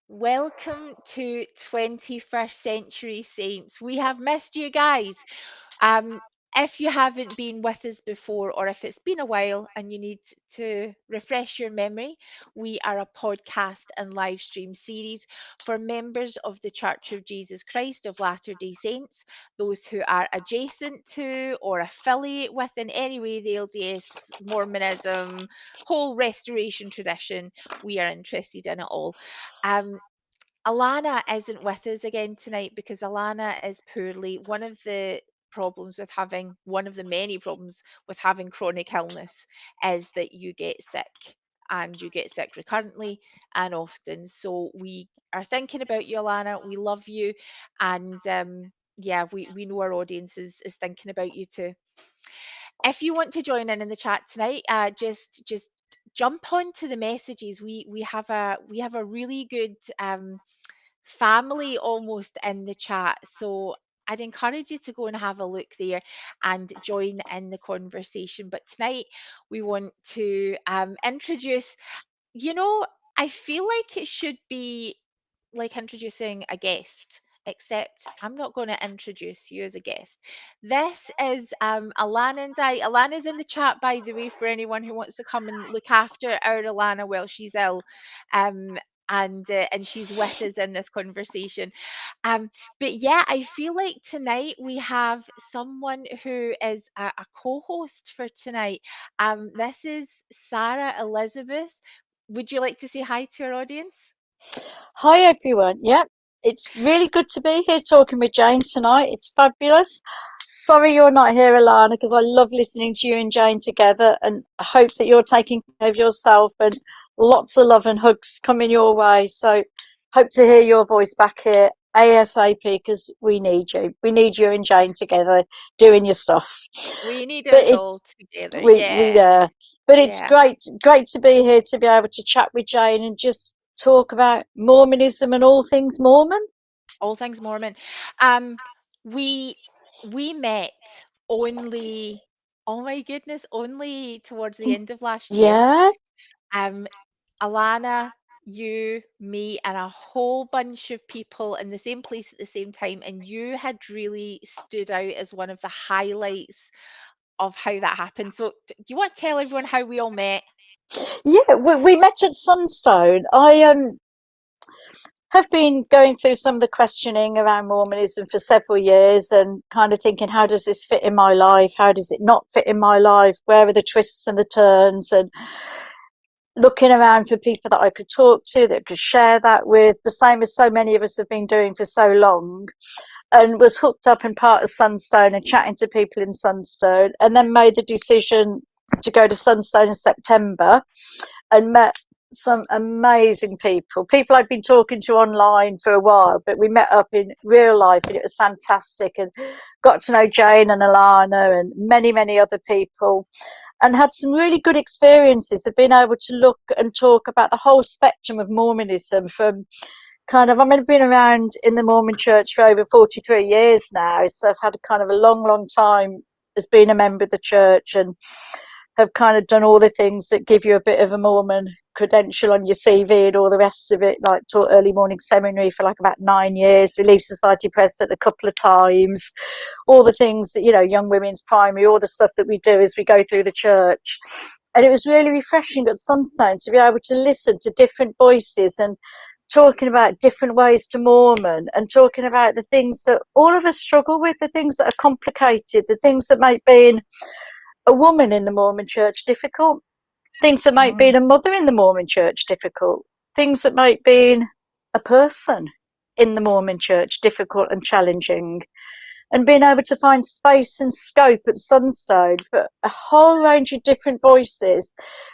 Welcome to 21st Century Saints. We have missed you guys. If you haven't been with us before, or if it's been a while and you need to refresh your memory, we are a podcast and live stream series for members of the Church of Jesus Christ of Latter-day Saints, those who are adjacent to or affiliate with in any way the LDS, Mormonism, whole restoration tradition. We are interested in it all. Um, Alana isn't with us again tonight because Alana is poorly. One of the many problems with having chronic illness is that you get sick, and you get sick recurrently and often. So we are thinking about you, Alana. We love you. And yeah, we know our audience is thinking about you too. If you want to join in the chat tonight, just jump onto the messages. We have a really good family almost in the chat. So I'd encourage you to go and have a look there and join in the conversation. But tonight we want to introduce, you know, I feel like it should be like introducing a guest, except I'm not going to introduce you as a guest. This is Alana and I. Alana's in the chat, by the way, for anyone who wants to come and look after our Alana while she's ill. Um, and she's with us in this conversation. Um, but yeah, I feel like tonight we have someone who is a co-host for tonight. This is Sarah Elizabeth. Would you like to say hi to our audience? Hi everyone. Yeah, it's really good to be here talking with Jane tonight. It's fabulous. Sorry you're not here, Alana, because I love listening to you and Jane together, and I hope that you're taking care of yourself and lots of love and hugs coming your way. So hope to hear your voice back here ASAP because we need you. We need you and Jane together doing your stuff. We need But us all it's together. we Yeah, but it's yeah. great to be here to be able to chat with Jane and just talk about Mormonism and all things Mormon. All things Mormon. Um, we we met only, oh my goodness, only towards the end of last year. Yeah, Um, Alana, you, me, and a whole bunch of people in the same place at the same time, and you had really stood out as one of the highlights of how that happened. So, do you want to tell everyone how we all met? yeah. We met at Sunstone. I have been going through some of the questioning around Mormonism for several years and kind of thinking, how does this fit in my life? How does it not fit in my life? Where are the twists and the turns? And looking around for people that I could talk to, that could share that with, the same as so many of us have been doing for so long. And was hooked up in part of Sunstone and chatting to people in Sunstone, and then made the decision to go to Sunstone in September and met some amazing people I'd been talking to online for a while, but we met up in real life and it was fantastic, and got to know Jane and Alana and many other people, and had some really good experiences of being able to look and talk about the whole spectrum of Mormonism. From kind of, I mean, I've been around in the Mormon church for over 43 years now, so I've had a kind of a long time as being a member of the church, and have kind of done all the things that give you a bit of a Mormon credential on your CV and all the rest of it, like taught early morning seminary for like about 9 years, Relief Society president a couple of times, all the things that, you know, young women's primary, all the stuff that we do as we go through the church. And it was really refreshing at Sunstone to be able to listen to different voices and talking about different ways to Mormon, and talking about the things that all of us struggle with, the things that are complicated, the things that make being a woman in the Mormon church difficult, things that make being Mm. a mother in the Mormon church difficult, things that make being a person in the Mormon church difficult and challenging, and being able to find space and scope at Sunstone for a whole range of different voices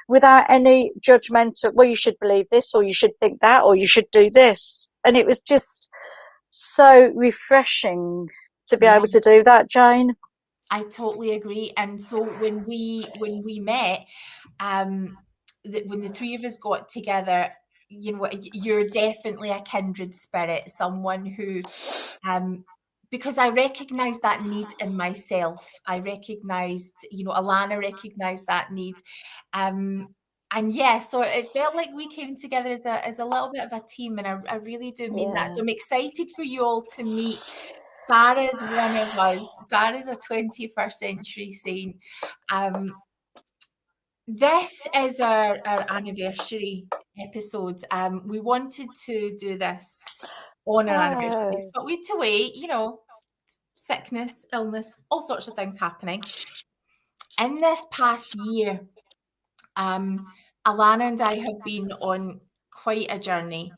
without any judgmental, well, you should believe this, or you should think that, or you should do this. And it was just so refreshing to be Yeah, able to do that, Jane. I totally agree. And so when we met, when the three of us got together, you know, you're definitely a kindred spirit, someone who, because I recognized that need in myself. I recognized, you know, Alana recognized that need. Um, And yeah, so it felt like we came together as a little bit of a team, and I really do mean that. Yeah. So I'm excited for you all to meet. Sarah's one of us. Sarah's a 21st century saint. Um, this is our anniversary episode. We wanted to do this on our anniversary, Oh, but we had to wait, sickness, illness, all sorts of things happening. In this past year, Alana and I have been on quite a journey.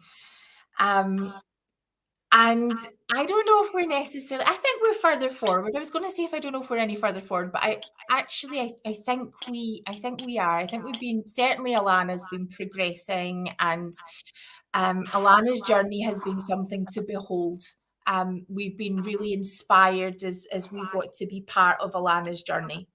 And I don't know if we're necessarily, I think we're further forward. I was going to say if I don't know if we're any further forward, but I think we are. I think we've been, certainly Alana's been progressing, and Alana's journey has been something to behold. We've been really inspired as we've got to be part of Alana's journey.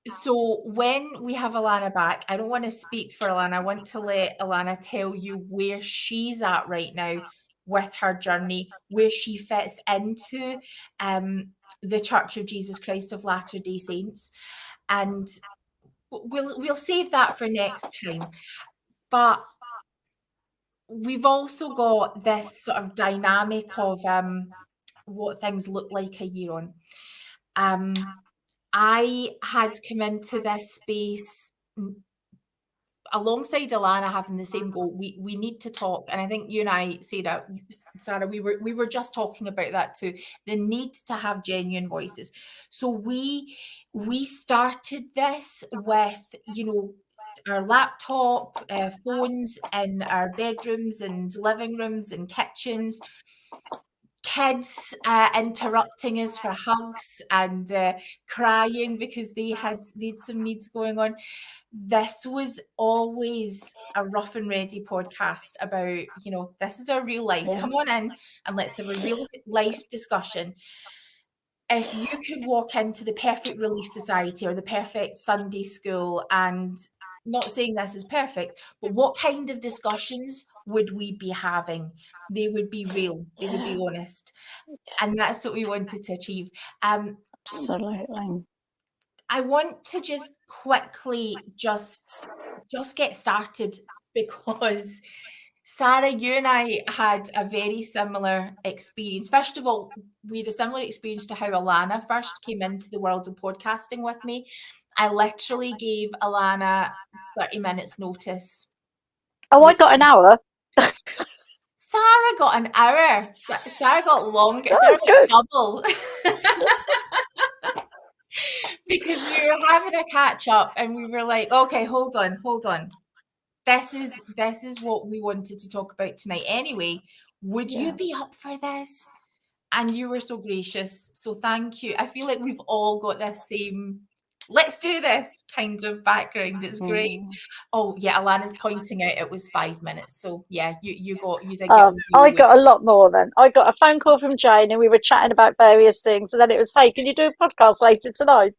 So when we have Alana back, I don't want to speak for Alana. I want to let Alana tell you where she's at right now with her journey, where she fits into the Church of Jesus Christ of Latter-day Saints. And we'll save that for next time. But we've also got this sort of dynamic of what things look like a year on. I had come into this space alongside Alana having the same goal. We need to talk, and I think you and I, Sarah, we were just talking about that too. The need to have genuine voices. So we started this with our laptop, phones in our bedrooms and living rooms and kitchens, kids interrupting us for hugs and crying because they had some needs going on. This was always a rough and ready podcast about, this is our real life. yeah. Come on in and let's have a real life discussion. If you could walk into the perfect Relief Society or the perfect Sunday school, and not saying this is perfect, but what kind of discussions would we be having? They would be real, they would be honest. And that's what we wanted to achieve. Absolutely. I want to just quickly just get started because Sarah, you and I had a very similar experience. First of all, we had a similar experience to how Alana first came into the world of podcasting with me. I literally gave Alana 30 minutes notice. Oh, I got an hour. Sarah got an hour. Sarah got longer. Oh, Sarah that's got good. double. Because we were having a catch up and we were like, okay, hold on. This is what we wanted to talk about tonight anyway. Would you be up for this? And you were so gracious. So thank you. I feel like we've all got this same, let's do this kind of background. It's great. Oh yeah, Alana's pointing out it was 5 minutes. So yeah, you did get on I really well. got a lot more then. I got a phone call from Jane and we were chatting about various things. And then it was, hey, can you do a podcast later tonight?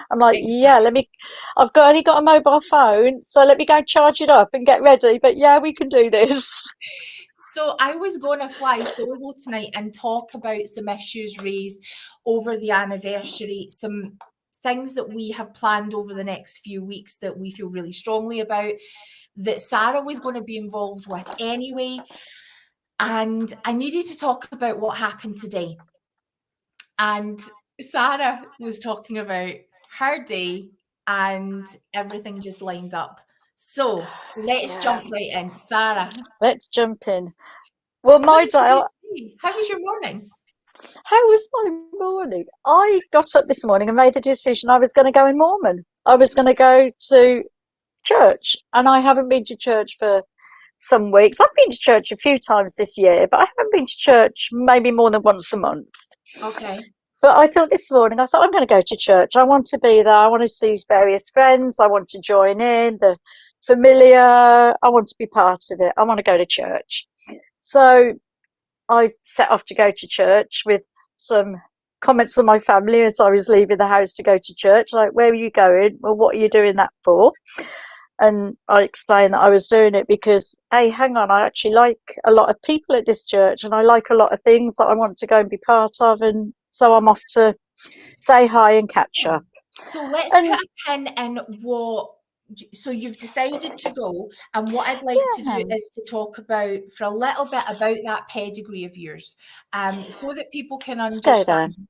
I'm like, yeah, Exactly. I've only got a mobile phone, so let me go charge it up and get ready. But yeah, we can do this. So I was going to fly solo tonight and talk about some issues raised over the anniversary, some things that we have planned over the next few weeks that we feel really strongly about, that Sarah was going to be involved with anyway. And I needed to talk about what happened today. And Sarah was talking about her day and everything just lined up. So let's jump right in. Sarah, Let's jump in. Well, what my did you day, do today? How was your morning? how was my morning? I got up this morning and made the decision I was going to go in Mormon. I was going to go to church, and I haven't been to church for some weeks. I've been to church a few times this year, but I haven't been to church maybe more than once a month. Okay. But I thought this morning, I thought I'm going to go to church. I want to be there. I want to see various friends. I want to join in the familiar. I want to be part of it. I want to go to church. So I set off to go to church with some comments on my family as I was leaving the house to go to church. Like, where are you going? Well, what are you doing that for? And I explained that I was doing it because, hey, hang on, I actually like a lot of people at this church and I like a lot of things that I want to go and be part of. And so I'm off to say hi and catch up. So let's And put a pin in what so you've decided to go, and what I'd like to do is to talk about for a little bit about that pedigree of yours, so that people can Let's go there. understand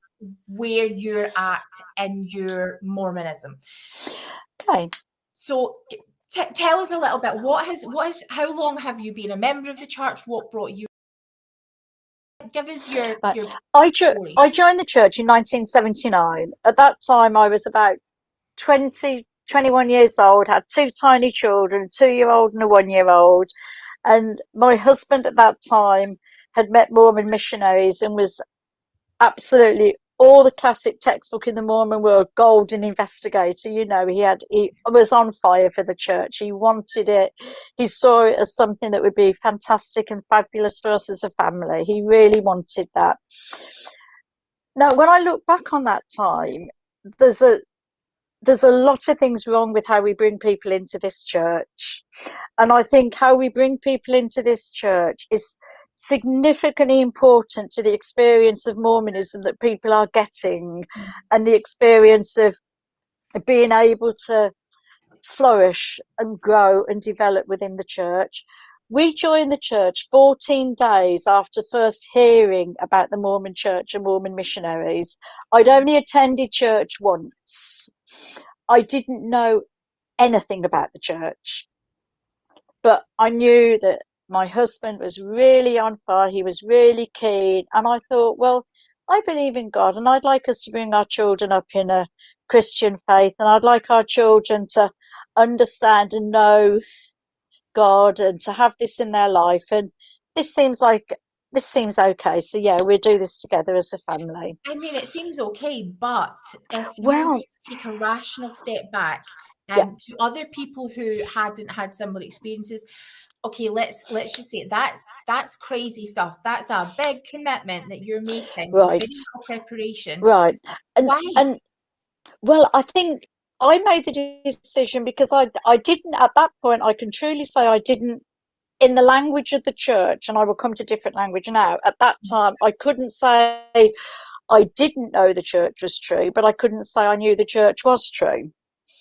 where you're at in your Mormonism. Okay. So tell us a little bit. How long have you been a member of the church? What brought you? Give us your story. I joined the church in 1979. At that time, I was about 20, 21 years old, had two tiny children, a 2-year-old and a 1-year-old. And my husband at that time had met Mormon missionaries and was absolutely all the classic textbook in the Mormon world, golden investigator. You know, he was on fire for the church. He wanted it. He saw it as something that would be fantastic and fabulous for us as a family. He really wanted that. Now, when I look back on that time, there's a lot of things wrong with how we bring people into this church. And I think how we bring people into this church is significantly important to the experience of Mormonism that people are getting, and the experience of being able to flourish and grow and develop within the church. We joined the church 14 days after first hearing about the Mormon church and Mormon missionaries. I'd only attended church once. I didn't know anything about the church, but I knew that my husband was really on fire. He was really keen. And I thought, well, I believe in God, and I'd like us to bring our children up in a Christian faith, and I'd like our children to understand and know God and to have this in their life. And this seems okay. So yeah, we'll do this together as a family. I mean, it seems okay, but if you Well, take a rational step back, yeah, to other people who hadn't had similar experiences, okay, let's just say that's crazy stuff. That's a big commitment that you're making, right, very little preparation. right. Why? And well, I think I made the decision because I didn't, at that point, I can truly say I didn't, in the language of the church, and I will come to different language now. At that time, I couldn't say I didn't know the church was true, but I couldn't say I knew the church was true.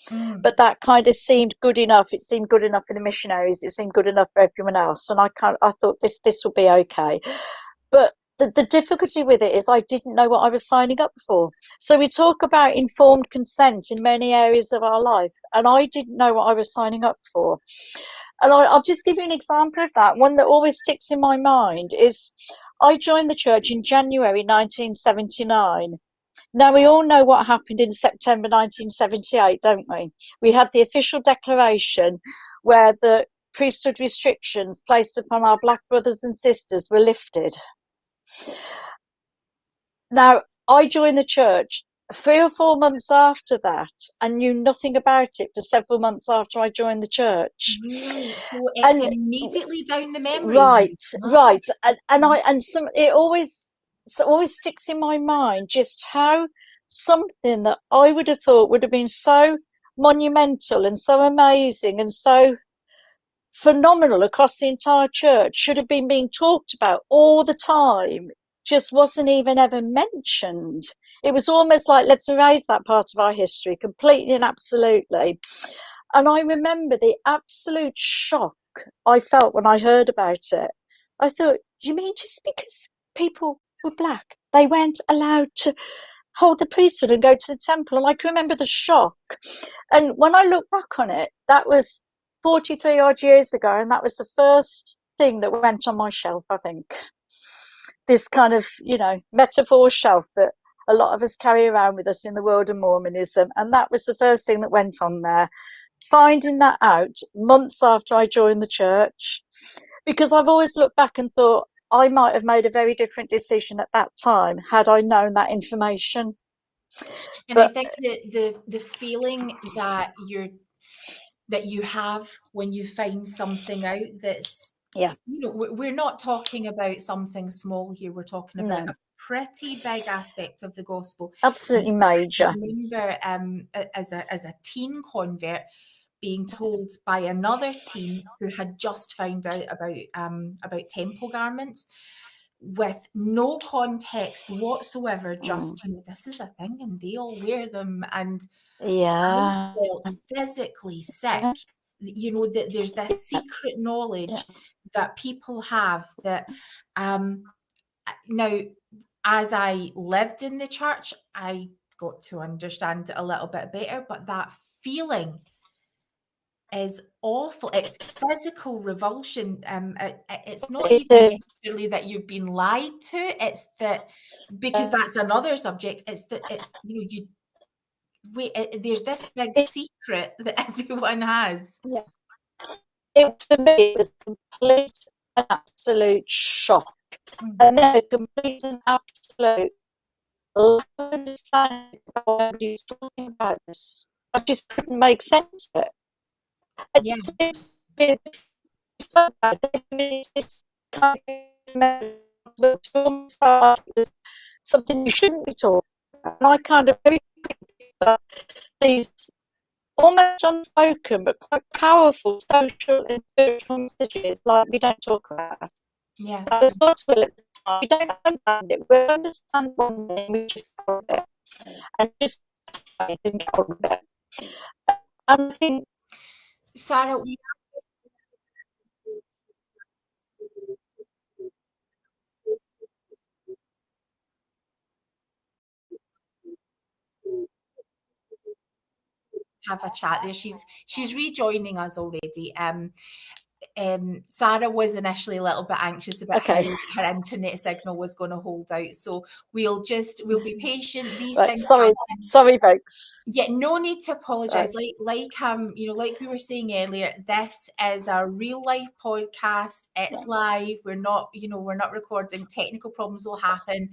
But that kind of seemed good enough. It seemed good enough for the missionaries. It seemed good enough for everyone else. And I thought this will be okay. But the difficulty with it is I didn't know what I was signing up for. So we talk about informed consent in many areas of our life, and I didn't know what I was signing up for. And I'll just give you an example of that. One that always sticks in my mind is I joined the church in January 1979. Now, we all know what happened in September 1978, don't we? We had the official declaration where the priesthood restrictions placed upon our black brothers and sisters were lifted. Now, I joined the church 3 or 4 months after that and knew nothing about it for several months after I joined the church. Right. So it's And immediately down the memory right, lane. it always sticks in my mind just how something that I would have thought would have been so monumental and so amazing and so phenomenal across the entire church should have been being talked about all the time, just wasn't even ever mentioned. It was almost like, let's erase that part of our history completely and absolutely. And I remember the absolute shock I felt when I heard about it. I thought, you mean just because people were black, they weren't allowed to hold the priesthood and go to the temple? And I can remember the shock. And when I look back on it, that was 43 odd years ago, and that was the first thing that went on my shelf, I think. This kind of, metaphor shelf that a lot of us carry around with us in the world of Mormonism. And that was the first thing that went on there. Finding that out months after I joined the church, because I've always looked back and thought I might have made a very different decision at that time had I known that information. And I think that the feeling that you have when you find something out that's, we're not talking about something small here. We're talking about a pretty big aspect of the gospel. Absolutely major. I remember as a teen convert being told by another teen who had just found out about temple garments with no context whatsoever, just, this is a thing and they all wear them. And I felt physically sick. That there's this secret knowledge that people have that, now, as I lived in the church, I got to understand it a little bit better, but that feeling is awful. It's physical revulsion. It's not even necessarily that you've been lied to. It's that, because that's another subject. It's that there's this big secret that everyone has. Yeah. For me, it was complete and absolute shock. And then a complete and absolute lack of understanding about why everybody's talking about this. I just couldn't make sense of it. Yeah. Something you shouldn't be talking about. And I kind of really these almost unspoken but quite powerful social and spiritual messages, like we don't talk about. Yeah. That was gospel at the time. We don't understand it. We understand one thing, we just got it. And just didn't get on with it. And I think, Sarah, have a chat there. She's rejoining us already. Sarah was initially a little bit anxious about how her internet signal was going to hold out, so we'll be patient. These things sorry folks. Yeah, no need to apologize. Like we were saying earlier, this is a real life podcast. It's live. We're not recording. Technical problems will happen.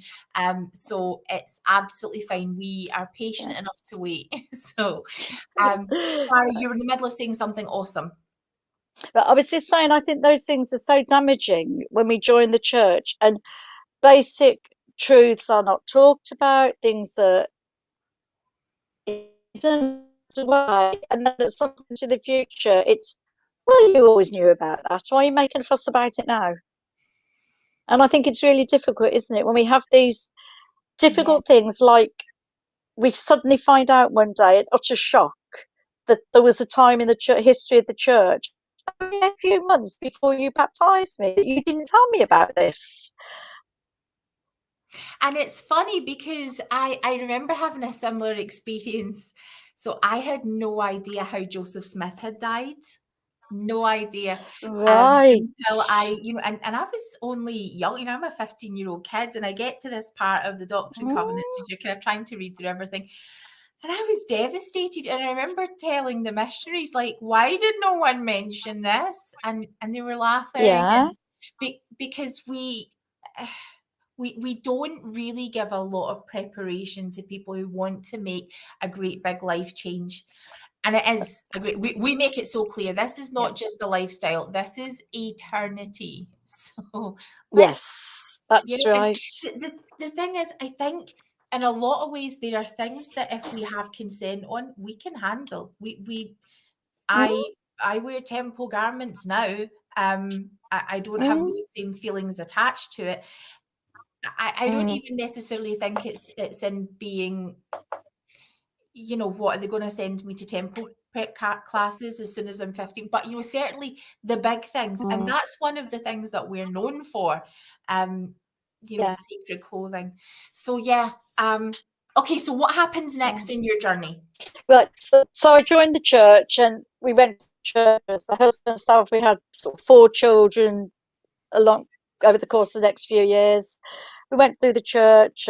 So it's absolutely fine. We are patient enough to wait. So Sarah, you were in the middle of saying something awesome. But I was just saying, I think those things are so damaging when we join the church, and basic truths are not talked about, things that away, and then at some point in the future, it's, well, you always knew about that. Why are you making a fuss about it now? And I think it's really difficult, isn't it, when we have these difficult things, like we suddenly find out one day, an utter shock, that there was a time in the history of the church, only a few months before you baptized me, that you didn't tell me about this. And it's funny because I remember having a similar experience. So I had no idea how Joseph Smith had died. No idea. Right. Until I, and I was only young, I'm a 15-year-old kid, and I get to this part of the Doctrine and Covenants, and you're kind of trying to read through everything. And I was devastated. And I remember telling the missionaries, like, why did no one mention this? And they were laughing. Yeah. Because we don't really give a lot of preparation to people who want to make a great big life change. And it is we make it so clear, this is not just a lifestyle, this is eternity. So yes, that's right. The thing is, I think in a lot of ways there are things that if we have consent on, we can handle. I wear temple garments now. I don't have those same feelings attached to it. I don't even necessarily think it's in being, what are they going to send me to temple prep classes as soon as I'm 15? But, certainly the big things. And that's one of the things that we're known for, sacred clothing. So, okay, so what happens next in your journey? Right, so I joined the church, and we went to church as the husband and stuff. We had sort of 4 children over the course of the next few years. We went through the church,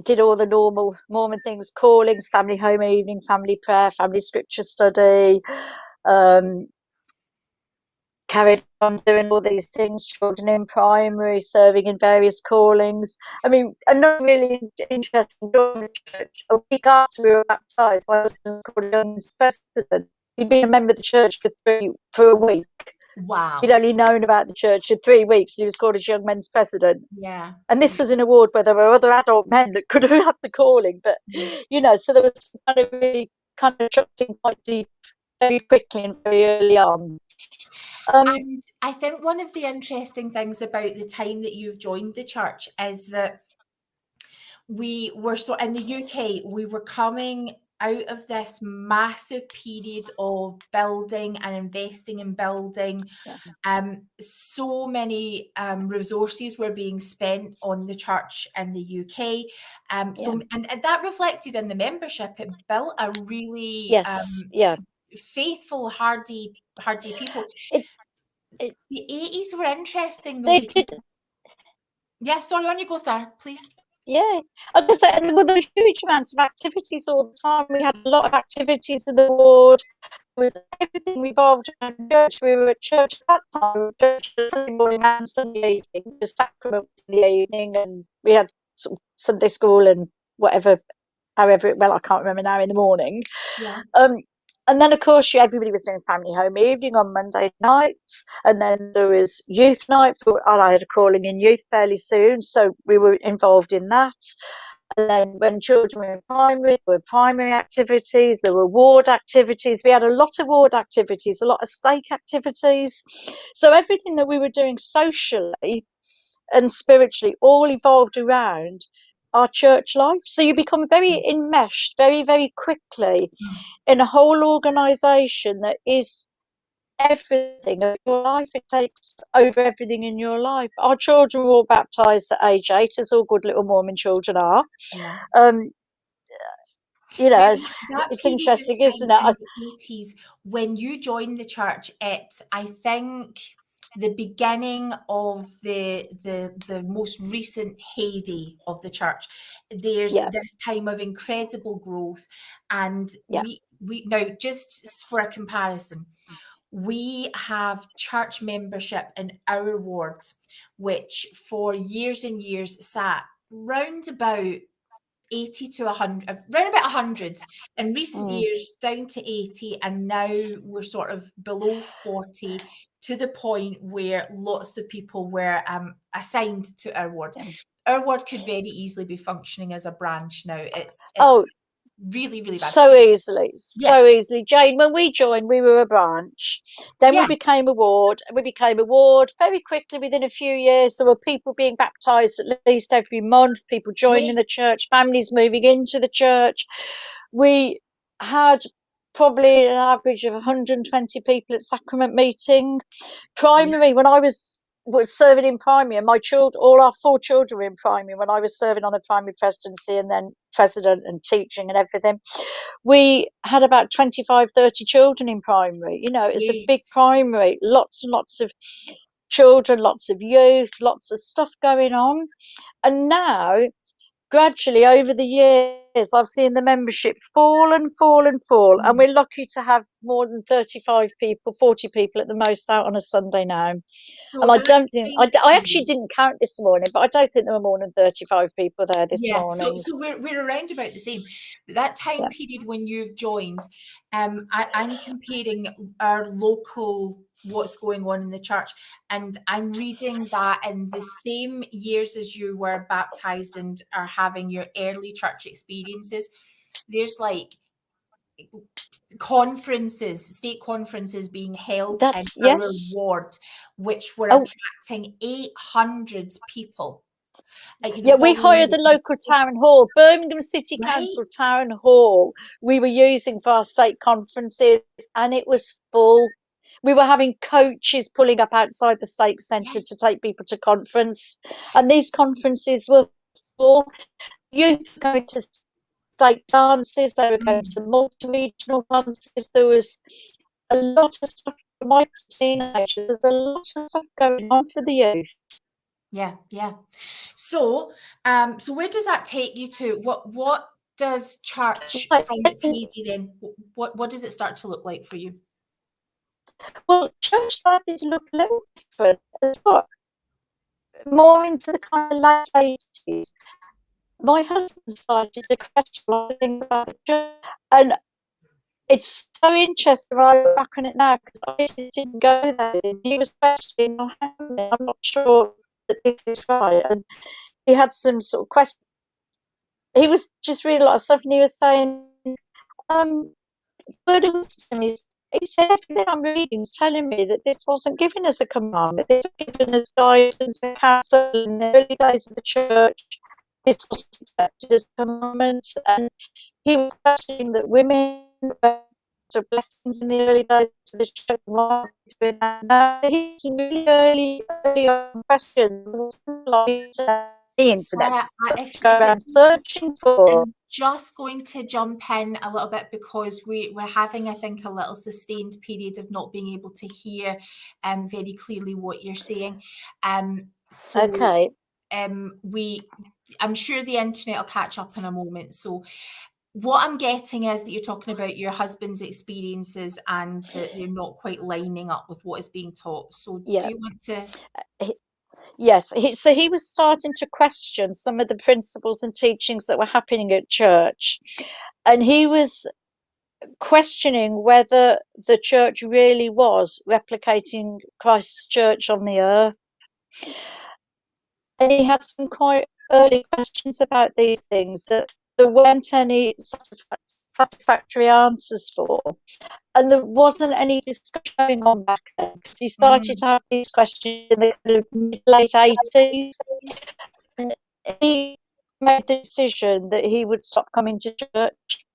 did all the normal Mormon things, callings, family home evening, family prayer, family scripture study, carried on doing all these things, children in primary, serving in various callings. I mean, another really interesting joining the church. A week after we were baptized, my husband was called a young men's president. He'd been a member of the church for a week. Wow. He'd only known about the church for 3 weeks, and he was called as young men's president. Yeah. And this was in a ward where there were other adult men that could have had the calling, but so there was kind of really kind of chucked in quite deep, very quickly and very early on. And I think one of the interesting things about the time that you've joined the church is that we were in the UK, we were coming out of this massive period of building and investing in building. So many resources were being spent on the church in the UK. And that reflected in the membership. It built a really faithful, hardy people. The 80s were interesting though, because sorry, on you go, Sarah, please. Yeah, I was saying there were huge amounts of activities all the time. We had a lot of activities in the ward. There was everything revolved around church. We were at church at that time. Church Sunday morning and Sunday evening. The sacrament in the evening, and we had sort of Sunday school and whatever, however. Well, I can't remember now in the morning. Yeah. And then, of course, everybody was doing family home evening on Monday nights. And then there was youth night. I had a calling in youth fairly soon, so we were involved in that. And then when children were in primary, there were primary activities, there were ward activities. We had a lot of ward activities, a lot of stake activities. So everything that we were doing socially and spiritually all evolved around our church life. So you become very enmeshed very, very quickly in a whole organisation that is everything of your life. It takes over everything in your life. Our children were all baptised at age 8, as all good little Mormon children are. Yeah. That It's period of interesting, time isn't it? in the 80s, when you joined the church, I think the beginning of the most recent heyday of the church. There's this time of incredible growth, and we now, just for a comparison, we have church membership in our ward, which for years and years sat round about 80 to 100, around about 100. In recent years, down to 80, and now we're sort of below 40, to the point where lots of people were assigned to our ward. Our ward could very easily be functioning as a branch now. It's really, really bad. So easily. Jane, when we joined, we were a branch. Then we became a ward. Very quickly. Within a few years, there were people being baptised at least every month, people joining the church, families moving into the church. We had probably an average of 120 people at sacrament meeting. Primary, when I was serving in primary, and all our 4 children were in primary when I was serving on the primary presidency and then president and teaching and everything. We had about 25, 30 children in primary. It's a big primary, lots and lots of children, lots of youth, lots of stuff going on. And now, gradually over the years, I've seen the membership fall and fall and fall. And we're lucky to have more than 35 people, 40 people at the most out on a Sunday now. And I don't think, I actually didn't count this morning, but I don't think there were more than 35 people there this morning. So we're around about the same. But that time period when you've joined, I'm comparing our local, what's going on in the church, and I'm reading that in the same years as you were baptized and are having your early church experiences, there's like state conferences being held in our ward, which were attracting 800 people. We hired the local town hall, Birmingham City Council Town Hall. We were using for our state conferences, and it was full. We were having coaches pulling up outside the state centre to take people to conference, and these conferences were full. Youth were going to state dances, they were going to multi-regional dances. There was a lot of stuff for my teenagers. There's a lot of stuff going on for the youth. Yeah. So where does that take you to? What does church from its heyday then? What does it start to look like for you? Well, church started to look a little different as well. More into the kind of late 80s. My husband started to question a lot of things about the church, and it's so interesting when I look back on it now, because I just didn't go there. He was questioning, I'm not sure that this is right, and he had some sort of question. He was just reading a lot of stuff, and he was saying, word of wisdom is he said everything I'm reading is telling me that this wasn't given as a commandment. This was given as guidance and counsel in the early days of the church. This wasn't accepted as a commandment, and he was questioning that women were blessings in the early days of the church. He's really early on questions. There wasn't like the internet Sarah, stuff to go if around it's searching for. I'm just going to jump in a little bit because we're having, I think, a little sustained period of not being able to hear very clearly what you're saying. So Okay. I'm sure the internet will catch up in a moment. So what I'm getting is that you're talking about your husband's experiences and that they're not quite lining up with what is being taught. So do Yeah. you want to? Yes. So he was starting to question some of the principles and teachings that were happening at church, and he was questioning whether the church really was replicating Christ's church on the earth. And he had some quite early questions about these things that there weren't any satisfactory answers for. And there wasn't any discussion going on back then because he started to have these questions in the kind of late 80s. And he made the decision that he would stop coming to church.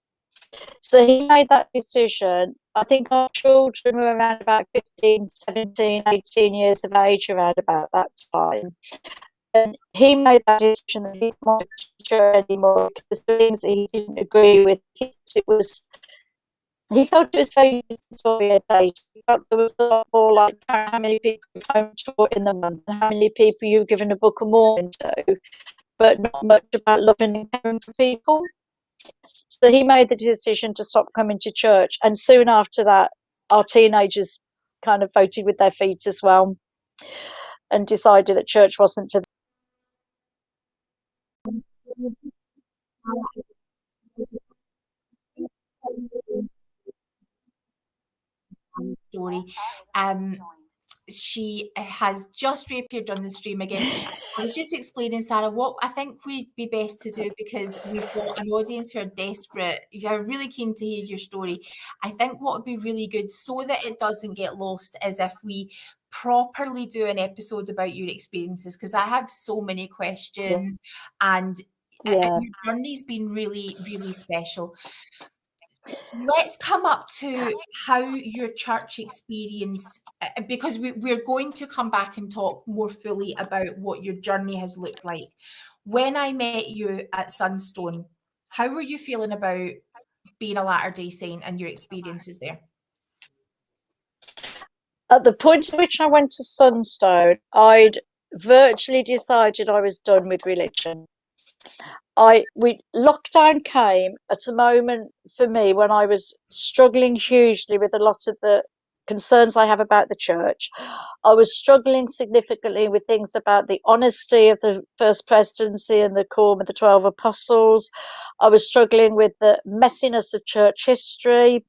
So he made that decision. I think our children were around about 15, 17, 18 years of age around about that time. And he made that decision that he didn't want to church anymore because the things that he didn't agree with, he felt it was very business oriented. He felt there was a lot more like how many people you've home taught in the month, how many people you've given a book of morning to, but not much about loving and caring for people. So he made the decision to stop coming to church. And soon after that, our teenagers kind of voted with their feet as well and decided that church wasn't for them. Story. She has just reappeared on the stream again. I was just explaining, Sarah, what I think would be best to do because we've got an audience who are desperate. You're really keen to hear your story. I think what would be really good so that it doesn't get lost is if we properly do an episode about your experiences because I have so many questions and Yeah. your journey's been really, really special. Let's come up to how your church experience, because we're going to come back and talk more fully about what your journey has looked like. When I met you at Sunstone, how were you feeling about being a Latter-day Saint and your experiences there? At the point at which I went to Sunstone, I'd virtually decided I was done with religion. Lockdown came at a moment for me when I was struggling hugely with a lot of the concerns I have about the church. I was struggling significantly with things about the honesty of the first presidency and the quorum of the 12 apostles. I was struggling with the messiness of church history,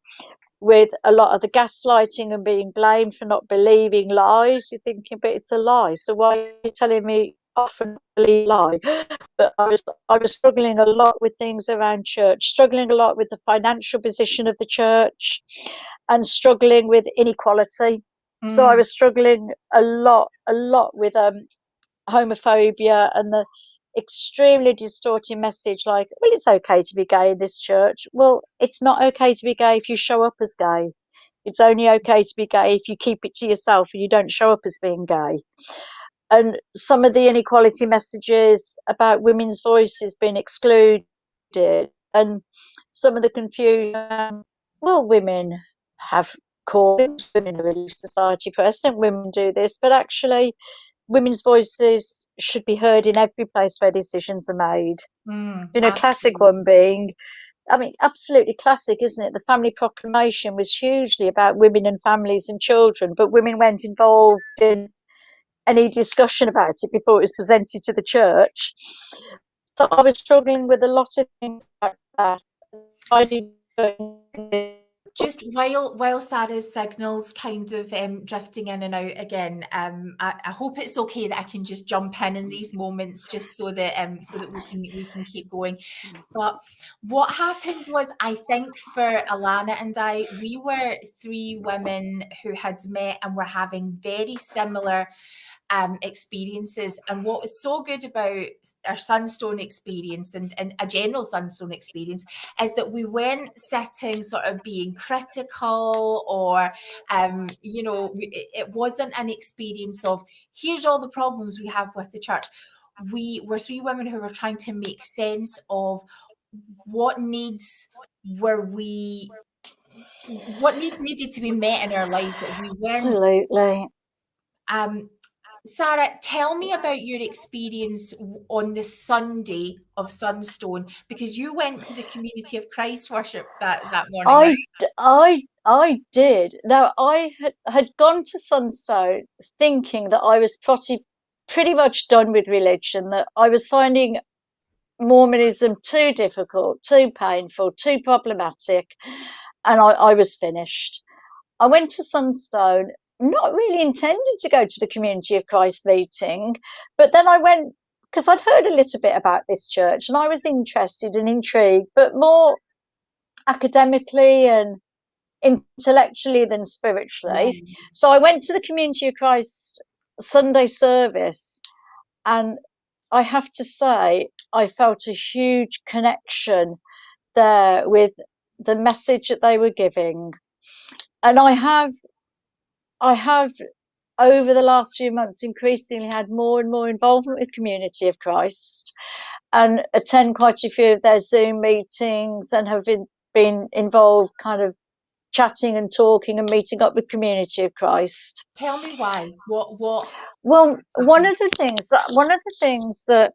with a lot of the gaslighting and being blamed for not believing lies. You're thinking, but it's a lie. So why are you telling me often believe a lie? But I was struggling a lot with things around church, struggling a lot with the financial position of the church, and struggling with inequality. So I was struggling a lot with homophobia and the extremely distorting message like, well, it's okay to be gay in this church. Well, it's not okay to be gay if you show up as gay. It's only okay to be gay if you keep it to yourself and you don't show up as being gay. And some of the inequality messages about women's voices being excluded and some of the confusion. Well, women have callings, women are Relief Society president, women do this, but actually women's voices should be heard in every place where decisions are made. Classic one being, I mean, absolutely classic, isn't it? The family proclamation was hugely about women and families and children, but women weren't involved in any discussion about it before it was presented to the church. So I was struggling with a lot of things like that. I did Just while Sarah's signal's kind of drifting in and out again, I hope it's okay that I can just jump in these moments, just so that we can keep going. But what happened was, I think for Alana and I, we were three women who had met and were having very similar experiences. And what was so good about our Sunstone experience and a general Sunstone experience is that we weren't sitting sort of being critical, or it wasn't an experience of, here's all the problems we have with the church. We were three women who were trying to make sense of what needs needed to be met in our lives that we weren't. Absolutely. Sarah, tell me about your experience on the Sunday of Sunstone, because you went to the Community of Christ worship that morning. I did. Now, I had gone to Sunstone thinking that I was pretty much done with religion, that I was finding Mormonism too difficult, too painful, too problematic, and I was finished. I went to Sunstone, not really intending to go to the Community of Christ meeting, but then I went because I'd heard a little bit about this church and I was interested and intrigued, but more academically and intellectually than spiritually. Yeah. So I went to the Community of Christ Sunday service, and I have to say I felt a huge connection there with the message that they were giving. And I have over the last few months increasingly had more and more involvement with Community of Christ, and attend quite a few of their Zoom meetings, and have been involved kind of chatting and talking and meeting up with Community of Christ. Tell me why. What? Well, one of the things that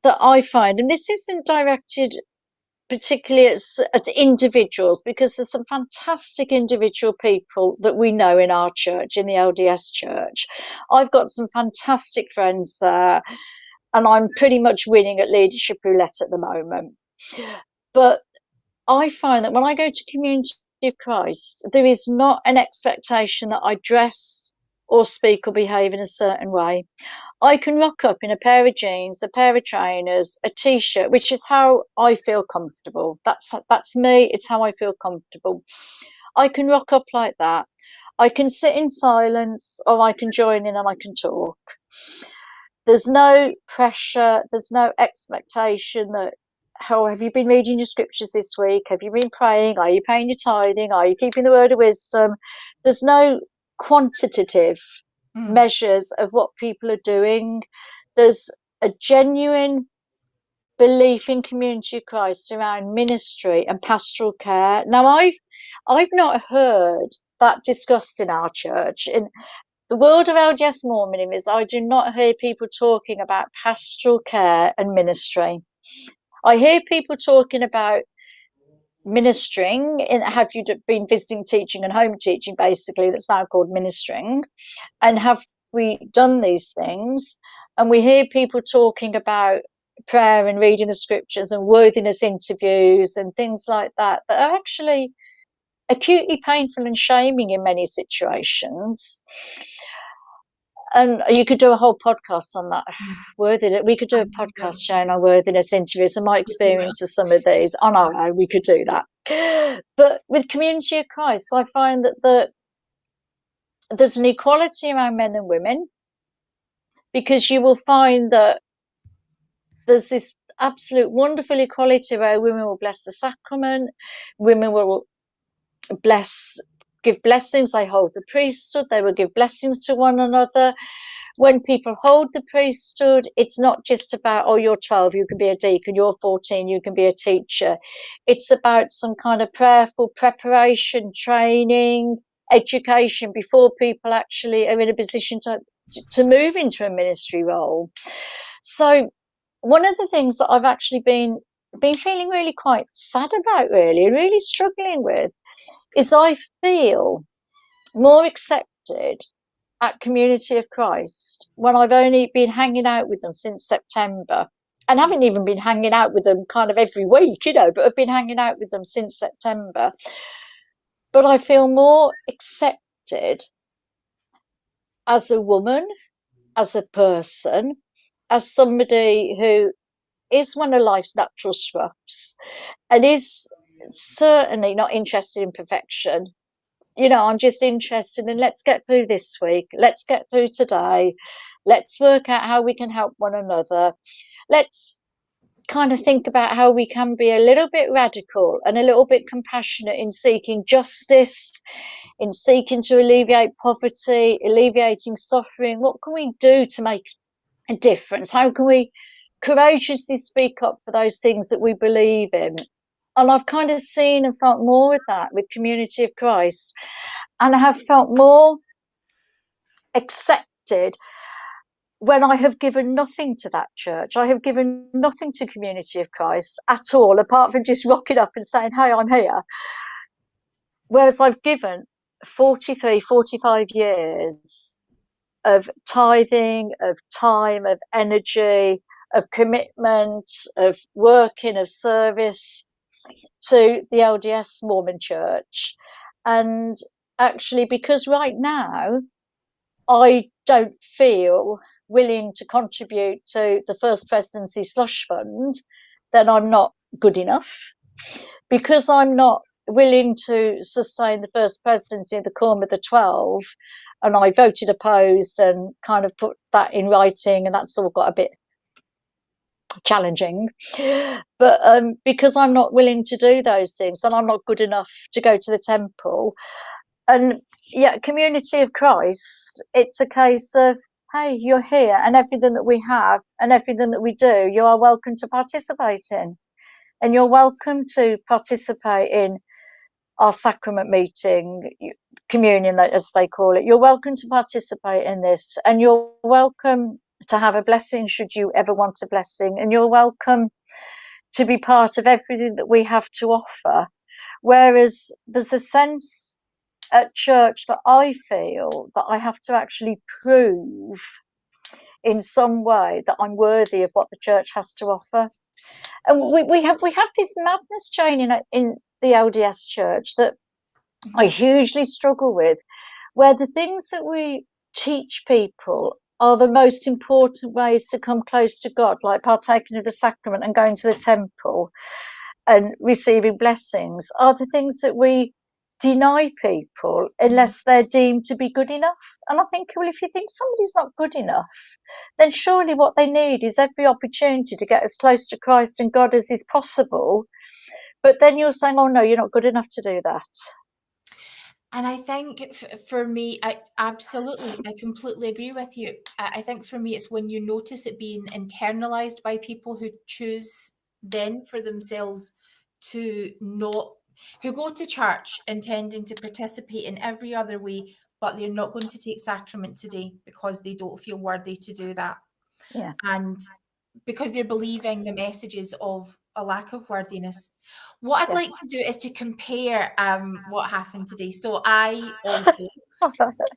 I find, and this isn't directed particularly at individuals, because there's some fantastic individual people that we know in our church, in the LDS church. I've got some fantastic friends there, and I'm pretty much winning at leadership roulette at the moment. But I find that when I go to Community of Christ, there is not an expectation that I dress or speak or behave in a certain way. I can rock up in a pair of jeans, a pair of trainers, a t-shirt, which is how I feel comfortable. That's me. It's how I feel comfortable. I can rock up like that. I can sit in silence, or I can join in and I can talk. There's no pressure. There's no expectation that, oh, have you been reading your scriptures this week? Have you been praying? Are you paying your tithing? Are you keeping the word of wisdom? There's no quantitative measures of what people are doing. There's a genuine belief in Community of Christ around ministry and pastoral care. Now, I've not heard that discussed in our church. In the world of LDS Mormonism, I do not hear people talking about pastoral care and ministry. I hear people talking about ministering, have you been visiting, teaching and home teaching, basically, that's now called ministering, and have we done these things? And we hear people talking about prayer and reading the scriptures and worthiness interviews and things like that are actually acutely painful and shaming in many situations. And you could do a whole podcast on that. Worthiness. We could do a podcast showing our worthiness interviews and my experience of some of these on our own. We could do that. But with Community of Christ, I find that there's an equality around men and women, because you will find that there's this absolute wonderful equality where women will bless the sacrament, women will give blessings, they hold the priesthood, they will give blessings to one another. When people hold the priesthood, it's not just about, oh, you're 12, you can be a deacon, you're 14, you can be a teacher. It's about some kind of prayerful preparation, training, education before people actually are in a position to move into a ministry role. So one of the things that I've actually been feeling really quite sad about, really struggling with, is I feel more accepted at Community of Christ when I've only been hanging out with them since September, and haven't even been hanging out with them kind of every week, but I've been hanging out with them since September. but I feel more accepted as a woman, as a person, as somebody who is one of life's natural scruffs and is certainly not interested in perfection. I'm just interested in let's get through this week, let's get through today, let's work out how we can help one another. Let's kind of think about how we can be a little bit radical and a little bit compassionate in seeking justice, in seeking to alleviate poverty, alleviating suffering. What can we do to make a difference? How can we courageously speak up for those things that we believe in? And I've kind of seen and felt more of that with Community of Christ. And I have felt more accepted when I have given nothing to that church. I have given nothing to Community of Christ at all, apart from just rocking up and saying, hey, I'm here. Whereas I've given 43, 45 years of tithing, of time, of energy, of commitment, of working, of service to the LDS Mormon Church. And actually, because right now I don't feel willing to contribute to the First Presidency Slush Fund, then I'm not good enough. Because I'm not willing to sustain the First Presidency of the Quorum of the 12, and I voted opposed and kind of put that in writing, and that's all got a bit challenging. But because I'm not willing to do those things, then I'm not good enough to go to the temple. And yeah, Community of Christ, it's a case of, hey, you're here, and everything that we have and everything that we do, you are welcome to participate in. And you're welcome to participate in our sacrament meeting, communion, as they call it. You're welcome to participate in this, and you're welcome to have a blessing should you ever want a blessing, and you're welcome to be part of everything that we have to offer. Whereas there's a sense at church that I feel that I have to actually prove in some way that I'm worthy of what the church has to offer. And we have this madness chain in the LDS church that I hugely struggle with, where the things that we teach people are the most important ways to come close to God, like partaking of the sacrament and going to the temple and receiving blessings, are the things that we deny people unless they're deemed to be good enough. And I think, well, if you think somebody's not good enough, then surely what they need is every opportunity to get as close to Christ and God as is possible. But then you're saying, oh no, you're not good enough to do that. And I think for me, I completely agree with you. I think for me, it's when you notice it being internalized by people who choose then for themselves to not, who go to church intending to participate in every other way, but they're not going to take sacrament today because they don't feel worthy to do that. Yeah. And because they're believing the messages of a lack of worthiness. What I'd like to do is to compare what happened today. So I also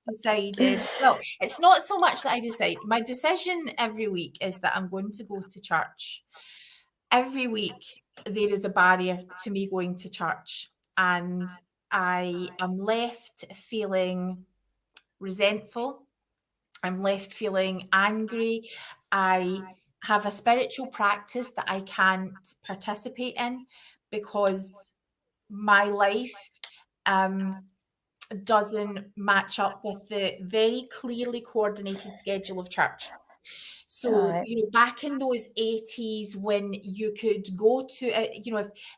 decided, well, it's not so much that I decide. My decision every week is that I'm going to go to church. Every week there is a barrier to me going to church, and I am left feeling resentful. I'm left feeling angry. I have a spiritual practice that I can't participate in because my life doesn't match up with the very clearly coordinated schedule of church. So, Right. back in those 80s when you could go to,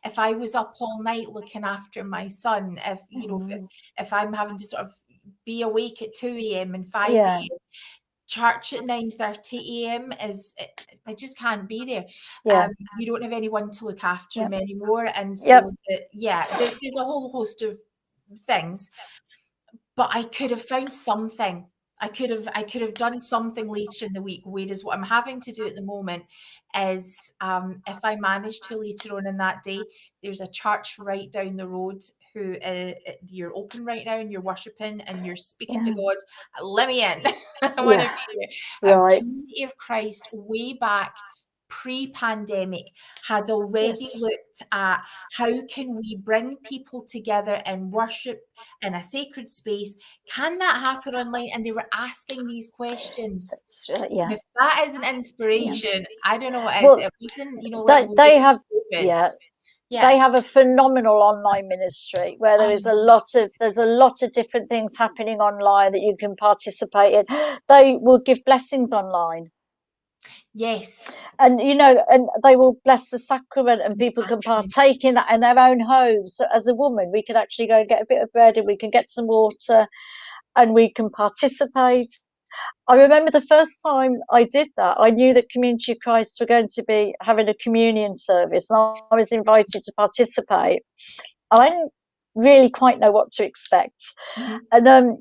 if I was up all night looking after my son, if I'm having to sort of be awake at 2 a.m. and 5 a.m., church at 9:30 a.m. I just can't be there. You don't have anyone to look after him anymore. And so, there's a whole host of things. But I could have found something. I could have done something later in the week. Whereas what I'm having to do at the moment is, if I manage to later on in that day, there's a church right down the road who you're open right now and you're worshiping and you're speaking to God. Let me in. I want to be there. Right. Community of Christ way back pre-pandemic had already Yes. looked at how can we bring people together and worship in a sacred space. Can that happen online? And they were asking these questions. Yeah. If that is an inspiration, I don't know what is. Well, It wasn't, like they have, COVID. yeah, they have a phenomenal online ministry where there's a lot of different things happening online that you can participate in. They will give blessings online. Yes. And and they will bless the sacrament, and people can partake in that in their own homes. So as a woman, we can actually go and get a bit of bread, and we can get some water, and we can participate. I remember the first time I did that, I knew that Community of Christ were going to be having a communion service, and I was invited to participate. I didn't really quite know what to expect. Mm-hmm. And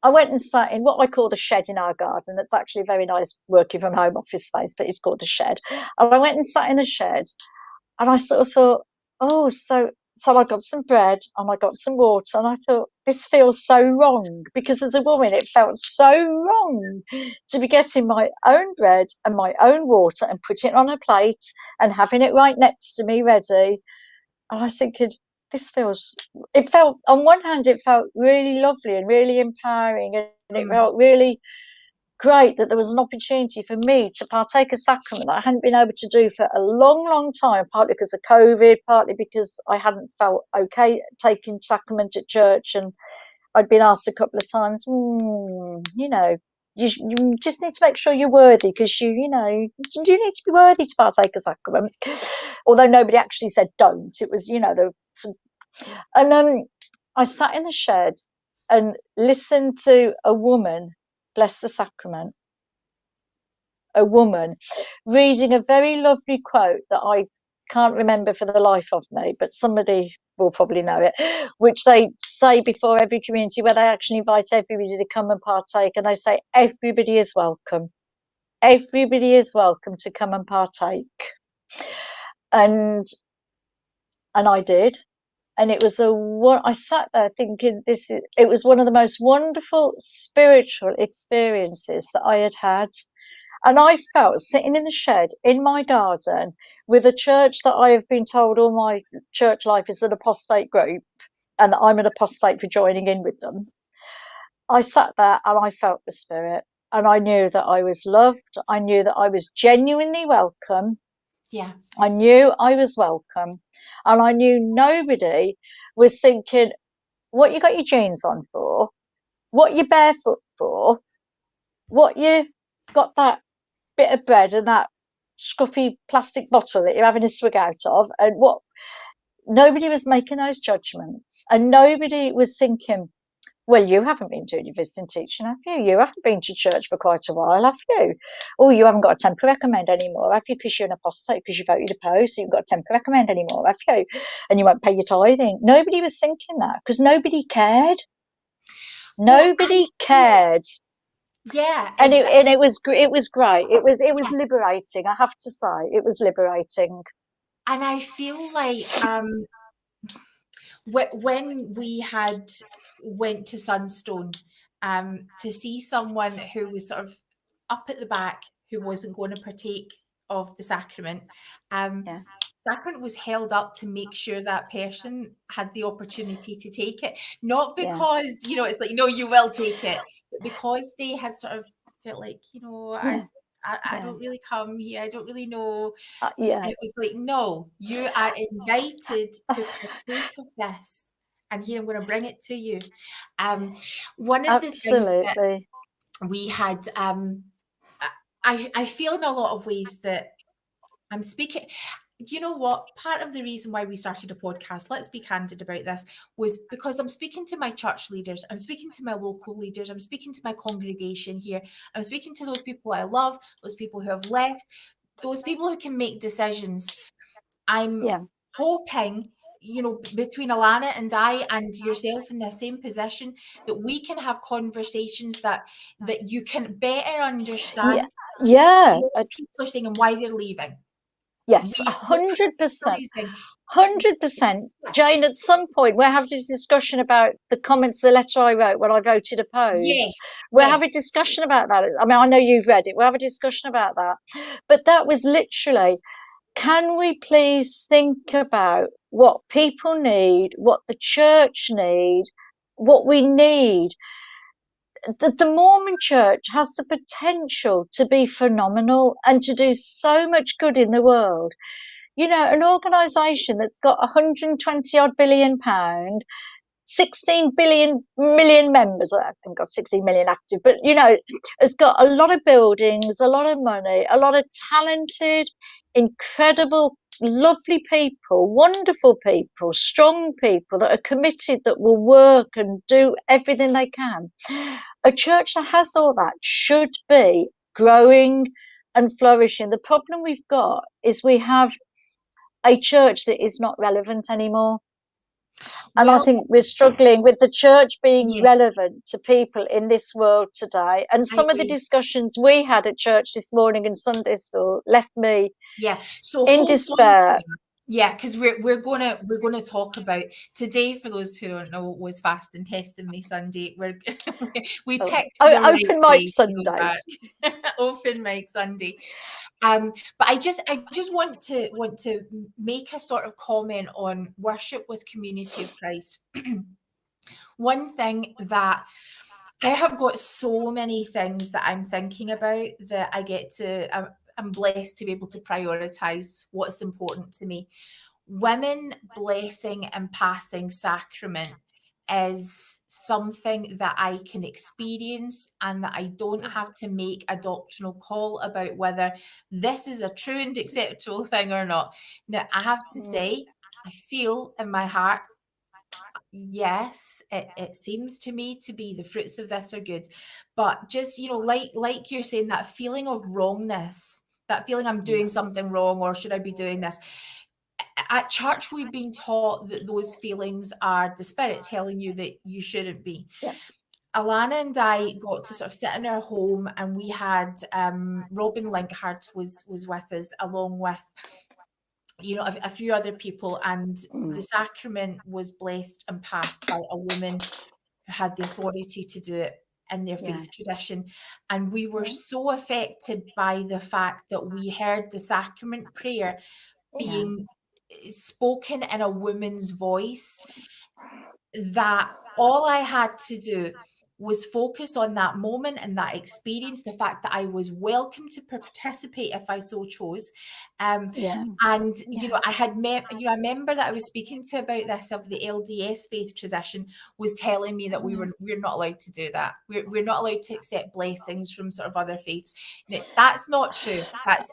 I went and sat in what I call the shed in our garden. It's actually a very nice working from home office space, but it's called the shed. And I went and sat in the shed, and I sort of thought, oh, so I got some bread and I got some water, and I thought, this feels so wrong, because as a woman, it felt so wrong to be getting my own bread and my own water and putting it on a plate and having it right next to me ready. And I was thinking, it felt, on one hand, it felt really lovely and really empowering, and it felt really great that there was an opportunity for me to partake of sacrament that I hadn't been able to do for a long, long time, partly because of COVID, partly because I hadn't felt okay taking sacrament at church, and I'd been asked a couple of times, you just need to make sure you're worthy, because you need to be worthy to partake of sacrament. Although nobody actually said don't. It was, and I sat in the shed and listened to a woman bless the sacrament. A woman reading a very lovely quote that I can't remember for the life of me, but somebody will probably know it, which they say before every community, where they actually invite everybody to come and partake, and they say, everybody is welcome. Everybody is welcome to come and partake. And I did. And it was I sat there thinking, it was one of the most wonderful spiritual experiences that I had had. And I felt sitting in the shed in my garden with a church that I have been told all my church life is an apostate group, and that I'm an apostate for joining in with them. I sat there and I felt the Spirit, and I knew that I was loved. I knew that I was genuinely welcome. Yeah. I knew I was welcome, and I knew nobody was thinking, what you got your jeans on for, what you barefoot for, what you got that bit of bread and that scruffy plastic bottle that you're having a swig out of, and what. Nobody was making those judgments, and nobody was thinking, well, you haven't been doing your visiting teaching, have you? You haven't been to church for quite a while, have you? Oh, you haven't got a temporary recommend anymore, have you? Because you're an apostate, because you voted opposed, so you've got a temporary recommend anymore, have you? And you won't pay your tithing. Nobody was thinking that, because nobody cared. Nobody cared. Yeah, and it was great. It was liberating. I have to say, it was liberating. And I feel like when we went to Sunstone, to see someone who was sort of up at the back who wasn't going to partake of the sacrament, sacrament was held up to make sure that person had the opportunity to take it, not because it's like, no, you will take it, but because they had sort of felt like, I don't really come here, I don't really know. It was like, no, you are invited to partake of this, and here I'm going to bring it to you. One of the things that we had, I feel in a lot of ways that I'm speaking. You know what? Part of the reason why we started a podcast, let's be candid about this, was because I'm speaking to my church leaders, I'm speaking to my local leaders, I'm speaking to my congregation here, I'm speaking to those people I love, those people who have left, those people who can make decisions. I'm hoping, between Alana and I and yourself in the same position, that we can have conversations that you can better understand what people are saying and why they're leaving. Yes, 100%. criticizing. 100%. Jane, at some point, we're having a discussion about the comments, the letter I wrote when I voted opposed. Yes, We'll have a yes. discussion about that. I mean, I know you've read it. We'll have a discussion about that. But that was literally, can we please think about what people need, what the church need, what we need? The Mormon church has the potential to be phenomenal and to do so much good in the world. You know, an organisation that's got 120 odd £billion, 16 million members. I haven't got 16 million active, but you know, it's got a lot of buildings, a lot of money, a lot of talented, incredible, lovely people, wonderful people, strong people that are committed, that will work and do everything they can. A church that has all that should be growing and flourishing. The problem we've got is we have a church that is not relevant anymore. And I Well, think we're struggling with the church being yes, relevant to people in this world today. And I some of the agree. discussions we had at church this morning in Sunday school left me Yeah. So in hold on to despair. that. Yeah, because we're gonna talk about today. For those who don't know, was Fast and Testimony Sunday. We picked the right Open mic day to go Sunday. back. Open mic Sunday. But I just want to make a sort of comment on worship with Community of Christ. One thing that I have got so many things that I'm thinking about that I get to. I'm blessed to be able to prioritize what's important to me. Women blessing and passing sacrament is something that I can experience and that I don't have to make a doctrinal call about whether this is a true and acceptable thing or not. Now, I have to say, I feel in my heart, yes, it seems to me to be the fruits of this are good. But just, like you're saying, that feeling of wrongness, that feeling I'm doing something wrong or should I be doing this? At church, we've been taught that those feelings are the spirit telling you that you shouldn't be. Yeah. Alana and I got to sort of sit in our home, and we had Robin Linkhart was with us, along with a few other people, and the sacrament was blessed and passed by a woman who had the authority to do it in their Yeah. faith tradition. And we were so affected by the fact that we heard the sacrament prayer being spoken in a woman's voice, that all I had to do was focus on that moment and that experience, the fact that I was welcome to participate if I so chose. And I had I remember that I was speaking to about this of the LDS faith tradition was telling me that we're not allowed to do that. We're not allowed to accept blessings from sort of other faiths. Now, that's not true.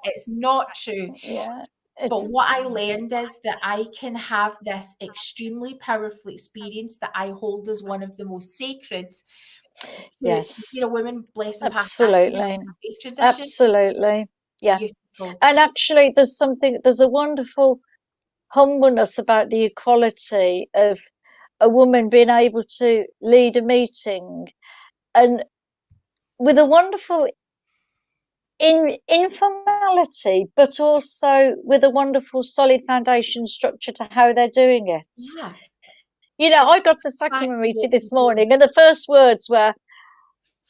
It's not true. Yeah. But what I learned is that I can have this extremely powerful experience that I hold as one of the most sacred to women blessed and past Absolutely. faith tradition. Absolutely. Yeah. Beautiful. And actually, there's a wonderful humbleness about the equality of a woman being able to lead a meeting, and with a wonderful informality, but also with a wonderful solid foundation structure to how they're doing it. Yeah. You know, I got to sacrament meeting this morning, and the first words were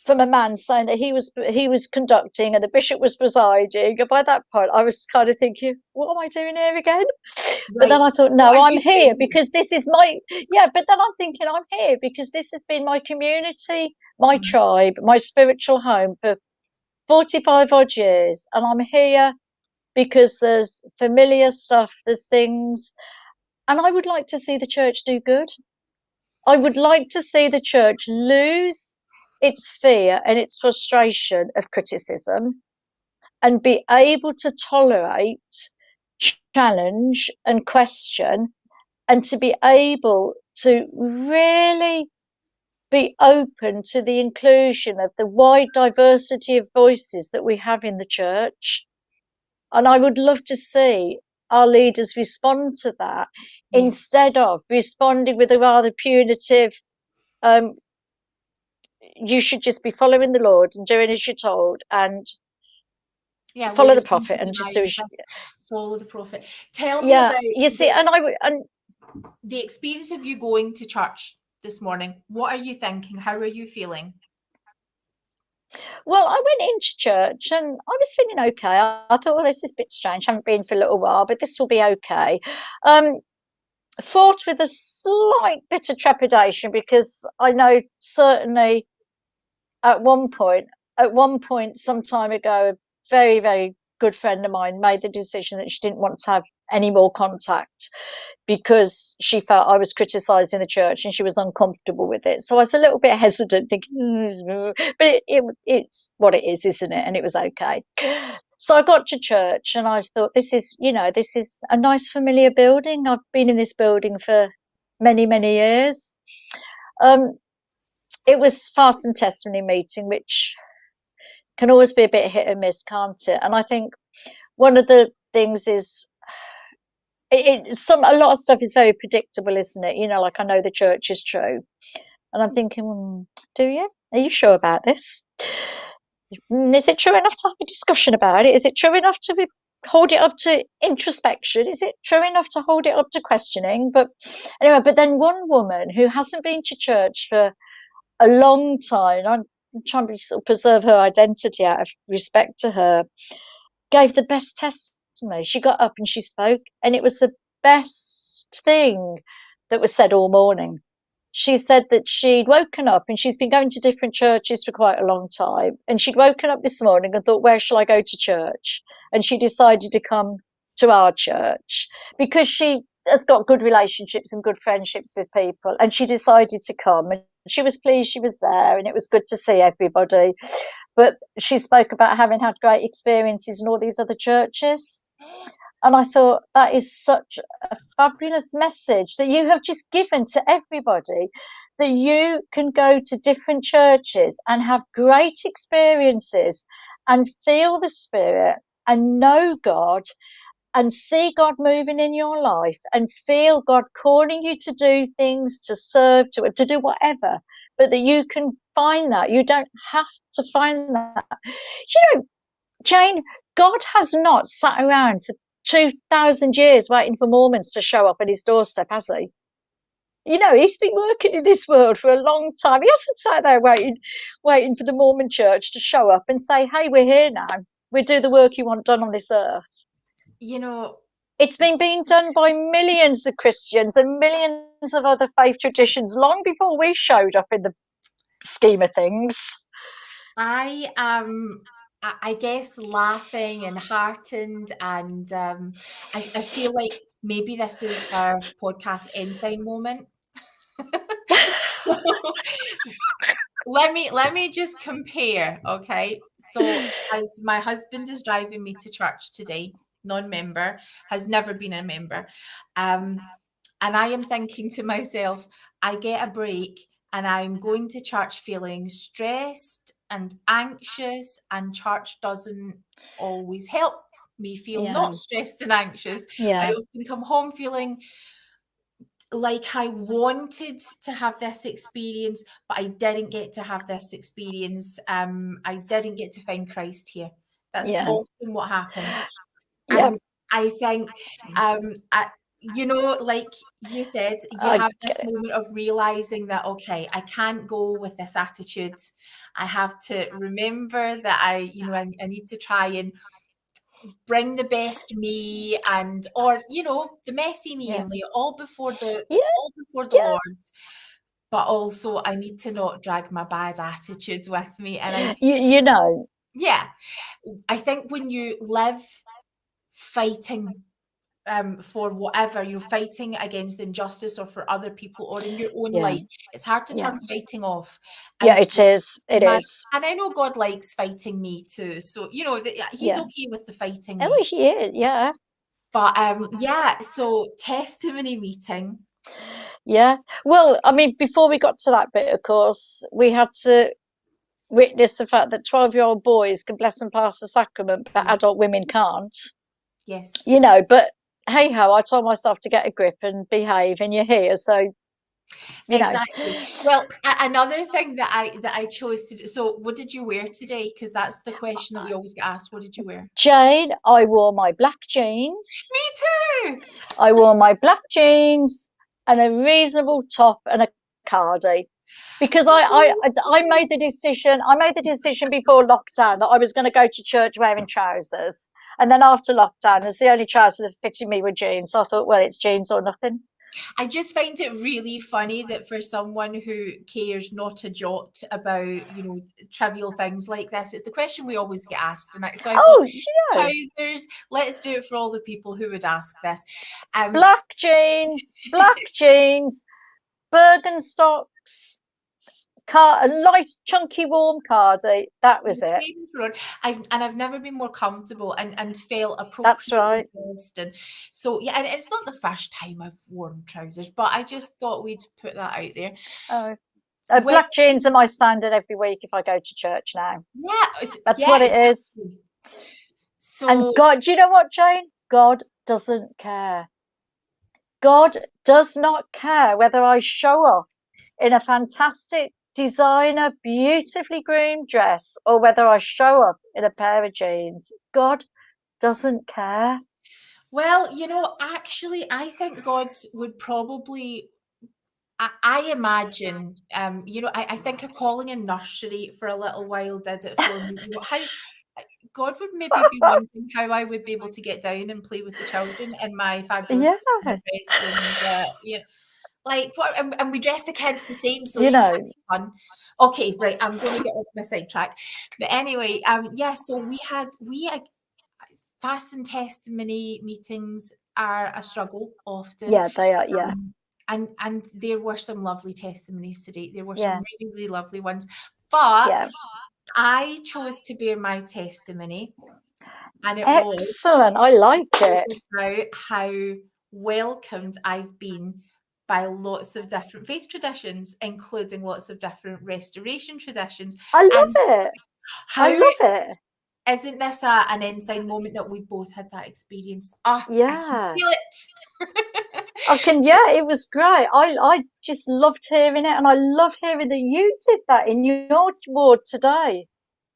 from a man saying that he was conducting and the bishop was presiding. And by that point, I was kind of thinking, what am I doing here again? Right. But then I thought, no, I'm here because this is my, but then I'm thinking I'm here because this has been my community, my tribe, my spiritual home for 45 odd years. And I'm here because there's familiar stuff, there's things, and I would like to see the church do good. I would like to see the church lose its fear and its frustration of criticism and be able to tolerate, challenge, and question, and to be able to really be open to the inclusion of the wide diversity of voices that we have in the church. And I would love to see our leaders respond to that instead of responding with a rather punitive, you should just be following the Lord and doing as you're told. And Yeah, we follow the respond prophet to and just deny do and trust. Follow the prophet. Tell me yeah, about you see, and the experience of you going to church this morning. What are you thinking? How are you feeling? well, I went into church and I was feeling okay. I thought, well, this is a bit strange. I haven't been for a little while, but this will be okay. Um, Fraught with a slight bit of trepidation because I know certainly at one point, some time ago, a very, very good friend of mine made the decision that she didn't want to have any more contact because she felt I was criticising the church and she was uncomfortable with it. So I was a little bit hesitant, thinking, but it's what it is, isn't it? And it was okay. So I got to church and I thought, this is a nice familiar building. I've been in this building for many, many years. It was fast and testimony meeting, which can always be a bit hit and miss, can't it? And I think one of the things is a lot of stuff is very predictable, isn't it? Like I know the church is true, and I'm thinking, do you? Are you sure about this? Is it true enough to have a discussion about it? Is it true enough to hold it up to introspection? Is it true enough to hold it up to questioning? But anyway, but then one woman who hasn't been to church for a long time, I'm trying to sort of preserve her identity out of respect to her, gave the best testimony. She got up and she spoke, and it was the best thing that was said all morning. She said that she'd woken up and she's been going to different churches for quite a long time. And she'd woken up this morning and thought, where shall I go to church? And she decided to come to our church because she has got good relationships and good friendships with people. And she decided to come, and she was pleased she was there, and it was good to see everybody. But she spoke about having had great experiences in all these other churches. And I thought that is such a fabulous message that you have just given to everybody, that you can go to different churches and have great experiences and feel the Spirit and know God and see God moving in your life and feel God calling you to do things, to serve, to do whatever, but that you can find that. You don't have to find that. Jane, God has not sat around for 2,000 years waiting for Mormons to show up at his doorstep, has he? He's been working in this world for a long time. He hasn't sat there waiting for the Mormon church to show up and say, hey, we're here now. We do the work you want done on this earth. It's been being done by millions of Christians and millions of other faith traditions long before we showed up in the scheme of things. I am, I guess, laughing and heartened, and I feel like maybe this is our podcast ensign moment. Let me just compare, okay? So, as my husband is driving me to church today, non-member, has never been a member, and I am thinking to myself, I get a break and I'm going to church feeling stressed and anxious, and church doesn't always help me feel not stressed and anxious. I often come home feeling like I wanted to have this experience, but I didn't get to have this experience. I didn't get to find Christ here. That's often what happens. And I think, like you said, you have this moment of realizing that, okay, I can't go with this attitude. I have to remember that I need to try and bring the best me, or the messy me, and lay it all before the Lord. But also I need to not drag my bad attitudes with me. And I think when you live fighting for whatever, you're fighting against injustice or for other people or in your own life, it's hard to turn fighting off. And it is. It is. And I know God likes fighting me too, so he's okay with the fighting me. Oh, he is, yeah. But so testimony meeting. Yeah. Well, I mean, before we got to that bit, of course, we had to witness the fact that 12-year-old boys can bless and pass the sacrament, but adult women can't. Yes. But hey ho, I told myself to get a grip and behave, and you're here, so Exactly. Well, another thing that I chose to do. So, what did you wear today? Because that's the question that we always get asked. What did you wear? Jane, I wore my black jeans. Me too. I wore my black jeans and a reasonable top and a cardi. Because I made the decision. I made the decision before lockdown that I was going to go to church wearing trousers, and then after lockdown, as the only trousers that fitted me were jeans. So I thought, well, it's jeans or nothing. I just find it really funny that for someone who cares not a jot about, trivial things like this, it's the question we always get asked. And so I thought, Oh, trousers, let's do it for all the people who would ask this. black jeans, Bergenstocks, a light, chunky, warm cardi. That was it. I've never been more comfortable and felt appropriate. That's right. So yeah, and it's not the first time I've worn trousers, but I just thought we'd put that out there. Oh, black jeans are my standard every week if I go to church now. Yeah, that's what it is. So, and God, do you know what, Jane? God doesn't care. God does not care whether I show up in a fantastic designer, beautifully groomed dress or whether I show up in a pair of jeans. God doesn't care. Well, actually, I think God would probably, I imagine, I think a calling in nursery for a little while did it for me. How God would maybe be wondering how I would be able to get down and play with the children in my fabulous dress, and like what? And we dress the kids the same, so they can have fun. Okay, right. I'm going to get off my sidetrack, but anyway, yeah. So we fast and testimony meetings are a struggle often. Yeah, they are. Yeah. And there were some lovely testimonies today. There were some really, really lovely ones. But I chose to bear my testimony. And it was excellent. I like it. About how welcomed I've been by lots of different faith traditions, including lots of different restoration traditions. I love it. I love it. Isn't this an ensign moment that we both had that experience? I can feel it. It was great. I just loved hearing it, and I love hearing that you did that in your ward today.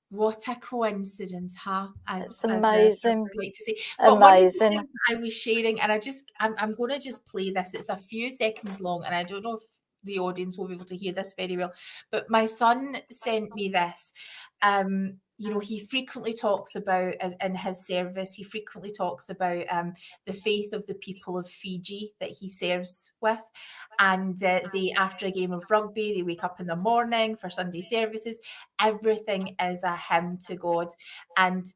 What a coincidence, huh? It's amazing. I'd like to say. But amazing. One of the things I was sharing, and I'm going to just play this. It's a few seconds long, and I don't know if the audience will be able to hear this very well. But my son sent me this. He frequently talks about, in his service, he frequently talks about the faith of the people of Fiji that he serves with. And they, after a game of rugby, they wake up in the morning for Sunday services. Everything is a hymn to God. And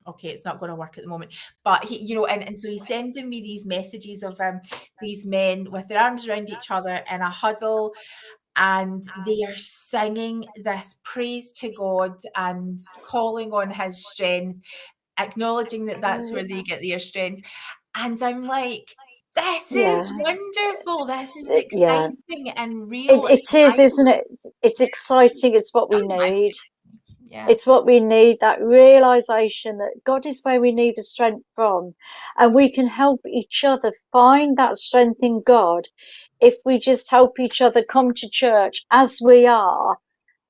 okay, it's not going to work at the moment, but he, and so he's sending me these messages of these men with their arms around each other in a huddle, and they are singing this praise to God and calling on his strength, acknowledging that that's where they get their strength. And I'm like, this is wonderful. This is exciting and real. It is, isn't it? It's exciting. It's what we need. It's what we need, that realization that God is where we need the strength from, and we can help each other find that strength in God if we just help each other come to church as we are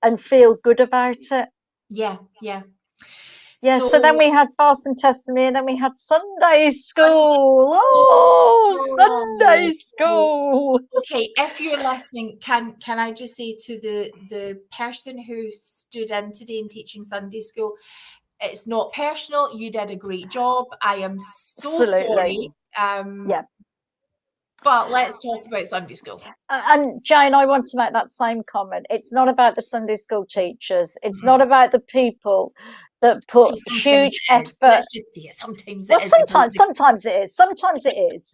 and feel good about it. Yeah. So then we had fast and testimony, and then we had Sunday school. Sunday school. Okay, if you're listening, can I just say to the person who stood in today in teaching Sunday school, it's not personal. You did a great job. I am so sorry. But let's talk about Sunday school. And Jane, I want to make that same comment. It's not about the Sunday school teachers. It's not about the people that put huge effort. Let's just say it. Sometimes it is. Sometimes it is. Sometimes it is.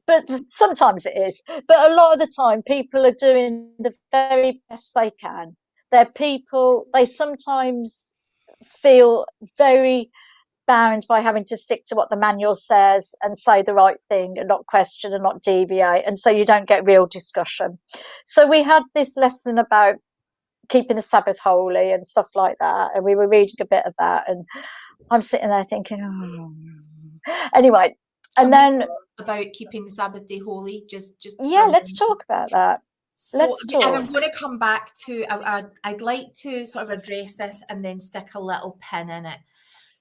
But sometimes it is. But a lot of the time, people are doing the very best they can. They're people. They sometimes feel very bound by having to stick to what the manual says and say the right thing and not question and not deviate, and so you don't get real discussion. So we had this lesson about keeping the Sabbath holy and stuff like that, and we were reading a bit of that, and I'm sitting there thinking, anyway, Can And we then, talk about keeping the Sabbath day holy? Just for yeah, a let's moment. talk about that. So, Let's and I'm talk. going to come back to, I'd like to sort of address this and then stick a little pin in it.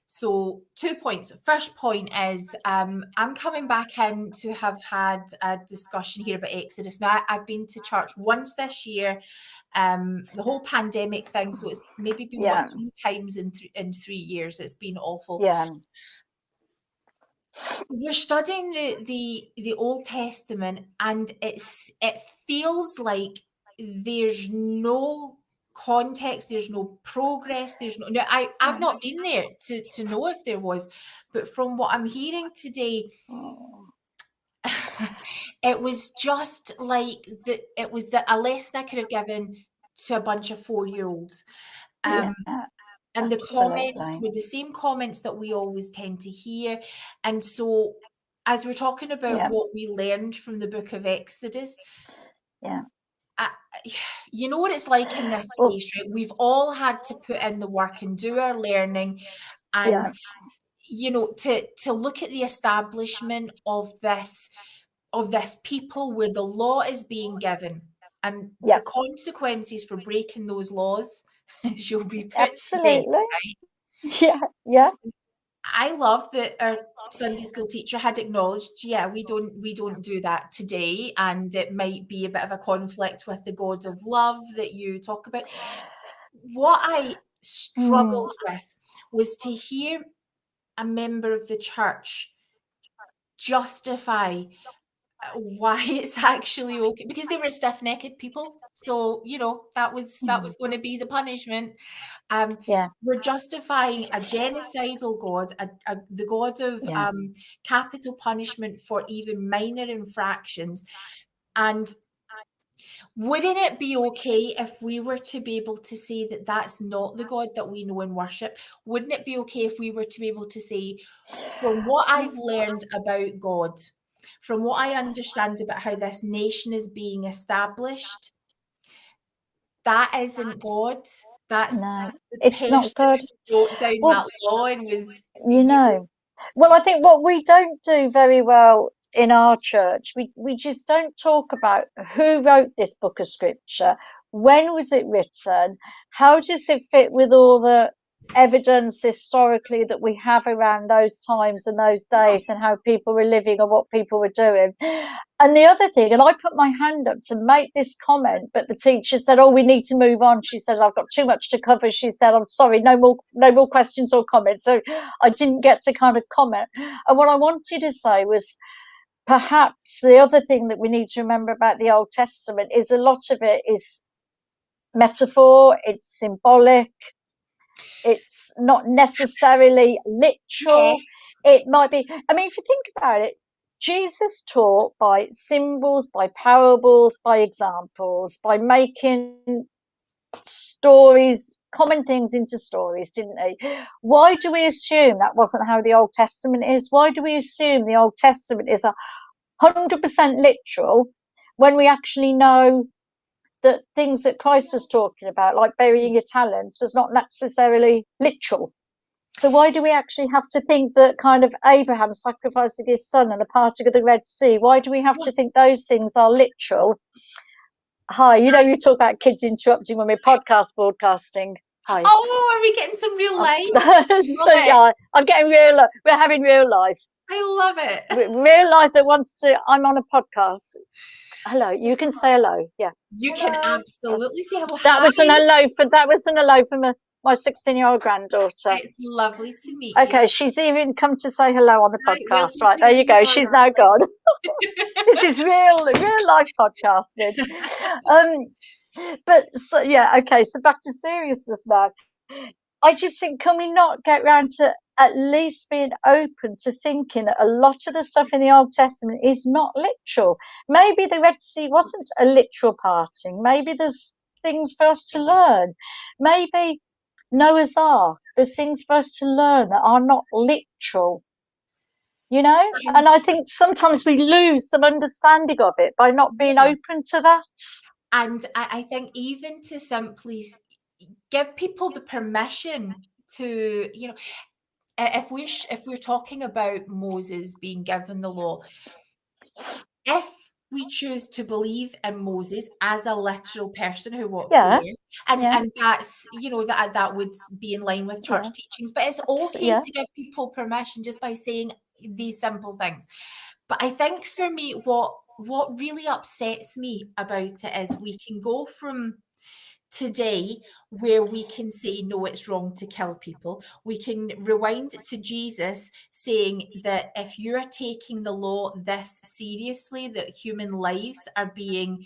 So 2 points. First point is I'm coming back in to have had a discussion here about Exodus. Now, I've been to church once this year, the whole pandemic thing. So it's maybe been Yeah. 3 times in 3 years. It's been awful. Yeah. We're studying the Old Testament, and it feels like there's no context, there's no progress, there's no. Now, I've not been there to know if there was, but from what I'm hearing today, Oh, it was just like it was a lesson I could have given to a bunch of 4-year-olds. yeah, And the comments absolutely. were the same comments that we always tend to hear. And so, as we're talking about Yeah. what we learned from the book of Exodus, Yeah. you know what it's like in this Well, space, right? We've all had to put in the work and do our learning. And, yeah. you know, to look at the establishment of this people where the law is being given and Yeah. the consequences for breaking those laws shall be put to death, Absolutely. right? Yeah. Yeah. I love that our Sunday school teacher had acknowledged, yeah, we don't do that today, and it might be a bit of a conflict with the God of love that you talk about. What I Mm. struggled with was to hear a member of the church justify why it's actually okay, because they were stiff-necked people. So, you know, that was going to be the punishment. Yeah. We're justifying a genocidal God, the God of Yeah. capital punishment for even minor infractions. And wouldn't it be okay if we were to be able to say that that's not the God that we know and worship? Wouldn't it be okay if we were to be able to say, from what I've learned about God, from what I understand about how this nation is being established, that isn't God. That's No, the it's not person good. who wrote down Well, that law and was, you know, well, I think what we don't do very well in our church, we just don't talk about who wrote this book of scripture, when was it written, how does it fit with all the evidence historically that we have around those times and those days and how people were living and what people were doing. And the other thing, and I put my hand up to make this comment, but the teacher said, "Oh, we need to move on." She said, "I've got too much to cover." She said, "I'm sorry, no more questions or comments." So I didn't get to kind of comment. And what I wanted to say was, perhaps the other thing that we need to remember about the Old Testament is a lot of it is metaphor, it's symbolic, it's not necessarily literal. yes, It might be, I mean, if you think about it, Jesus taught by symbols, by parables, by examples, by making stories, common things into stories, didn't he? Why do we assume that wasn't how the Old Testament is? Why do we assume the Old Testament is 100% literal when we actually know that things that Christ was talking about, like burying your talents, was not necessarily literal? So why do we actually have to think that kind of Abraham sacrificing his son and a parting of the Red Sea? Why do we have to think those things are literal? Hi, you know, you talk about kids interrupting when we're podcast broadcasting. Hi. oh, are we getting some real life? So Love it. yeah, I'm getting real. We're having real life. I love it. Real life that wants to. I'm on a podcast. Hello, you can say hello. Yeah. You can Hello. absolutely say hello. That Hi. was an hello from my 16-year-old granddaughter. It's lovely to meet you. Okay, she's even come to say hello on the Right, podcast. welcome Right, to there the you go. She's now gone. This is real life podcasting. But so yeah, okay. So back to seriousness now. I just think, can we not get round to at least being open to thinking that a lot of the stuff in the Old Testament is not literal? Maybe the Red Sea wasn't a literal parting. Maybe there's things for us to learn. Maybe Noah's Ark, there's things for us to learn that are not literal, you know? And I think sometimes we lose some understanding of it by not being Yeah. open to that. And I think even to simply give people the permission to, you know, if we're talking about Moses being given the law, if we choose to believe in Moses as a literal person who walked the Yeah. earth, and Yeah. that's, that would be in line with church Yeah. teachings, but it's okay Yeah. to give people permission just by saying these simple things. But I think for me, what really upsets me about it is we can go from today where we can say, no, it's wrong to kill people. We can rewind to Jesus saying that if you're taking the law this seriously, that human lives are being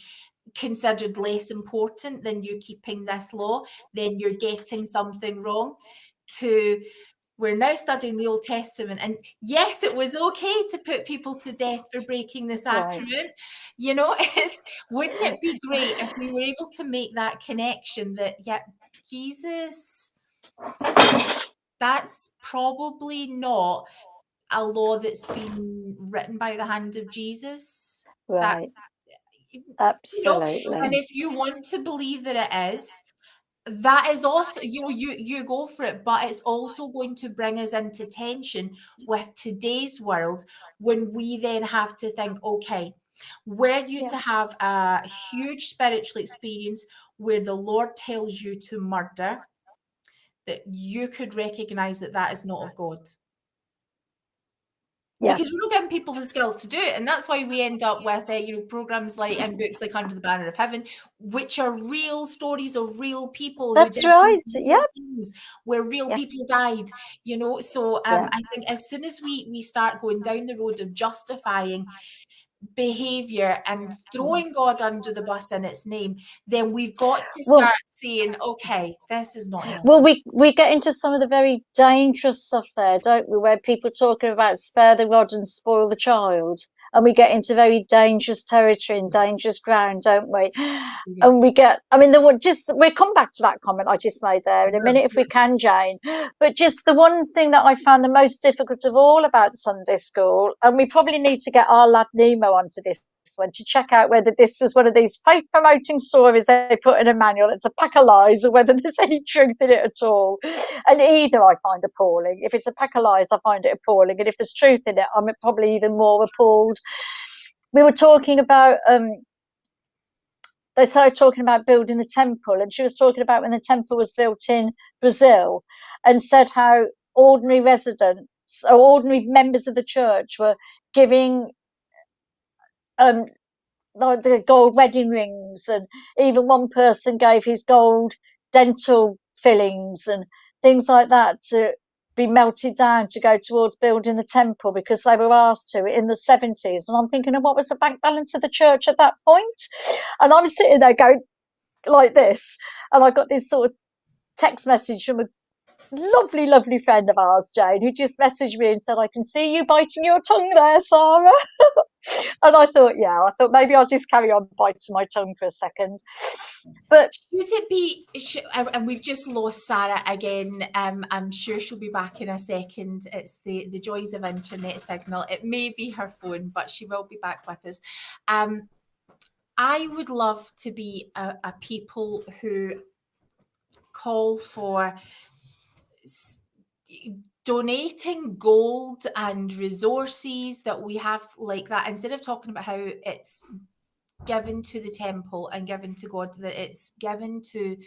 considered less important than you keeping this law, then you're getting something wrong. To we're now studying the Old Testament, and yes, it was okay to put people to death for breaking the sacrament. Right. Wouldn't it be great if we were able to make that connection that, yeah, Jesus, that's probably not a law that's been written by the hand of Jesus. That, Right. and Absolutely. if you want to believe that it is, that is also, you go for it, but it's also going to bring us into tension with today's world when we then have to think, okay, were you Yeah. to have a huge spiritual experience where the Lord tells you to murder, that you could recognize that that is not of God. Yeah. Because we're not giving people the skills to do it, and that's why we end up with programs like and books like Under the Banner of Heaven, which are real stories of real people who That's did right. these Yeah. real things, where real Yeah. people died. So Yeah. I think as soon as we start going down the road of justifying behavior and throwing God under the bus in its name, then we've got to Well, start saying, okay, this is not healthy. well, we get into some of the very dangerous stuff there, don't we? Where people talking about spare the rod and spoil the child, and we get into very dangerous territory and Yes. dangerous ground, don't we? We do. And we'll come back to that comment I just made there in a minute if we can, Jane. But just the one thing that I found the most difficult of all about Sunday school, and we probably need to get our lad Nemo onto this one to check out whether this was one of these faith promoting stories they put in a manual. It's a pack of lies, or whether there's any truth in it at all. And either I find appalling. If it's a pack of lies, I find it appalling. And if there's truth in it, I'm probably even more appalled. We were talking about they started talking about building the temple, and she was talking about when the temple was built in Brazil, and said how ordinary residents or ordinary members of the church were giving like the gold wedding rings, and even one person gave his gold dental fillings and things like that to be melted down to go towards building the temple because they were asked to in the 70s. And I'm thinking of what was the bank balance of the church at that point? And I'm sitting there going like this, and I got this sort of text message from a lovely, lovely friend of ours, Jane, who just messaged me and said, I can see you biting your tongue there, Sarah. And I thought maybe I'll just carry on biting my tongue for a second. But should it be, and we've just lost Sarah again. I'm sure she'll be back in a second. It's the joys of internet signal. It may be her phone, but she will be back with us. I would love to be a people who call for donating gold and resources that we have like that, instead of talking about how it's given to the temple and given to God, that it's given to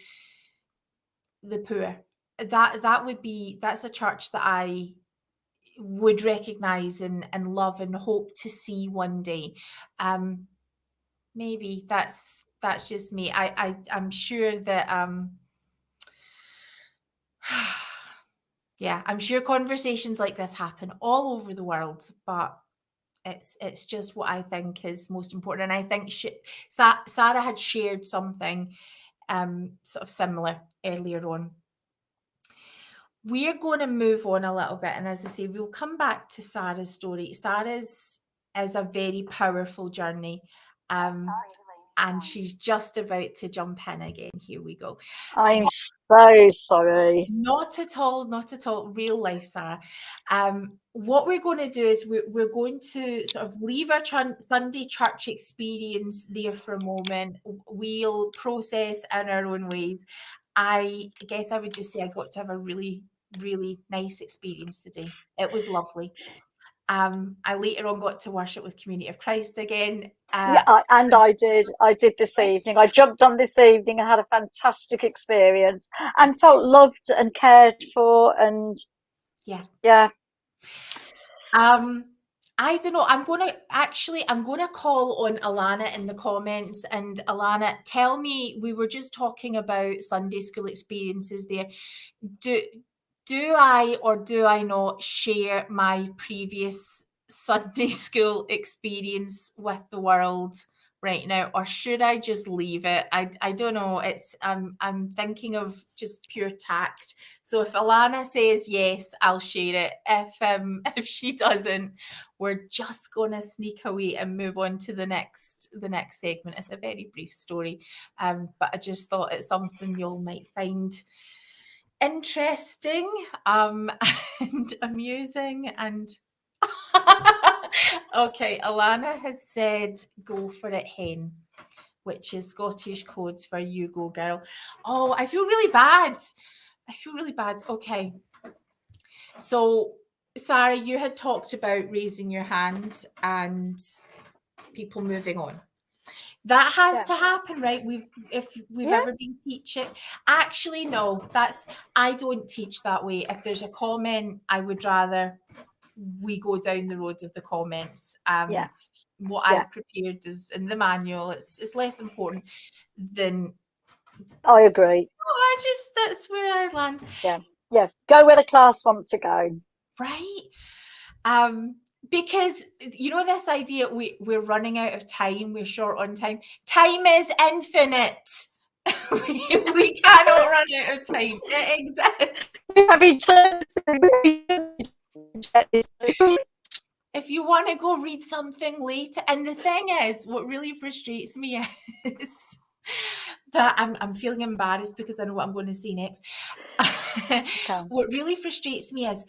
the poor. That's a church that I would recognize and love and hope to see one day. Maybe that's just me. I'm sure that yeah, I'm sure conversations like this happen all over the world, but it's just what I think is most important. And I think Sarah had shared something sort of similar earlier on. We're going to move on a little bit, and as I say, we'll come back to Sarah's story. Sarah's is a very powerful journey, and she's just about to jump in again. Here we go. I'm so sorry. Not at all, not at all. Real life, Sarah. What we're going to do is we're going to sort of leave our Sunday church experience there for a moment. We'll process in our own ways. I guess I would just say I got to have a really really nice experience today. It was lovely. I later on got to worship with Community of Christ again. Yeah, I did. I did this evening. I jumped on this evening and had a fantastic experience and felt loved and cared for. And yeah. yeah. I don't know. I'm gonna call on Alana in the comments. And Alana, tell me, we were just talking about Sunday school experiences there. Do I or do I not share my previous Sunday school experience with the world right now, or should I just leave it? I don't know. I'm thinking of just pure tact. So if Alana says yes, I'll share it. If she doesn't, we're just gonna sneak away and move on to the next segment. It's a very brief story, but I just thought it's something you all might find interesting, and amusing, and okay, Alana has said go for it, hen, which is Scottish codes for you go, girl. Oh, I feel really bad. Okay, so Sarah, you had talked about raising your hand and people moving on. That has to happen, right? If we've ever been teaching. Actually, no, I don't teach that way. If there's a comment, I would rather we go down the road of the comments. What I've prepared is in the manual. It's less important than. I agree. That's where I land. Yeah. Go where the class want to go. Right. Because you know this idea we're running out of time, we're short on time. Time is infinite. we cannot run out of time. It exists. If you want to go read something later, and the thing is, what really frustrates me is that I'm feeling embarrassed because I know what I'm going to say next. What really frustrates me is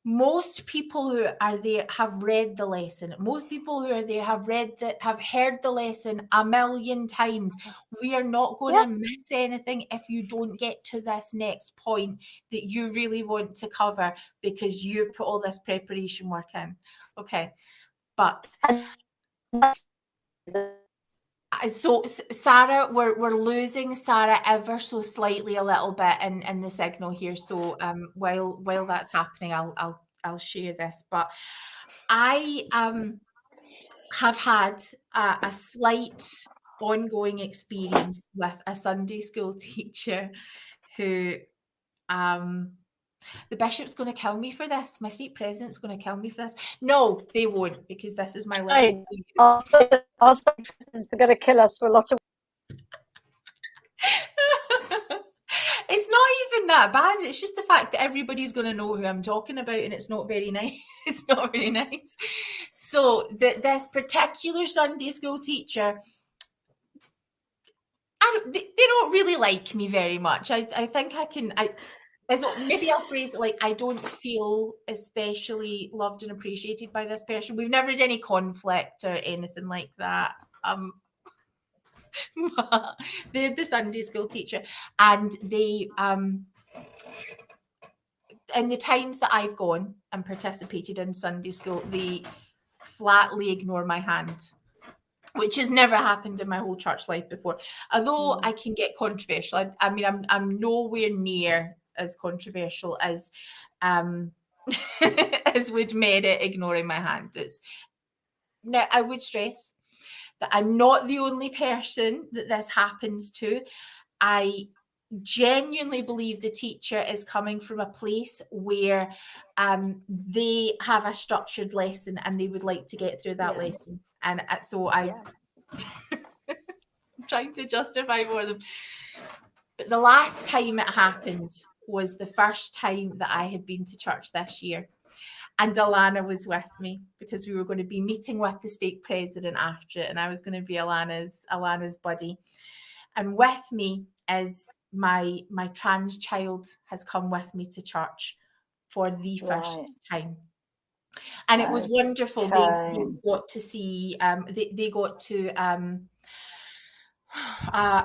most people who are there have read the lesson. Most people who are there have heard the lesson a million times. We are not going to miss anything if you don't get to this next point that you really want to cover because you've put all this preparation work in. Okay, but so Sarah, we're losing Sarah ever so slightly a little bit in the signal here. So while that's happening, I'll share this. But I have had a slight ongoing experience with a Sunday school teacher who the bishop's going to kill me for this. My state president's going to kill me for this. No, they won't, because this is my lived experience. Our state presidents are going to kill us for a lot of. It's not even that bad. It's just the fact that everybody's going to know who I'm talking about, and it's not very nice. It's not very nice. So this particular Sunday school teacher, they don't really like me very much. I think maybe I'll phrase it like I don't feel especially loved and appreciated by this person. We've never had any conflict or anything like that. They're the Sunday school teacher, and they in the times that I've gone and participated in Sunday school, they flatly ignore my hand, which has never happened in my whole church life before. Although I can get controversial. I mean, I'm nowhere near as controversial as as would merit ignoring my hand. Now, I would stress that I'm not the only person that this happens to. I genuinely believe the teacher is coming from a place where they have a structured lesson and they would like to get through that lesson. And so I'm trying to justify for them. But the last time it happened was the first time that I had been to church this year. And Alana was with me because we were going to be meeting with the state president after it, and I was going to be Alana's buddy. And with me is my trans child has come with me to church for the first time. And it was wonderful. They got to see, they got to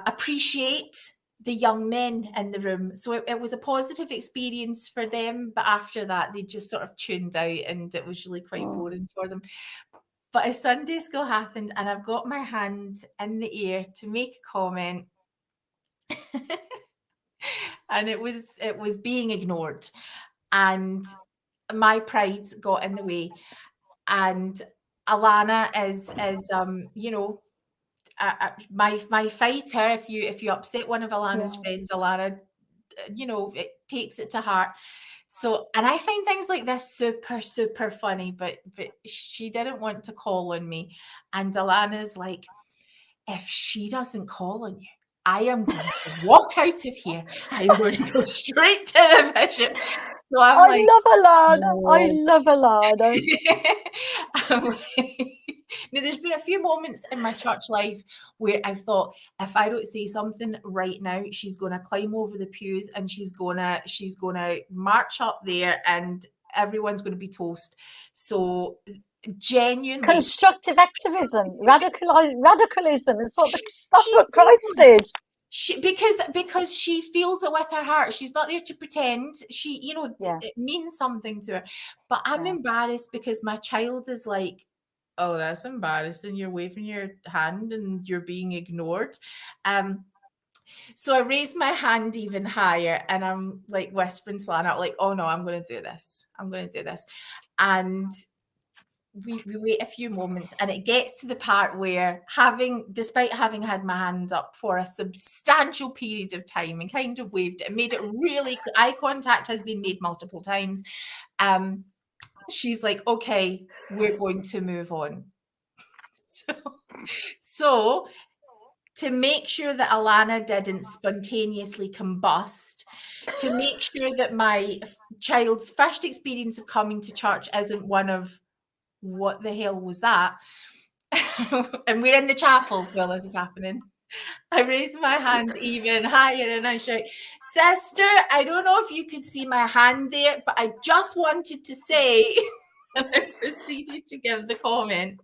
appreciate the young men in the room. So it was a positive experience for them, but after that they just sort of tuned out and it was really quite boring for them. But as Sunday school happened and I've got my hand in the air to make a comment and it was being ignored and my pride got in the way. And Alana is you know, my fighter. If you upset one of Alana's friends, Alana, you know, it takes it to heart. So, and I find things like this super funny, but she didn't want to call on me. And Alana's like, if she doesn't call on you, I am going to walk out of here. I'm going to go straight to the bishop. So I'm like, love Alana. I no. love Alana. I'm like, now, there's been a few moments in my church life where I've thought, if I don't say something right now, she's going to climb over the pews and she's going to march up there and everyone's going to be toast. So genuinely, Constructive activism, radicalism is what that's what Christ did. Because she feels it with her heart. She's not there to pretend. She, you know, it means something to her. But I'm embarrassed because my child is like, oh, that's embarrassing. You're waving your hand and you're being ignored. So I raised my hand even higher and I'm like whispering to Lana, like, oh no, I'm going to do this. I'm going to do this. And we wait a few moments and it gets to the part where despite having had my hand up for a substantial period of time and kind of waved it and made it really clear, eye contact has been made multiple times. She's like, okay, we're going to move on. So to make sure that Alana didn't spontaneously combust, to make sure that my child's first experience of coming to church isn't one of, what the hell was that? And we're in the chapel while this is happening. I raised my hand even higher and I shout, sister, I don't know if you could see my hand there, but I just wanted to say, and I proceeded to give the comment.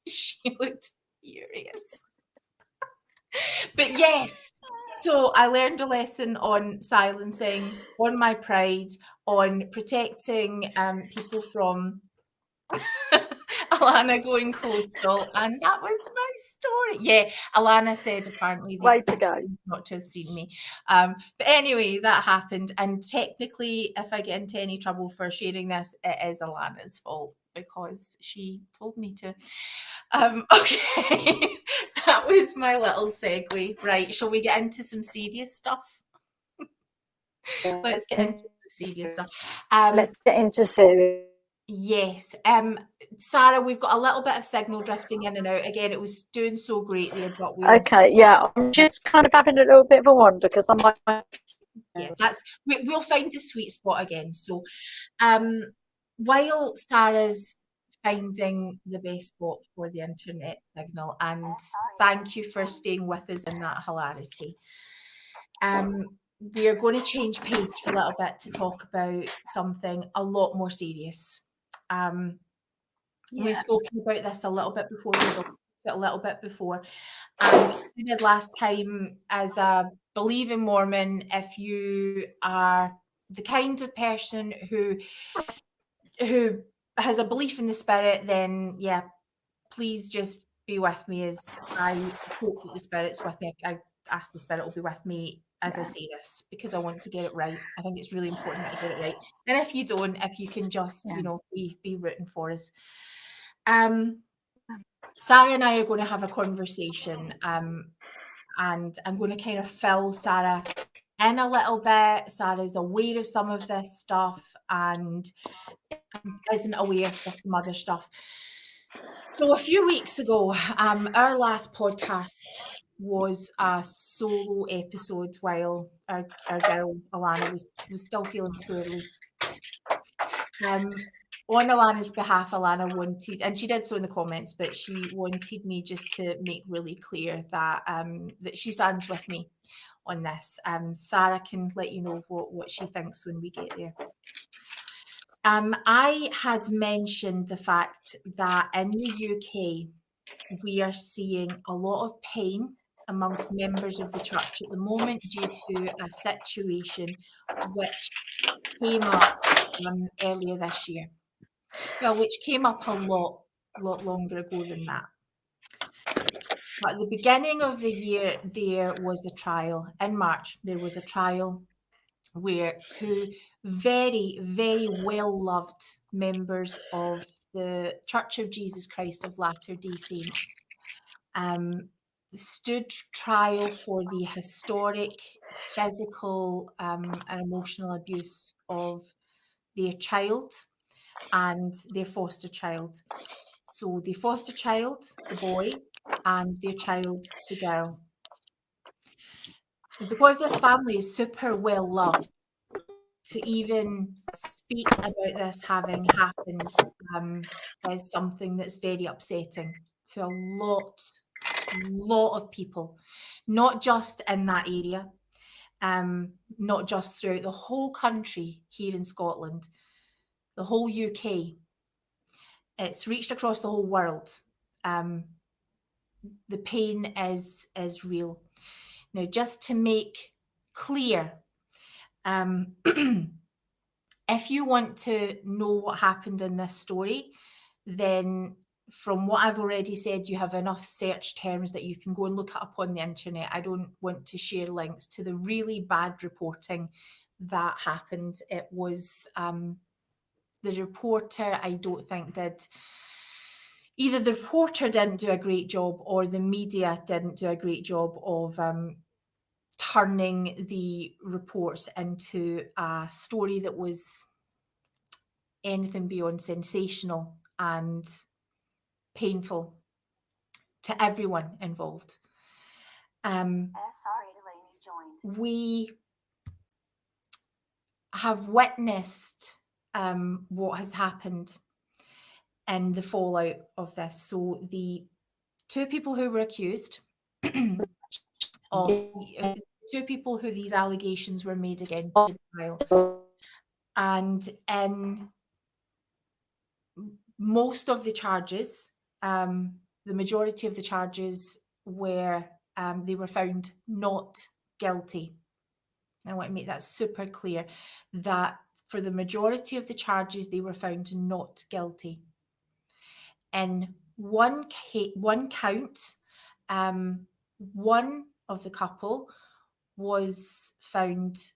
She looked furious. But yes, so I learned a lesson on silencing, on my pride, on protecting people from Alana going coastal, and that was my story. Yeah, Alana said apparently Way to go. not to have seen me. But anyway, that happened, and technically, if I get into any trouble for sharing this, it is Alana's fault because she told me to. Okay, that was my little segue. Right, shall we get into some serious stuff? Let's get into some serious stuff. Let's get into serious. Yes. Sarah, we've got a little bit of signal drifting in and out. Again, it was doing so great there, but we Okay, yeah, I'm just kind of having a little bit of a wander because I'm like, yeah, we'll find the sweet spot again. So while Sarah's finding the best spot for the internet signal, and thank you for staying with us in that hilarity. We are going to change pace for a little bit to talk about something a lot more serious. We've spoken about this a little bit before. We've talked a little bit before, and we did last time as a believing Mormon. If you are the kind of person who has a belief in the Spirit, then yeah, please just be with me as I hope that the Spirit's with me. I ask the Spirit will be with me as I say this because I want to get it right. I think it's really important that I get it right. And if you don't, if you can just, you know, be rooting for us. Sarah and I are going to have a conversation and I'm going to kind of fill Sarah in a little bit. Sarah's aware of some of this stuff and isn't aware of some other stuff. So a few weeks ago, our last podcast was a solo episode while our girl Alana was still feeling poorly. On Alana's behalf, Alana wanted, and she did so in the comments, but she wanted me just to make really clear that that she stands with me on this. Sarah can let you know what she thinks when we get there. I had mentioned the fact that in the UK, we are seeing a lot of pain amongst members of the church at the moment due to a situation which came up earlier this year. Well, which came up a lot longer ago than that. But at the beginning of the year, there was a trial. In March, there was a trial where two very, very well-loved members of the Church of Jesus Christ of Latter-day Saints stood trial for the historic physical and emotional abuse of their child and their foster child. So the foster child, the boy, and their child, the girl. And because this family is super well loved, to even speak about this having happened is something that's very upsetting to a lot of people, not just in that area, not just throughout the whole country here in Scotland, the whole UK. It's reached across the whole world. The pain is real. Now, just to make clear, if you want to know what happened in this story, then from what I've already said, you have enough search terms that you can go and look it up on the internet. I don't want to share links to the really bad reporting that happened. It was the reporter, I don't think, did. Either the reporter didn't do a great job or the media didn't do a great job of turning the reports into a story that was anything beyond sensational and painful to everyone involved. We have witnessed what has happened in the fallout of this. So the two people who were accused of the two people who these allegations were made against the trial, and in most of the charges, the majority of the charges were they were found not guilty. I want to make that super clear that for the majority of the charges, they were found not guilty. In one count, one of the couple was found,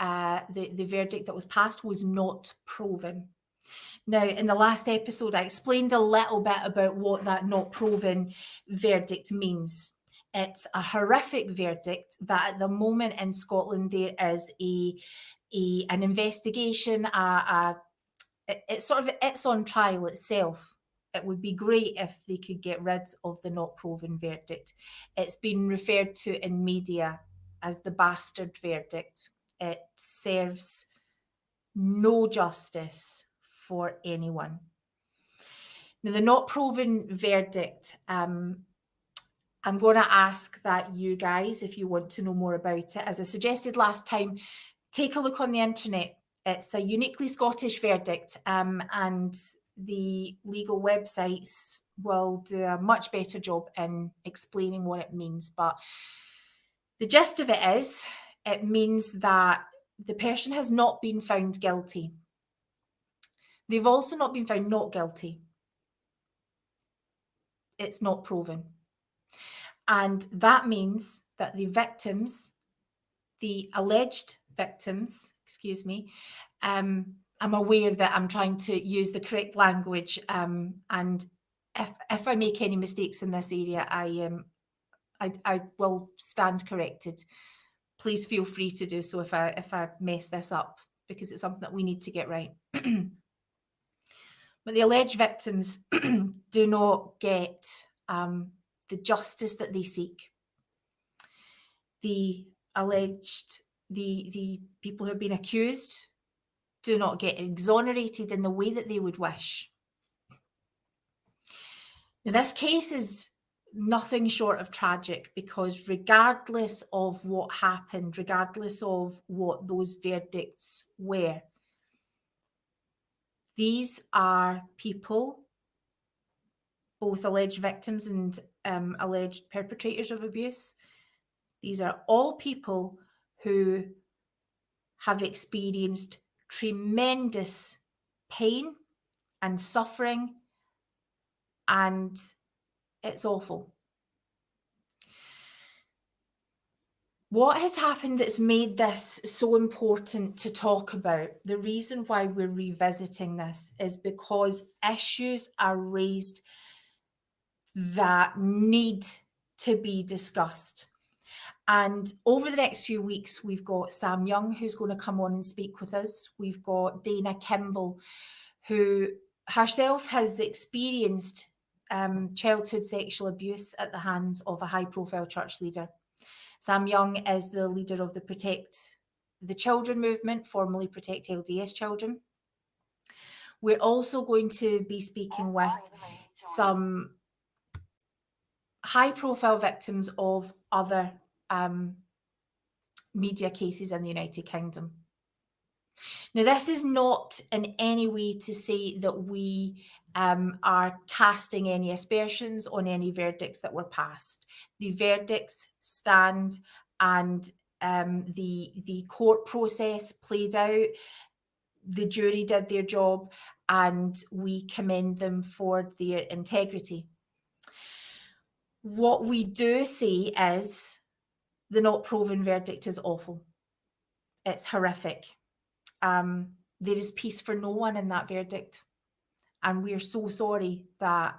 the verdict that was passed was not proven. Now, in the last episode, I explained a little bit about what that not proven verdict means. It's a horrific verdict that at the moment in Scotland there is an investigation, it's on trial itself. It would be great if they could get rid of the not proven verdict. It's been referred to in media as the bastard verdict. It serves no justice for anyone. Now, the not proven verdict, I'm going to ask that you guys, if you want to know more about it, as I suggested last time, take a look on the internet. It's a uniquely Scottish verdict, and the legal websites will do a much better job in explaining what it means. But the gist of it is, it means that the person has not been found guilty. They've also not been found not guilty. It's not proven. And that means that the victims, the alleged victims, I'm aware that I'm trying to use the correct language, and if I make any mistakes in this area, I will stand corrected. Please feel free to do so if I mess this up, because it's something that we need to get right. But the alleged victims do not get the justice that they seek. The people who have been accused do not get exonerated in the way that they would wish. Now, this case is nothing short of tragic, because regardless of what happened, regardless of what those verdicts were, these are people, both alleged victims and alleged perpetrators of abuse. These are all people who have experienced tremendous pain and suffering, and it's awful. What has happened that's made this so important to talk about, the reason why we're revisiting this, is because issues are raised that need to be discussed. And over the next few weeks, we've got Sam Young, who's going to come on and speak with us. We've got Dana Kimball, who herself has experienced childhood sexual abuse at the hands of a high-profile church leader. Sam Young is the leader of the Protect the Children movement, formerly Protect LDS Children. We're also going to be speaking with some high-profile victims of other media cases in the United Kingdom. Now, this is not in any way to say that we are casting any aspersions on any verdicts that were passed. The verdicts stand, and the court process played out. The jury did their job, and we commend them for their integrity. What we do say is the not proven verdict is awful. It's horrific. There is peace for no one in that verdict. And we're so sorry that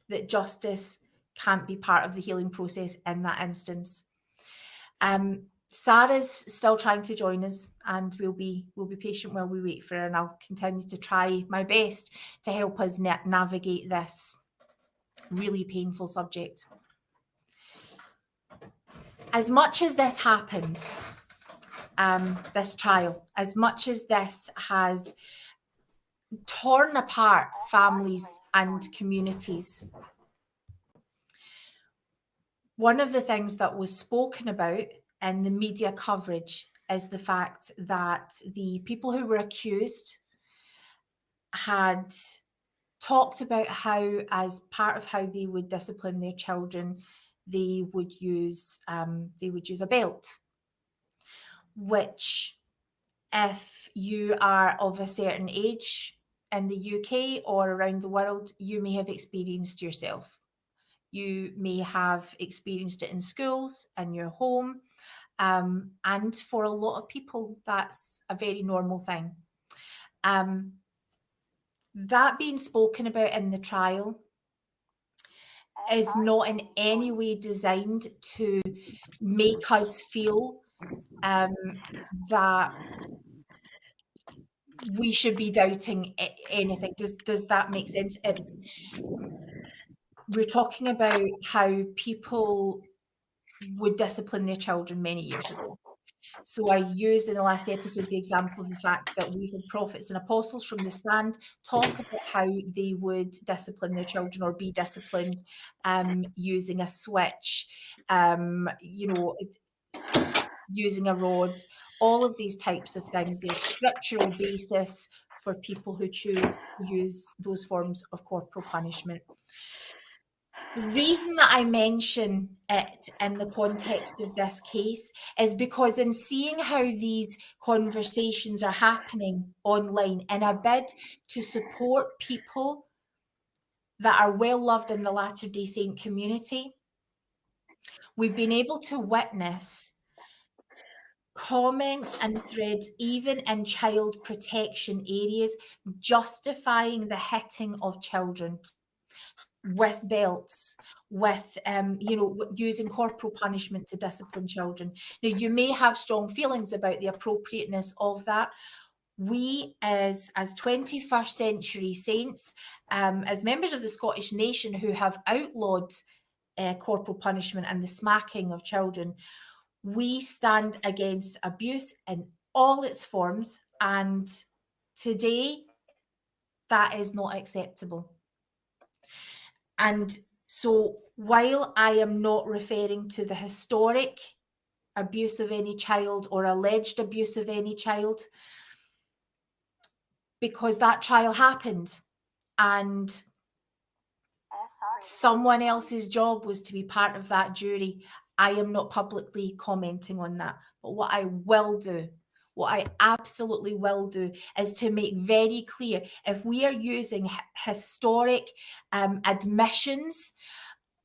that justice can't be part of the healing process in that instance. Sarah's still trying to join us, and we'll be patient while we wait for her, and I'll continue to try my best to help us navigate this really painful subject. As much as this happened, this trial, as much as this has torn apart families and communities, one of the things that was spoken about in the media coverage is the fact that the people who were accused had talked about how, as part of how they would discipline their children, they would use a belt, which, if you are of a certain age in the UK or around the world, you may have experienced yourself. You may have experienced it in schools, in your home, and for a lot of people, that's a very normal thing. That being spoken about in the trial is not in any way designed to make us feel that we should be doubting anything. Does that make sense? We're talking about how people would discipline their children many years ago. So I used in the last episode the example of the fact that we've had prophets and apostles from the stand talk about how they would discipline their children or be disciplined using a switch, using a rod, all of these types of things. There's scriptural basis for people who choose to use those forms of corporal punishment. The reason that I mention it in the context of this case is because in seeing how these conversations are happening online in a bid to support people that are well loved in the Latter-day Saint community, we've been able to witness comments and threads, even in child protection areas, justifying the hitting of children with belts, with using corporal punishment to discipline children. Now, you may have strong feelings about the appropriateness of that. We, as 21st century saints, as members of the Scottish nation who have outlawed corporal punishment and the smacking of children, we stand against abuse in all its forms, and today that is not acceptable. And so while I am not referring to the historic abuse of any child or alleged abuse of any child, because that trial happened and Someone else's job was to be part of that jury. I am not publicly commenting on that. But what I will do, what I absolutely will do, is to make very clear, if we are using historic admissions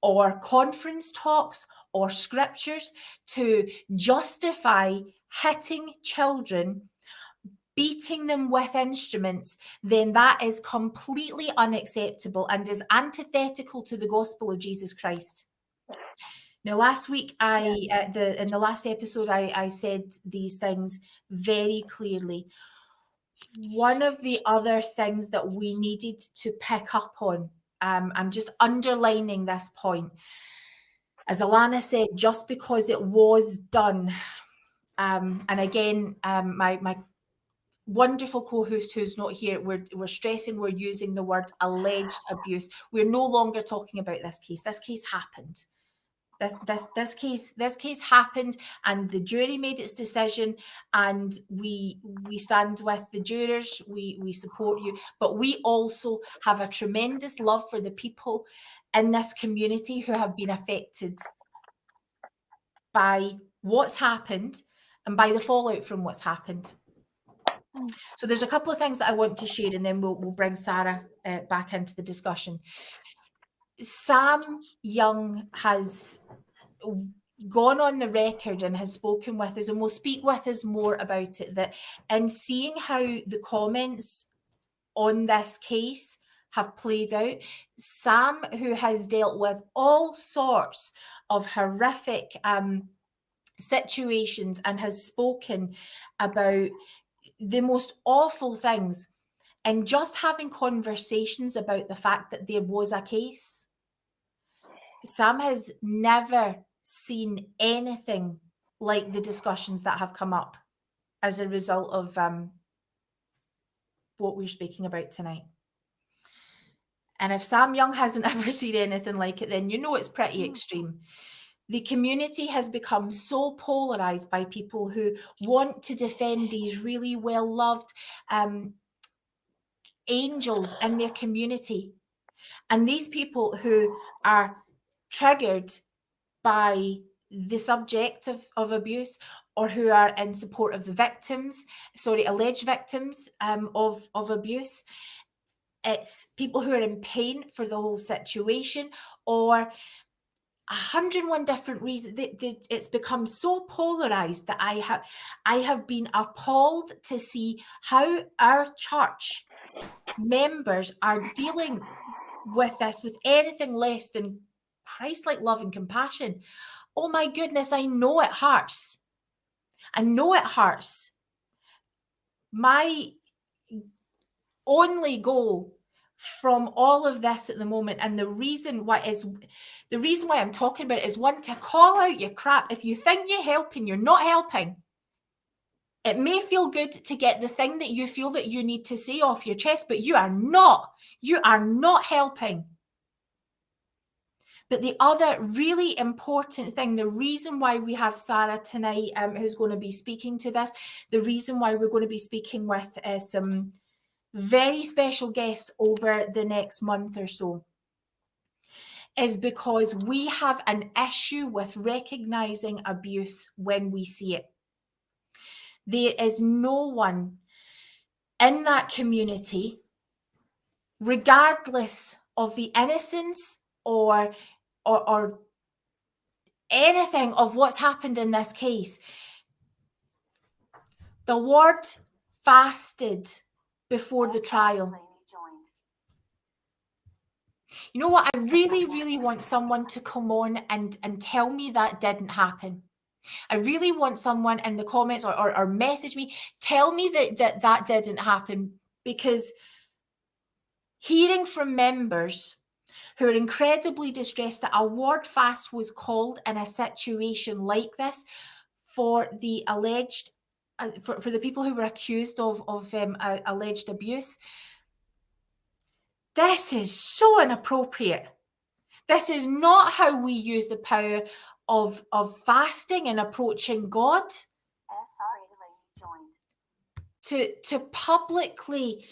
or conference talks or scriptures to justify hitting children, beating them with instruments, then that is completely unacceptable and is antithetical to the gospel of Jesus Christ. Now, last week, in the last episode, I said these things very clearly. One of the other things that we needed to pick up on, I'm just underlining this point, as Alana said, just because it was done, and again, my wonderful co-host who's not here, we're stressing, we're using the word alleged abuse. We're no longer talking about this case. This case happened. This case happened, and the jury made its decision, and we stand with the jurors. We support you, but we also have a tremendous love for the people in this community who have been affected by what's happened and by the fallout from what's happened. So there's a couple of things that I want to share, and then we'll bring Sara back into the discussion. Sam Young has gone on the record and has spoken with us, and will speak with us more about it, that in seeing how the comments on this case have played out, Sam, who has dealt with all sorts of horrific situations and has spoken about the most awful things, and just having conversations about the fact that there was a case, Sam has never seen anything like the discussions that have come up as a result of what we're speaking about tonight. And if Sam Young hasn't ever seen anything like it, then you know it's pretty extreme. The community has become so polarized by people who want to defend these really well-loved angels in their community. And these people who are triggered by the subject of abuse, or who are in support of the victims, alleged victims of abuse. It's people who are in pain for the whole situation, or 101 different reasons. It's become so polarized that I have been appalled to see how our church members are dealing with this with anything less than Christ-like love and compassion. Oh my goodness, I know it hurts. I know it hurts. My only goal from all of this at the moment, and the reason why I'm talking about it, is one, to call out your crap. If you think you're helping, you're not helping. It may feel good to get the thing that you feel that you need to say off your chest, but you are not helping. But the other really important thing, the reason why we have Sara tonight, who's going to be speaking to this, the reason why we're going to be speaking with some very special guests over the next month or so, is because we have an issue with recognizing abuse when we see it. There is no one in that community, regardless of the innocence or anything of what's happened in this case. The ward fasted before the trial. You know what? I really, really want someone to come on and tell me that didn't happen. I really want someone in the comments or message me, tell me that didn't happen, because hearing from members who are incredibly distressed that a ward fast was called in a situation like this for the alleged, for the people who were accused of alleged abuse, this is so inappropriate. This is not how we use the power of fasting and approaching God. To publicly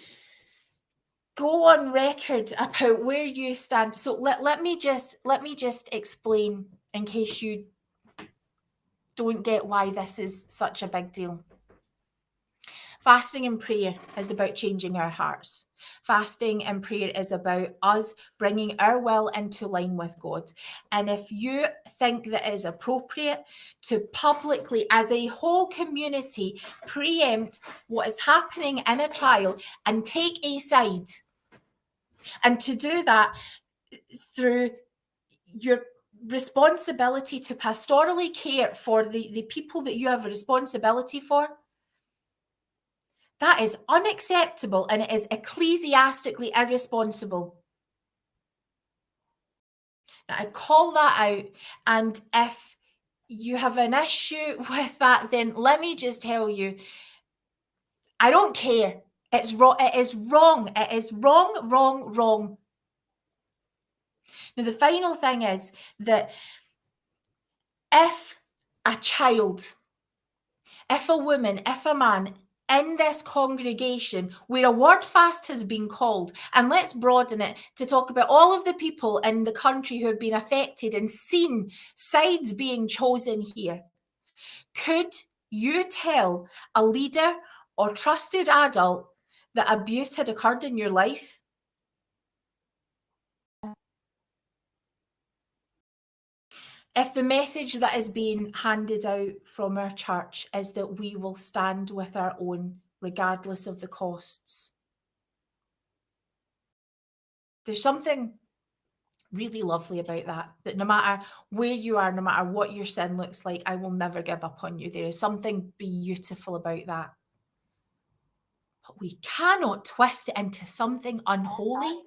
go on record about where you stand. So let me just explain, in case you don't get why this is such a big deal. Fasting and prayer is about changing our hearts. Fasting and prayer is about us bringing our will into line with God. And if you think that it is appropriate to publicly, as a whole community, preempt what is happening in a trial and take a side, and to do that through your responsibility to pastorally care for the people that you have a responsibility for, that is unacceptable, and it is ecclesiastically irresponsible. Now, I call that out, and if you have an issue with that, then let me just tell you, I don't care. It's wrong. It is wrong. It is wrong, wrong, wrong. Now, the final thing is that if a child, if a woman, if a man in this congregation where a word fast has been called, and let's broaden it to talk about all of the people in the country who have been affected and seen sides being chosen here, could you tell a leader or trusted adult that abuse had occurred in your life? If the message that is being handed out from our church is that we will stand with our own, regardless of the costs, there's something really lovely about that no matter where you are, no matter what your sin looks like, I will never give up on you. There is something beautiful about that. But we cannot twist it into something unholy.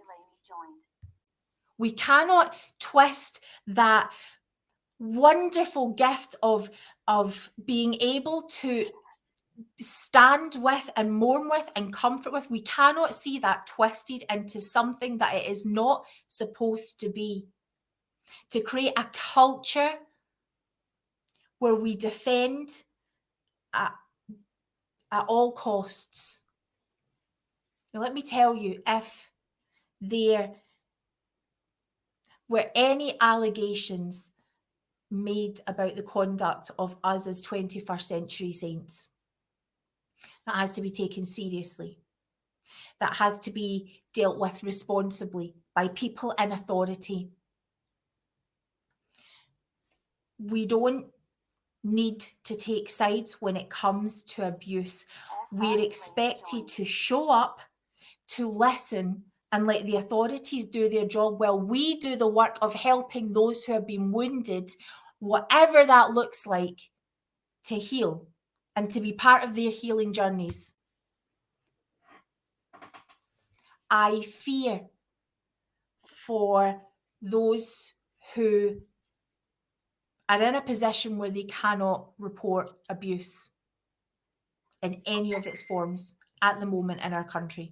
We cannot twist that wonderful gift of being able to stand with and mourn with and comfort with. We cannot see that twisted into something that it is not supposed to be. To create a culture where we defend at all costs. Now, let me tell you, if there were any allegations made about the conduct of us as 21st century saints, that has to be taken seriously. That has to be dealt with responsibly by people in authority. We don't need to take sides when it comes to abuse. We're expected to show up, to listen, and let the authorities do their job while we do the work of helping those who have been wounded, whatever that looks like, to heal and to be part of their healing journeys. I fear for those who are in a position where they cannot report abuse in any of its forms at the moment in our country.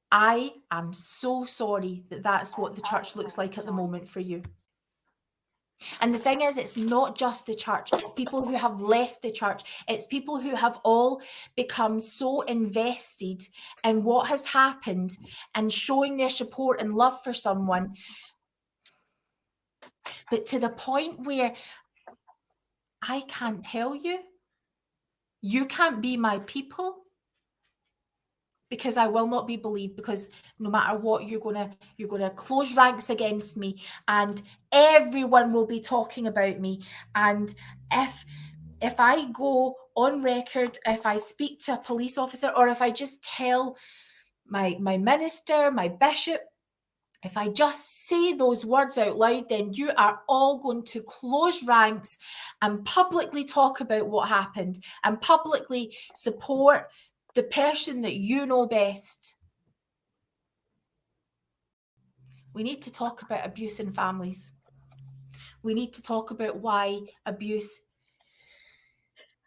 I am so sorry that that's what the church looks like at the moment for you. And the thing is, it's not just the church, it's people who have left the church, it's people who have all become so invested in what has happened and showing their support and love for someone, but to the point where I can't tell you, you can't be my people, because I will not be believed, because no matter what, you're gonna close ranks against me, and everyone will be talking about me. And if I go on record, if I speak to a police officer, or if I just tell my minister, my bishop, if I just say those words out loud, then you are all going to close ranks and publicly talk about what happened and publicly support the person that you know best. We need to talk about abuse in families. We need to talk about why abuse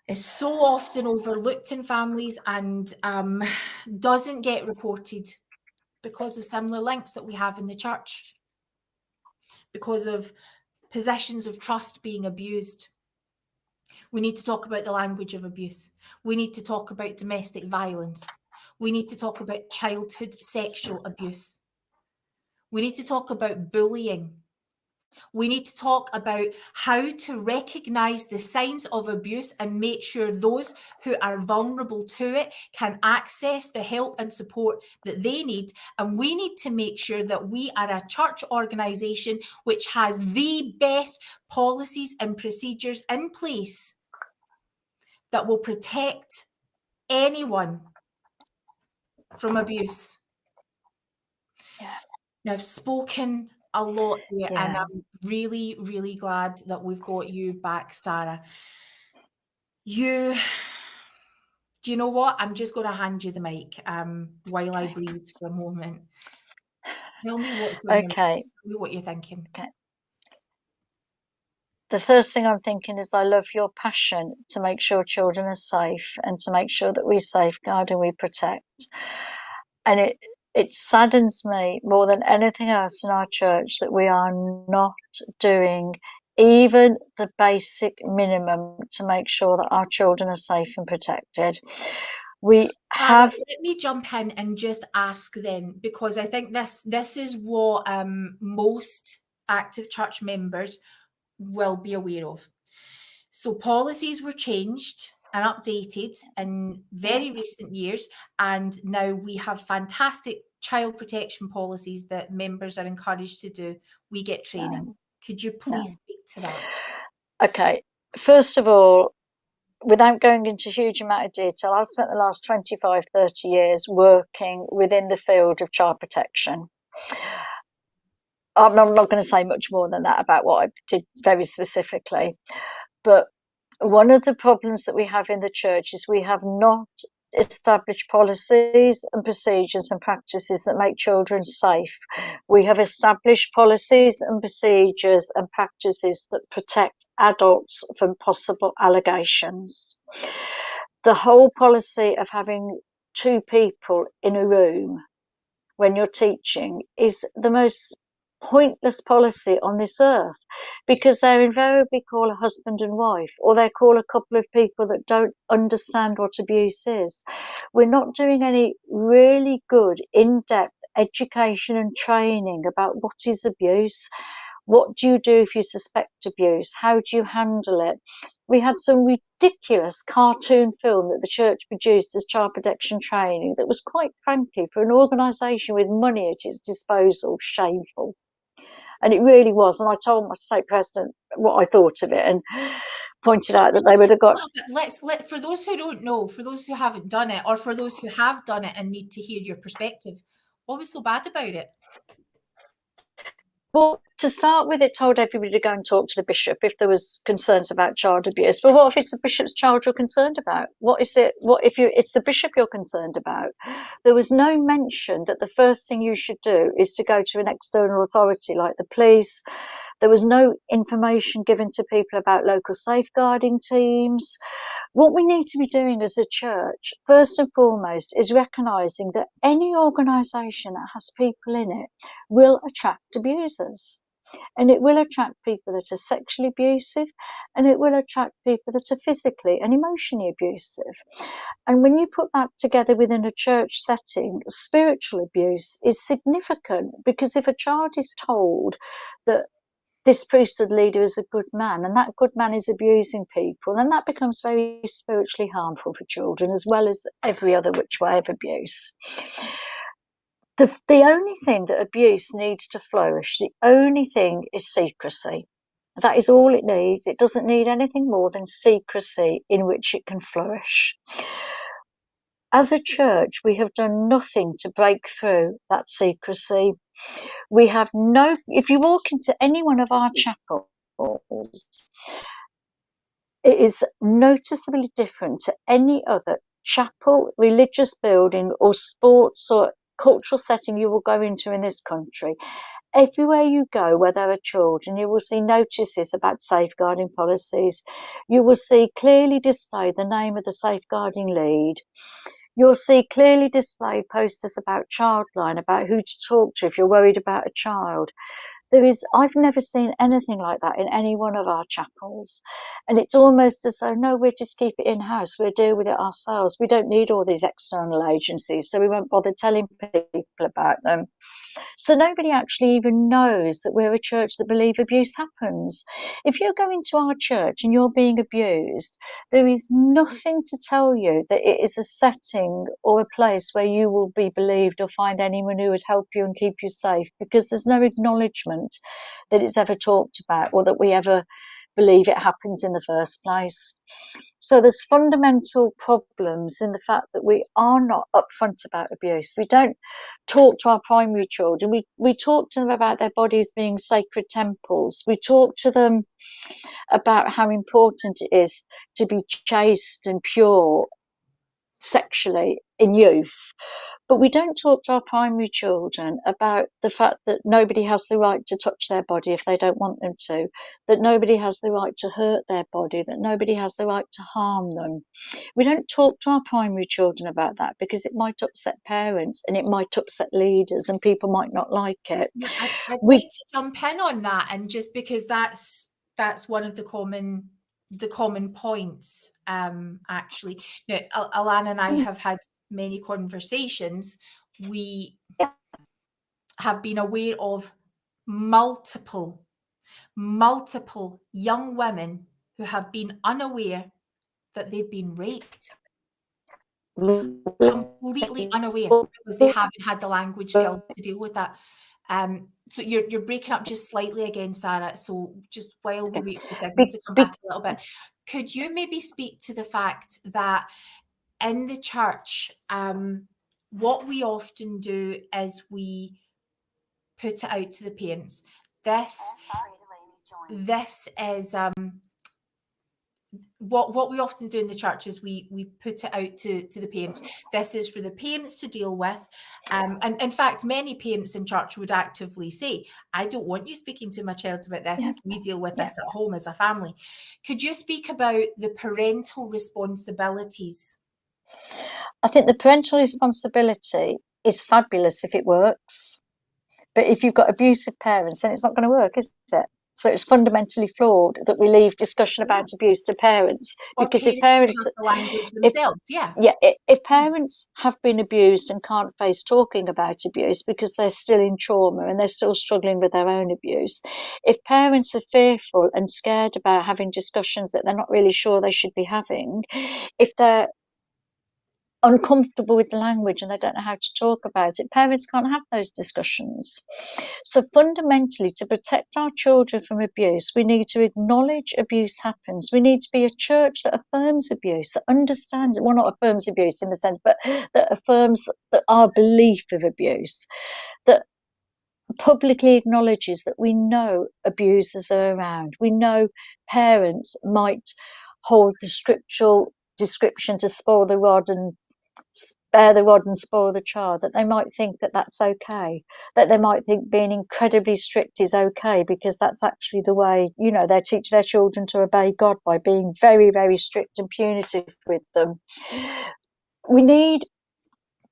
is so often overlooked in families and doesn't get reported because of similar links that we have in the church, because of positions of trust being abused. We need to talk about the language of abuse. We need to talk about domestic violence. We need to talk about childhood sexual abuse. We need to talk about bullying. We need to talk about how to recognise the signs of abuse and make sure those who are vulnerable to it can access the help and support that they need. And we need to make sure that we are a church organisation which has the best policies and procedures in place that will protect anyone from abuse. Yeah. Now, I've spoken a lot here, and Yeah. I'm really, really glad that we've got you back, Sara. Do you know what? I'm just going to hand you the mic while I breathe for a moment. Tell me what's on your mind. Okay. Tell me what you're thinking. Okay. The first thing I'm thinking is I love your passion to make sure children are safe and to make sure that we safeguard and we protect. And it saddens me more than anything else in our church that we are not doing even the basic minimum to make sure that our children are safe and protected. We Sara, have. let me jump in and just ask then, because I think this is what most active church members will be aware of. So policies were changed and updated in very recent years, and now we have fantastic child protection policies that members are encouraged to do. We get training. Could you please speak to that? Okay. First of all, without going into a huge amount of detail, I've spent the last 25, 30 years working within the field of child protection. I'm not going to say much more than that about what I did very specifically, but one of the problems that we have in the church is we have not established policies and procedures and practices that make children safe. We have established policies and procedures and practices that protect adults from possible allegations. The whole policy of having two people in a room when you're teaching is the most pointless policy on this earth, because they invariably call a husband and wife, or they call a couple of people that don't understand what abuse is. We're not doing any really good in-depth education and training about what is abuse. What do you do if you suspect abuse? How do you handle it? We had some ridiculous cartoon film that the church produced as child protection training that was, quite frankly, for an organisation with money at its disposal, shameful. And it really was. And I told my stake president what I thought of it and pointed out that they would have got. Let for those who don't know, for those who haven't done it, or for those who have done it and need to hear your perspective, what was so bad about it? Well, to start with, it told everybody to go and talk to the bishop if there was concerns about child abuse. But what if it's the bishop's child you're concerned about? What is it? What if it's the bishop you're concerned about? There was no mention that the first thing you should do is to go to an external authority like the police. There was no information given to people about local safeguarding teams. What we need to be doing as a church, first and foremost, is recognising that any organisation that has people in it will attract abusers. And it will attract people that are sexually abusive, and it will attract people that are physically and emotionally abusive. And when you put that together within a church setting, spiritual abuse is significant, because if a child is told that this priesthood leader is a good man and that good man is abusing people, then that becomes very spiritually harmful for children, as well as every other which way of abuse. The only thing that abuse needs to flourish, the only thing is secrecy. That is all it needs. It doesn't need anything more than secrecy in which it can flourish. As a church, we have done nothing to break through that secrecy. We have no, if you walk into any one of our chapels, it is noticeably different to any other chapel, religious building, or sports or cultural setting you will go into in this country. Everywhere you go where there are children, you will see notices about safeguarding policies. You will see clearly displayed the name of the safeguarding lead. You'll see clearly displayed posters about Childline, about who to talk to if you're worried about a child. I've never seen anything like that in any one of our chapels. And it's almost as though, no, we'll just keep it in-house. We'll deal with it ourselves. We don't need all these external agencies, so we won't bother telling people about them. So nobody actually even knows that we're a church that believe abuse happens. If you're going to our church and you're being abused, there is nothing to tell you that it is a setting or a place where you will be believed or find anyone who would help you and keep you safe, because there's no acknowledgement that it's ever talked about or that we ever believe it happens in the first place. So there's fundamental problems in the fact that we are not upfront about abuse. We don't talk to our primary children. We talk to them about their bodies being sacred temples. We talk to them about how important it is to be chaste and pure sexually in youth. But we don't talk to our primary children about the fact that nobody has the right to touch their body if they don't want them to, that nobody has the right to hurt their body, that nobody has the right to harm them. We don't talk to our primary children about that because it might upset parents and it might upset leaders and people might not like it. Yeah, I'd like to jump in on that, and just because that's one of the common points, actually. Now, Alana and I have had many conversations. We have been aware of multiple young women who have been unaware that they've been raped. Completely unaware because they haven't had the language skills to deal with that. So you're breaking up just slightly again, Sarah. So just while we wait for the signals to come back a little bit, could you maybe speak to the fact that in the church, what we often do is we put it out to the parents. This is what we often do in the church is we put it out to the parents. This is for the parents to deal with. And in fact, many parents in church would actively say, I don't want you speaking to my child about this. Yeah. We deal with this at home as a family. Could you speak about the parental responsibilities? I think the parental responsibility is fabulous if it works. But if you've got abusive parents, then it's not going to work, is it? So it's fundamentally flawed that we leave discussion about abuse to parents, because if parents have the language themselves, if parents have been abused and can't face talking about abuse because they're still in trauma and they're still struggling with their own abuse, if parents are fearful and scared about having discussions that they're not really sure they should be having, if they're uncomfortable with the language and they don't know how to talk about it, parents can't have those discussions. So fundamentally, to protect our children from abuse, we need to acknowledge abuse happens. We need to be a church that affirms abuse, that understands, well, not affirms abuse in the sense, but that affirms that our belief of abuse, that publicly acknowledges that we know abusers are around. We know parents might hold the scriptural description to spoil the rod and spare the rod and spoil the child, that they might think that that's okay, that they might think being incredibly strict is okay because that's actually the way, they teach their children to obey God, by being very, very strict and punitive with them. We need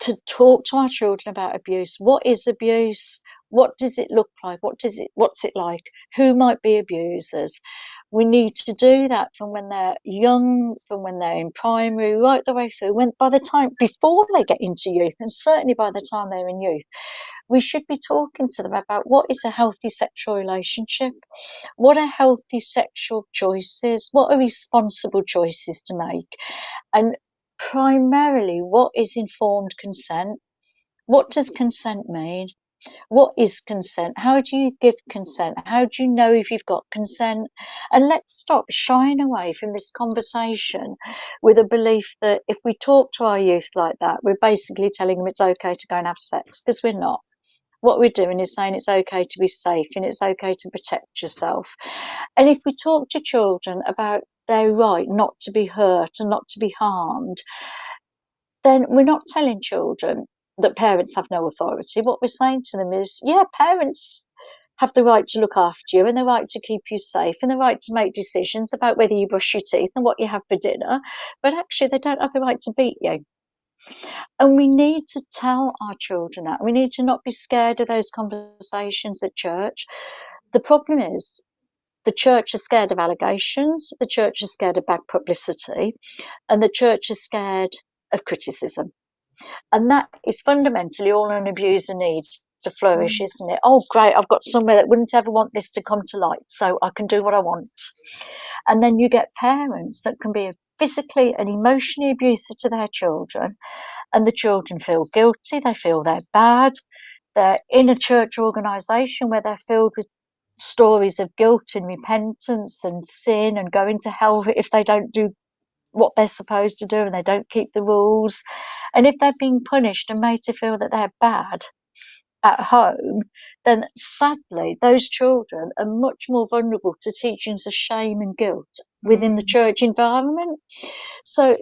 to talk to our children about abuse. What is abuse? What does it look like? What's it like? Who might be abusers? We need to do that from when they're young, from when they're in primary, right the way through. Before they get into youth, and certainly by the time they're in youth, we should be talking to them about what is a healthy sexual relationship, what are healthy sexual choices, what are responsible choices to make, and primarily what is informed consent. What does consent mean? What is consent? How do you give consent? How do you know if you've got consent? And let's stop shying away from this conversation with a belief that if we talk to our youth like that, we're basically telling them it's okay to go and have sex, because we're not. What we're doing is saying it's okay to be safe and it's okay to protect yourself. And if we talk to children about their right not to be hurt and not to be harmed, then we're not telling children that parents have no authority. What we're saying to them is, parents have the right to look after you and the right to keep you safe and the right to make decisions about whether you brush your teeth and what you have for dinner, but actually they don't have the right to beat you. And we need to tell our children that. We need to not be scared of those conversations at church. The problem is the church is scared of allegations, the church is scared of bad publicity, and the church is scared of criticism. And that is fundamentally all an abuser needs to flourish, isn't it? Oh, great, I've got somewhere that wouldn't ever want this to come to light, so I can do what I want. And then you get parents that can be physically and emotionally abusive to their children, and the children feel guilty, they feel they're bad. They're in a church organisation where they're filled with stories of guilt and repentance and sin and going to hell if they don't do what they're supposed to do and they don't keep the rules. And if they're being punished and made to feel that they're bad at home, then sadly those children are much more vulnerable to teachings of shame and guilt within the church environment. So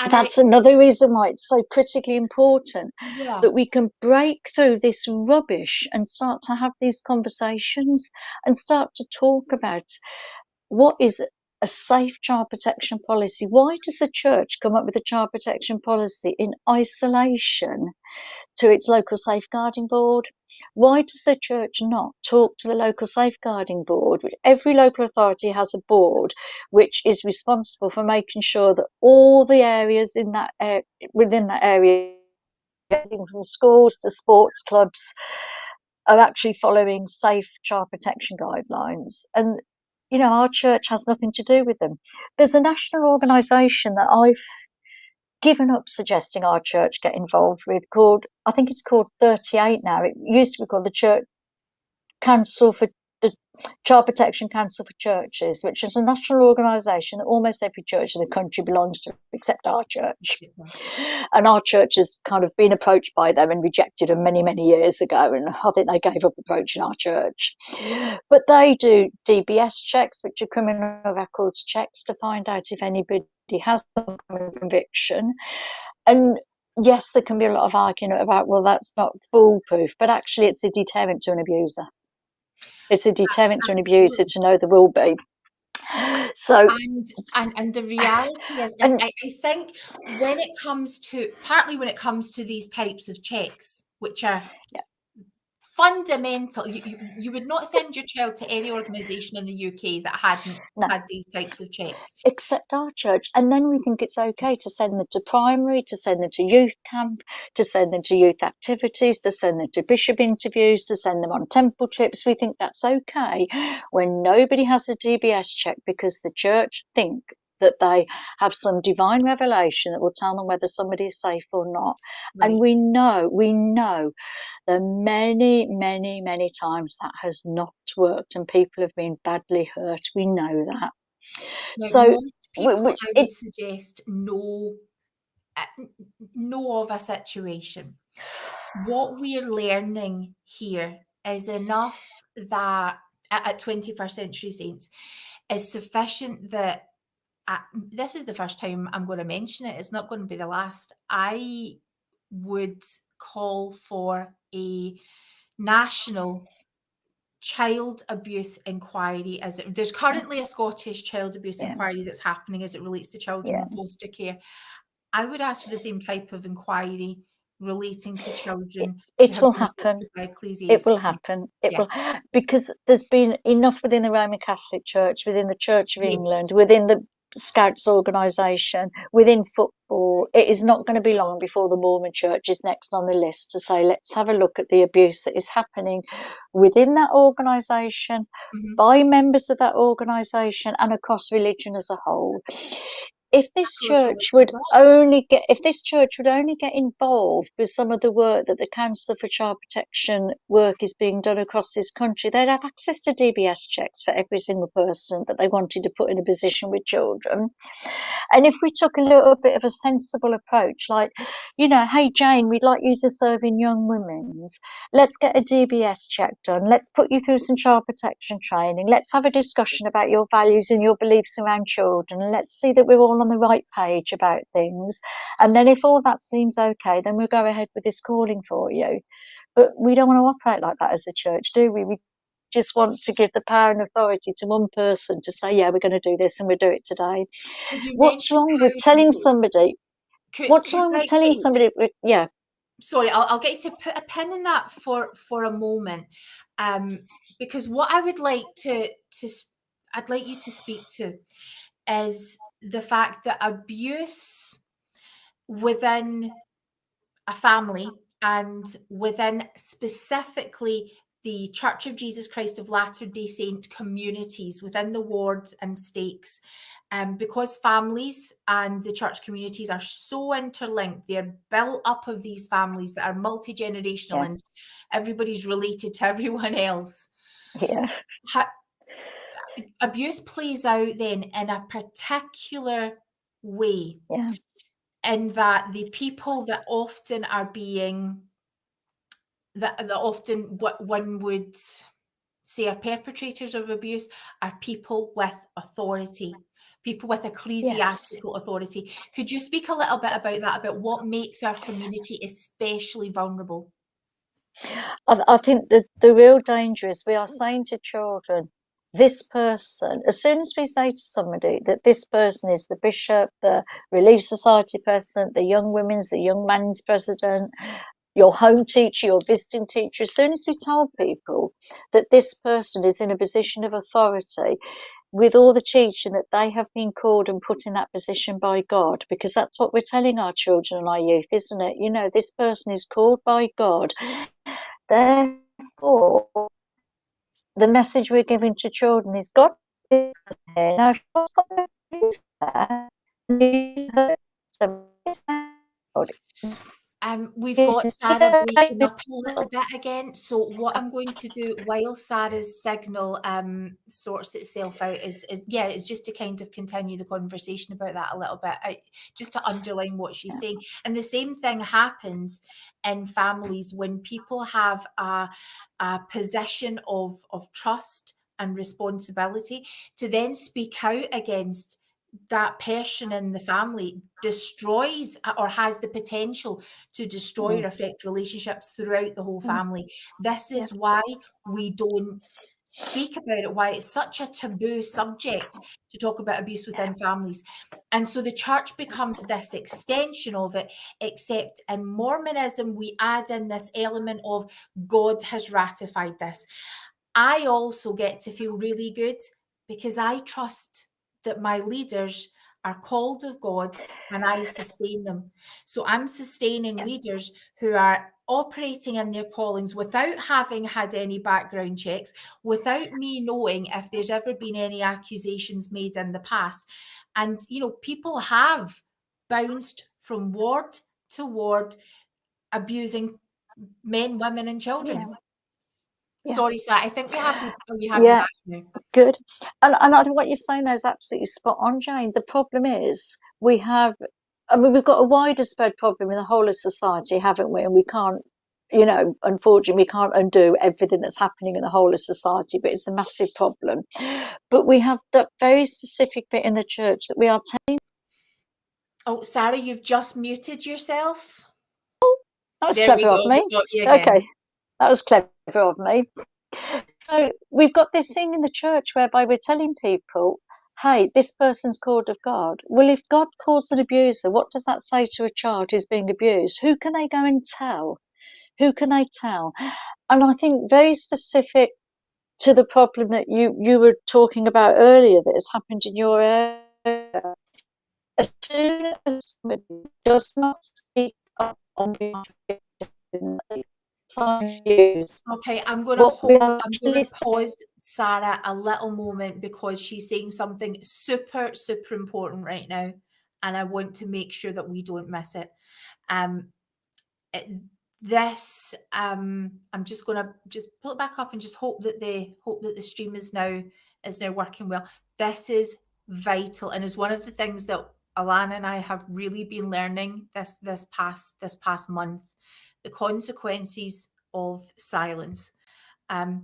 that's another reason why it's so critically important that we can break through this rubbish and start to have these conversations and start to talk about what is a safe child protection policy. Why does the church come up with a child protection policy in isolation to its local safeguarding board? Why does the church not talk to the local safeguarding board? Every local authority has a board which is responsible for making sure that all the areas in that within that area, from schools to sports clubs, are actually following safe child protection guidelines. And you know, our church has nothing to do with them. There's a national organisation that I've given up suggesting our church get involved with called, I think it's called 38 now. It used to be called the Church Council for the Child Protection Council for Churches, which is a national organisation that almost every church in the country belongs to, except our church. And our church has kind of been approached by them and rejected them many, many years ago. And I think they gave up approaching our church. But they do DBS checks, which are criminal records checks, to find out if anybody has some kind of conviction. And yes, there can be a lot of argument about, well, that's not foolproof, but actually it's a deterrent to an abuser. It's a deterrent to an abuser to know there will be. So, and the reality is, I think when it comes to these types of checks, which are fundamental, you would not send your child to any organisation in the UK that hadn't had these types of checks. Except our church. And then we think it's okay to send them to primary, to send them to youth camp, to send them to youth activities, to send them to bishop interviews, to send them on temple trips. We think that's okay when nobody has a DBS check because the church think that they have some divine revelation that will tell them whether somebody is safe or not. Right. And we know that many, many, many times that has not worked and people have been badly hurt. We know that. Now, so most people, I would suggest know of a situation. What we're learning here is enough that at 21st Century Saints is sufficient that this is the first time I'm going to mention it. It's not going to be the last. I would call for a national child abuse inquiry. There's currently a Scottish child abuse inquiry that's happening as it relates to children in foster care. I would ask for the same type of inquiry relating to children. It will happen. It will happen. It will, because there's been enough within the Roman Catholic Church, within the Church of England, within the Scouts organisation, within football. It is not going to be long before the Mormon Church is next on the list to say, let's have a look at the abuse that is happening within that organisation, by members of that organisation, and across religion as a whole. If this church would only get involved with some of the work that the Council for Child Protection work is being done across this country, they'd have access to DBS checks for every single person that they wanted to put in a position with children. And if we took a little bit of a sensible approach, like, you know, hey Jane, we'd like you to serve in Young Women's. Let's get a DBS check done. Let's put you through some child protection training. Let's have a discussion about your values and your beliefs around children. And let's see that we're all on the right page about things. And then if all that seems okay, then we'll go ahead with this calling for you. But we don't want to operate like that as a church, do we? We just want to give the power and authority to one person to say, yeah, we're going to do this and we'll do it today. What's wrong with telling somebody? What's could wrong with I telling get you to, somebody? Yeah, sorry, I'll get you to put a pin in that for a moment, because what I would like I'd like you to speak to is the fact that abuse within a family and within specifically the Church of Jesus Christ of Latter-day Saint communities within the wards and stakes, because families and the church communities are so interlinked, they're built up of these families that are multi-generational yeah, and everybody's related to everyone else. yeah, Abuse plays out then in a particular way, yeah, in that the people that often are being that often what one would say are perpetrators of abuse are people with authority, people with yes. ecclesiastical authority. Could you speak a little bit about that, about what makes our community especially vulnerable? I think that the real danger is we are saying to children, this person, as soon as we say to somebody that this person is the bishop, the Relief Society president, the young women's, the young men's president, your home teacher, your visiting teacher, as soon as we tell people that this person is in a position of authority, with all the teaching that they have been called and put in that position by God, because that's what we're telling our children and our youth, isn't it? You know, this person is called by God. Therefore, the message we're giving to children is God is here. Now, if God's got no use there, you hurt somebody. We've got Sarah breaking up a little bit again. So what I'm going to do while Sarah's signal sorts itself out is just to kind of continue the conversation about that a little bit, just to underline what she's saying. And the same thing happens in families when people have a position of trust and responsibility to then speak out against that person in the family destroys or has the potential to destroy or affect relationships throughout the whole family. This Yeah. is why we don't speak about it, why it's such a taboo subject to talk about abuse within families. And so the church becomes this extension of it, except in Mormonism, we add in this element of God has ratified this. I also get to feel really good because I trust that my leaders are called of God and I sustain them. So I'm sustaining leaders who are operating in their callings without having had any background checks, without me knowing if there's ever been any accusations made in the past. And, people have bounced from ward to ward, abusing men, women, and children. Yeah. Yeah. Sorry, Sarah, I think we have you Yeah. back now. Good. And what you're saying there is absolutely spot on, Jane. The problem is we've got a wider spread problem in the whole of society, haven't we? And we can't, unfortunately, we can't undo everything that's happening in the whole of society, but it's a massive problem. But we have that very specific bit in the church that we are telling. Oh, Sarah, you've just muted yourself. That was There we clever of go. me. We got you again. Okay, that was clever of me. So we've got this thing in the church whereby we're telling people, hey, this person's called of God. Well, if God calls an abuser, what does that say to a child who's being abused? Who can they go and tell? Who can they tell? And I think very specific to the problem that you were talking about earlier that has happened in your area, as soon as somebody does not speak up on behalf of victims, Okay, I'm going what we to actually say, pause Sarah a little moment because she's saying something super, super important right now, and I want to make sure that we don't miss it. I'm just going to pull it back up and just hope that the stream is now working well. This is vital and is one of the things that Alana and I have really been learning this past month, the consequences of silence.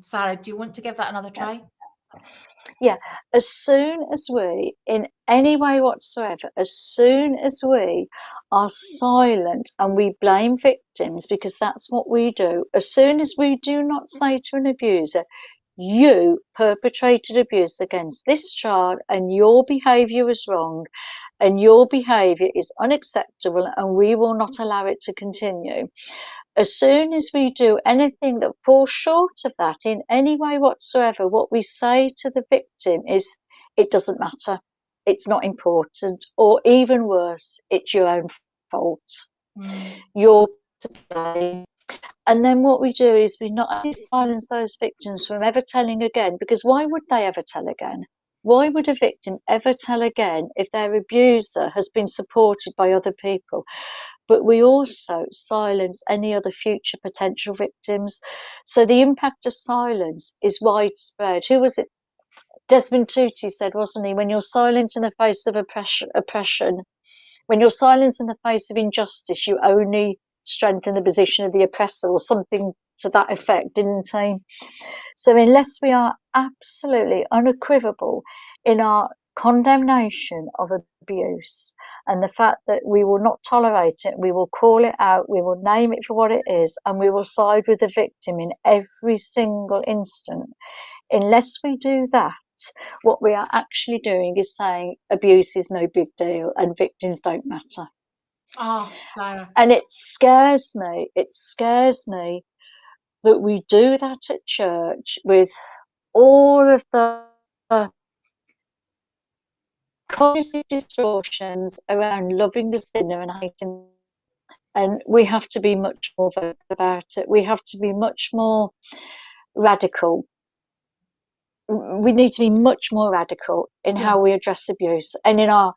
Sarah, do you want to give that another try? yeah, as soon as we, in any way whatsoever, as soon as we are silent and we blame victims, because that's what we do, as soon as we do not say to an abuser, you perpetrated abuse against this child and your behaviour was wrong, and your behaviour is unacceptable and we will not allow it to continue. As soon as we do anything that falls short of that in any way whatsoever, what we say to the victim is, it doesn't matter, it's not important, or even worse, it's your own fault. You're to blame. And then what we do is we not only silence those victims from ever telling again, because why would they ever tell again? Why would a victim ever tell again if their abuser has been supported by other people? But we also silence any other future potential victims. So the impact of silence is widespread. Who was it? Desmond Tutu said, wasn't he, when you're silent in the face of oppression, when you're silent in the face of injustice, you only strengthen the position of the oppressor, or something to that effect, didn't he? So unless we are absolutely unequivocal in our condemnation of abuse and the fact that we will not tolerate it, we will call it out, we will name it for what it is, and we will side with the victim in every single instant, unless we do that, what we are actually doing is saying abuse is no big deal and victims don't matter. Oh, Sara. And it scares me that we do that at church with all of the cognitive distortions around loving the sinner and hating. And we have to be much more vocal about it. We have to be much more radical. We need to be much more radical in how we address abuse and in our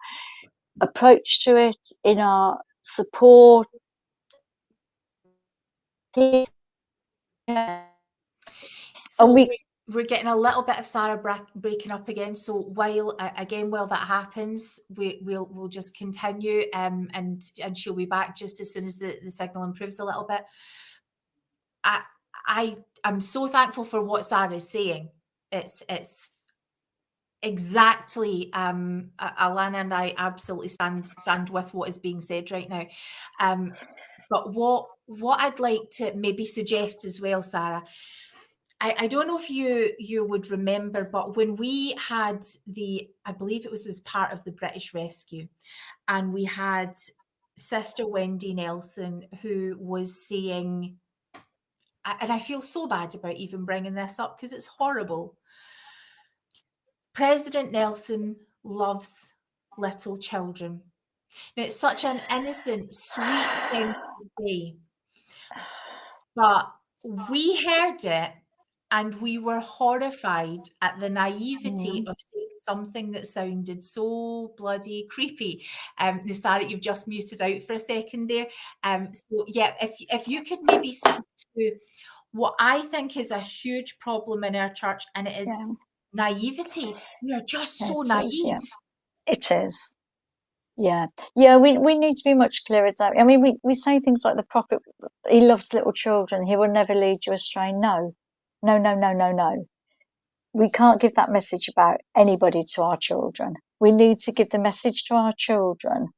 approach to it, in our support. So we're getting a little bit of Sara breaking up again. So while that happens, we'll just continue, and she'll be back just as soon as the signal improves a little bit. I'm so thankful for what Sara is saying. It's exactly, Alana and I absolutely stand with what is being said right now. But what I'd like to maybe suggest as well, Sara, I don't know if you would remember, but when we had I believe it was part of the British Rescue, and we had Sister Wendy Nelson, who was saying, and I feel so bad about even bringing this up because it's horrible. President Nelson loves little children. Now, it's such an innocent, sweet thing to say, but we heard it and we were horrified at the naivety of saying something that sounded so bloody creepy. Sara, you've just muted out for a second there. So yeah, if you could maybe speak to what I think is a huge problem in our church, and it is naivety. We are just so naive. It is. Yeah, we need to be much clearer. I mean, we say things like the prophet, he loves little children, he will never lead you astray. No. We can't give that message about anybody to our children. We need to give the message to our children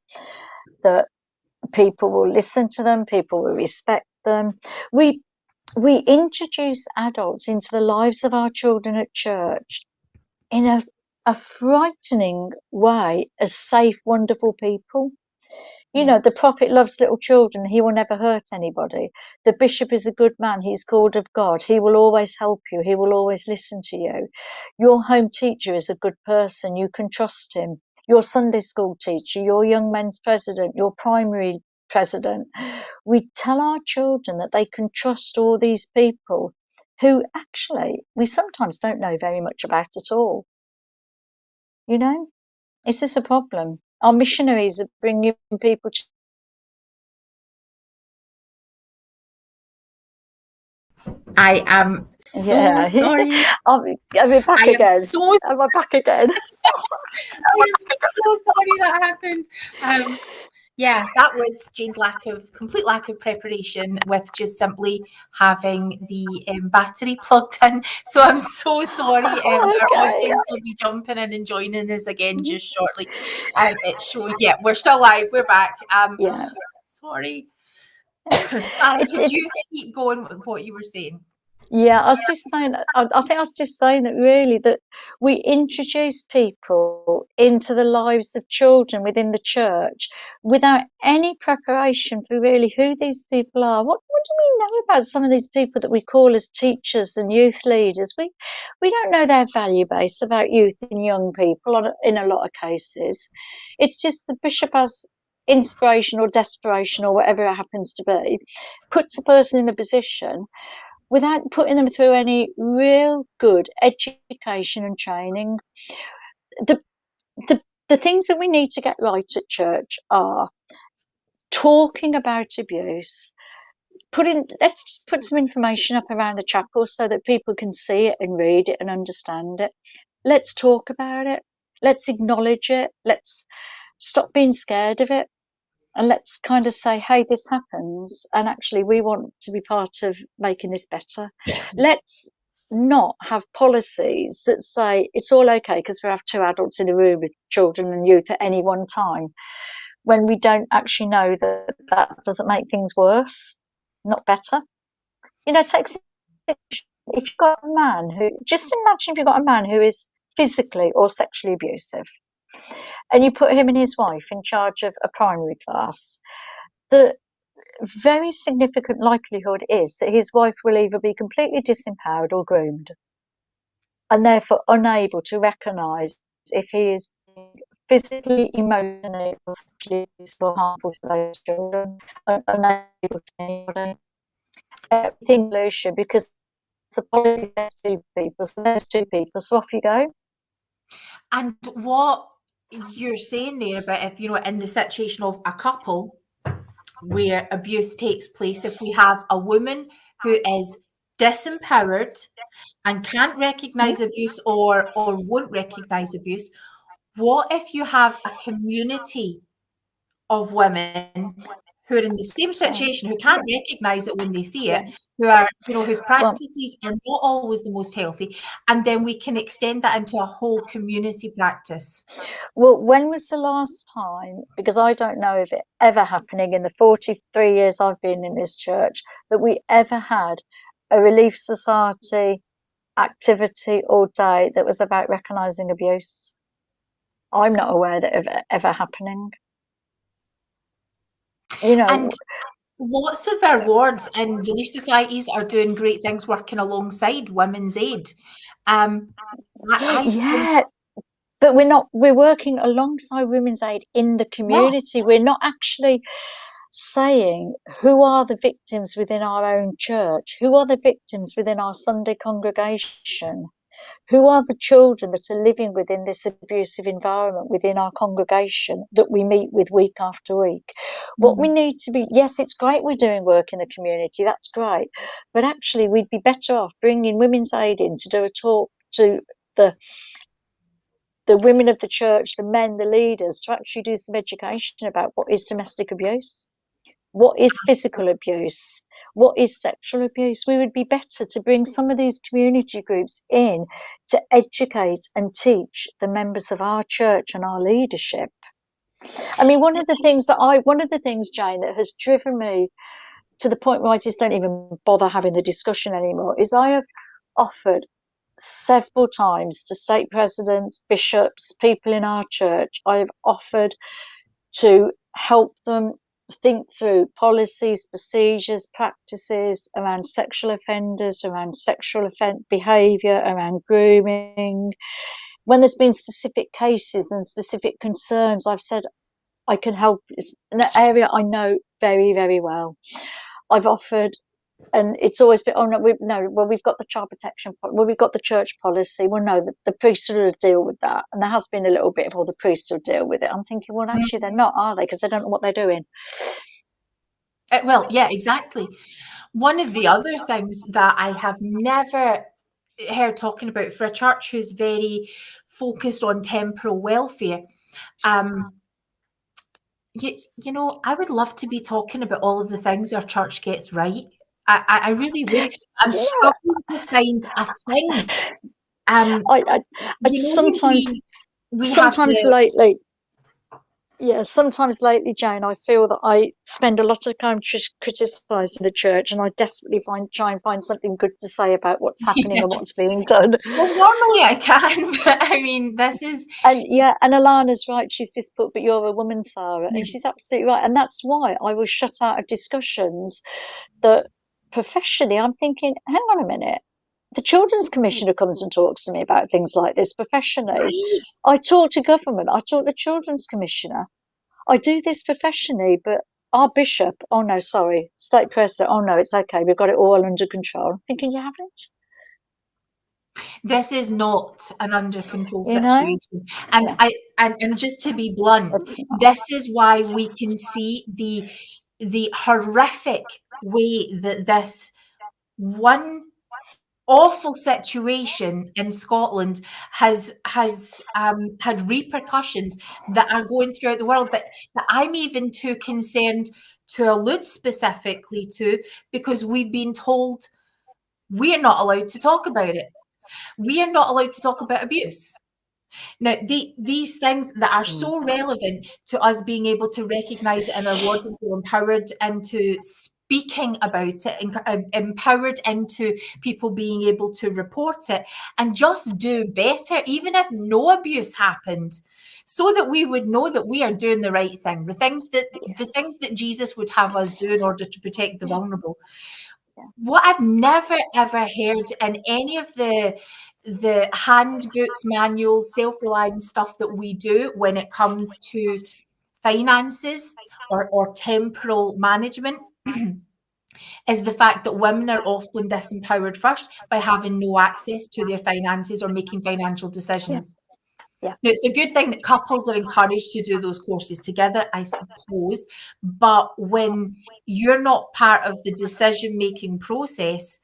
that people will listen to them, people will respect them. We introduce adults into the lives of our children at church in a frightening way as safe, wonderful people. You know, the prophet loves little children. He will never hurt anybody. The bishop is a good man. He's called of God. He will always help you. He will always listen to you. Your home teacher is a good person. You can trust him. Your Sunday school teacher, your young men's president, your primary president. We tell our children that they can trust all these people who actually we sometimes don't know very much about at all. You know, is this a problem? Our missionaries are bringing people to... I am so sorry. Am I back again? I am so sorry that happened. Yeah, that was Jane's complete lack of preparation with just simply having the battery plugged in. So I'm so sorry. Our audience will be jumping in and joining us again just shortly. It's showing, yeah, we're still live. We're back. Sorry. Sara, could you keep going with what you were saying? Yeah, I was just saying, I think I was just saying that really that we introduce people into the lives of children within the church without any preparation for really who these people are. What do we know about some of these people that we call as teachers and youth leaders? We don't know their value base about youth and young people in a lot of cases. It's just the bishop has inspiration or desperation or whatever it happens to be, puts a person in a position without putting them through any real good education and training. The, the, the things that we need to get right at church are talking about abuse, let's just put some information up around the chapel so that people can see it and read it and understand it. Let's talk about it. Let's acknowledge it. Let's stop being scared of it. And let's kind of say, hey, this happens, and actually we want to be part of making this better. Let's not have policies that say it's all okay because we have two adults in a room with children and youth at any one time, when we don't actually know that that doesn't make things worse, not better. Take if you've got a man just imagine if you've got a man who is physically or sexually abusive, and you put him and his wife in charge of a primary class. The very significant likelihood is that his wife will either be completely disempowered or groomed, and therefore unable to recognise if he is physically, emotionally, or sexually abusive or harmful to those children, unable to anybody. Everything solution because the policy says two people, so there's two people, so off you go. And what you're saying there about if, in the situation of a couple where abuse takes place, if we have a woman who is disempowered and can't recognize abuse or won't recognize abuse, what if you have a community of women who are in the same situation, who can't recognize it when they see it, who are, whose practices are not always the most healthy, and then we can extend that into a whole community practice? Well, when was the last time, because I don't know of it ever happening in the 43 years I've been in this church, that we ever had a Relief Society activity all day that was about recognising abuse? I'm not aware that of it ever happening. And lots of our wards and relief societies are doing great things working alongside Women's Aid. But we're working alongside Women's Aid in the community. Yeah. We're not actually saying who are the victims within our own church, who are the victims within our Sunday congregation, who are the children that are living within this abusive environment within our congregation that we meet with week after week. What we need to be, yes, it's great we're doing work in the community, that's great, but actually we'd be better off bringing Women's Aid in to do a talk to the women of the church, the men, the leaders, to actually do some education about what is domestic abuse, what is physical abuse, what is sexual abuse. We would be better to bring some of these community groups in to educate and teach the members of our church and our leadership. I mean, one of the things, Jane, that has driven me to the point where I just don't even bother having the discussion anymore is I have offered several times to stake presidents, bishops, people in our church. I have offered to help them think through policies, procedures, practices around sexual offenders, around sexual behaviour, around grooming. When there's been specific cases and specific concerns, I've said I can help. It's an area I know very, very well. I've offered, and it's always been, we've got the child protection, we've got the church policy. Well, no, the priesthood will deal with that. And there has been a little bit of, the priests will deal with it. I'm thinking, well, actually, they're not, are they? Because they don't know what they're doing. Well, yeah, exactly. One of the other things that I have never heard talking about for a church who's very focused on temporal welfare, I would love to be talking about all of the things our church gets right. I really would. I'm struggling to find a thing. Lately, Yeah, sometimes lately, Jane, I feel that I spend a lot of time criticising the church, and I desperately try and find something good to say about what's happening and what's being done. Well, normally I can, but I mean, this is And yeah, and Alana's right. She's just put, "But you're a woman, Sarah," yeah. and she's absolutely right. And that's why I was shut out of discussions that professionally I'm thinking, hang on a minute. The Children's Commissioner comes and talks to me about things like this professionally. Right. I talk to government. I talk to the Children's Commissioner. I do this professionally, but our bishop, oh no, sorry, state president, oh no, it's okay, we've got it all under control. I'm thinking, you haven't? This is not an under control You know? situation. And Yeah. and just to be blunt, this is why we can see the horrific way that this one awful situation in Scotland has had repercussions that are going throughout the world that I'm even too concerned to allude specifically to, because we've been told we're not allowed to talk about it. We are not allowed to talk about abuse. Now, these things that are so relevant to us being able to recognise it in our wards and feel empowered into speaking about it, empowered into people being able to report it and just do better, even if no abuse happened, so that we would know that we are doing the right thing, the things that Jesus would have us do in order to protect the vulnerable. What I've never ever heard in any of the handbooks, manuals, self-reliance stuff that we do when it comes to finances or temporal management is the fact that women are often disempowered first by having no access to their finances or making financial decisions. Yeah. Now, it's a good thing that couples are encouraged to do those courses together, I suppose. But when you're not part of the decision-making process,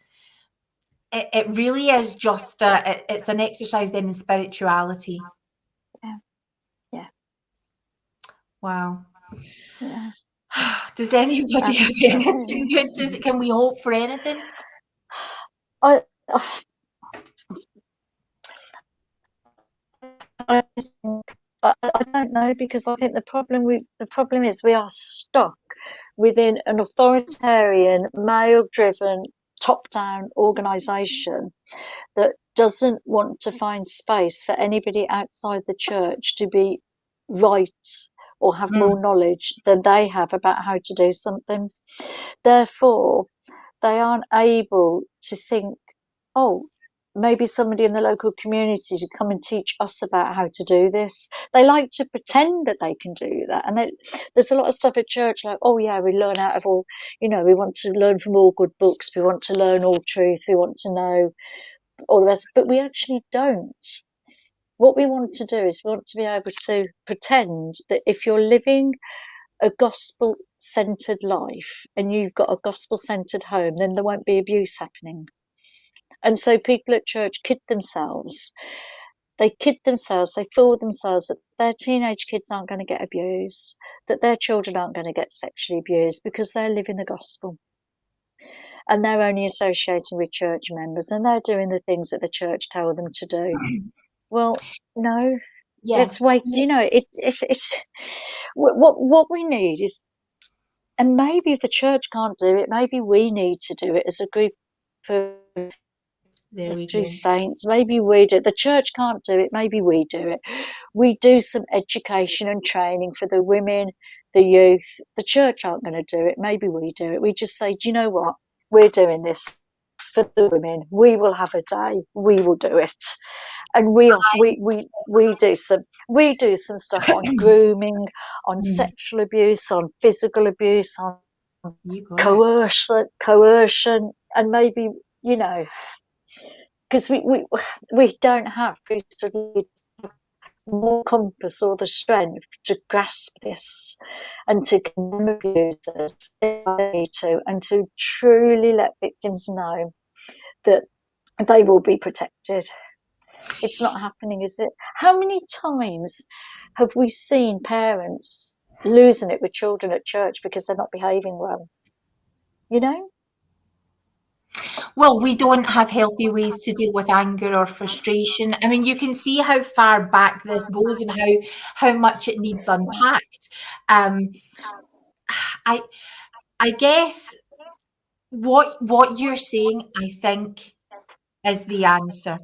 it really is just it's an exercise then in spirituality. Yeah. Yeah. Wow. Yeah. Does anybody have anything good? Can we hope for anything? I don't know, because I think the problem is we are stuck within an authoritarian, male-driven, top-down organisation that doesn't want to find space for anybody outside the church to be right or have more knowledge than they have about how to do something. Therefore, they aren't able to think, oh, maybe somebody in the local community to come and teach us about how to do this. They like to pretend that they can do that. And there's a lot of stuff at church like, oh yeah, we learn out of all, we want to learn from all good books. We want to learn all truth. We want to know all the rest, but we actually don't. What we want to do is we want to be able to pretend that if you're living a gospel centered life and you've got a gospel centered home, then there won't be abuse happening. And so people at church kid themselves. They fool themselves that their teenage kids aren't going to get abused, that their children aren't going to get sexually abused because they're living the gospel. And they're only associating with church members and they're doing the things that the church tell them to do. Well, no, let's wait. It's what we need is, and maybe if the church can't do it, maybe we need to do it as a group of true saints. Maybe we do. The church can't do it. Maybe we do it. We do some education and training for the women, the youth. The church aren't going to do it. Maybe we do it. We just say, do you know what? We're doing this for the women. We will have a day. We will do it. And we do some stuff on grooming, on sexual abuse, on physical abuse, on coercion, and maybe because we don't have more compass or the strength to grasp this and to condemn abusers and to truly let victims know that they will be protected. It's not happening, is it? How many times have we seen parents losing it with children at church because they're not behaving well? Well, we don't have healthy ways to deal with anger or frustration. I mean, you can see how far back this goes and how much it needs unpacked. Um, I I guess what you're saying, I think, is the answer.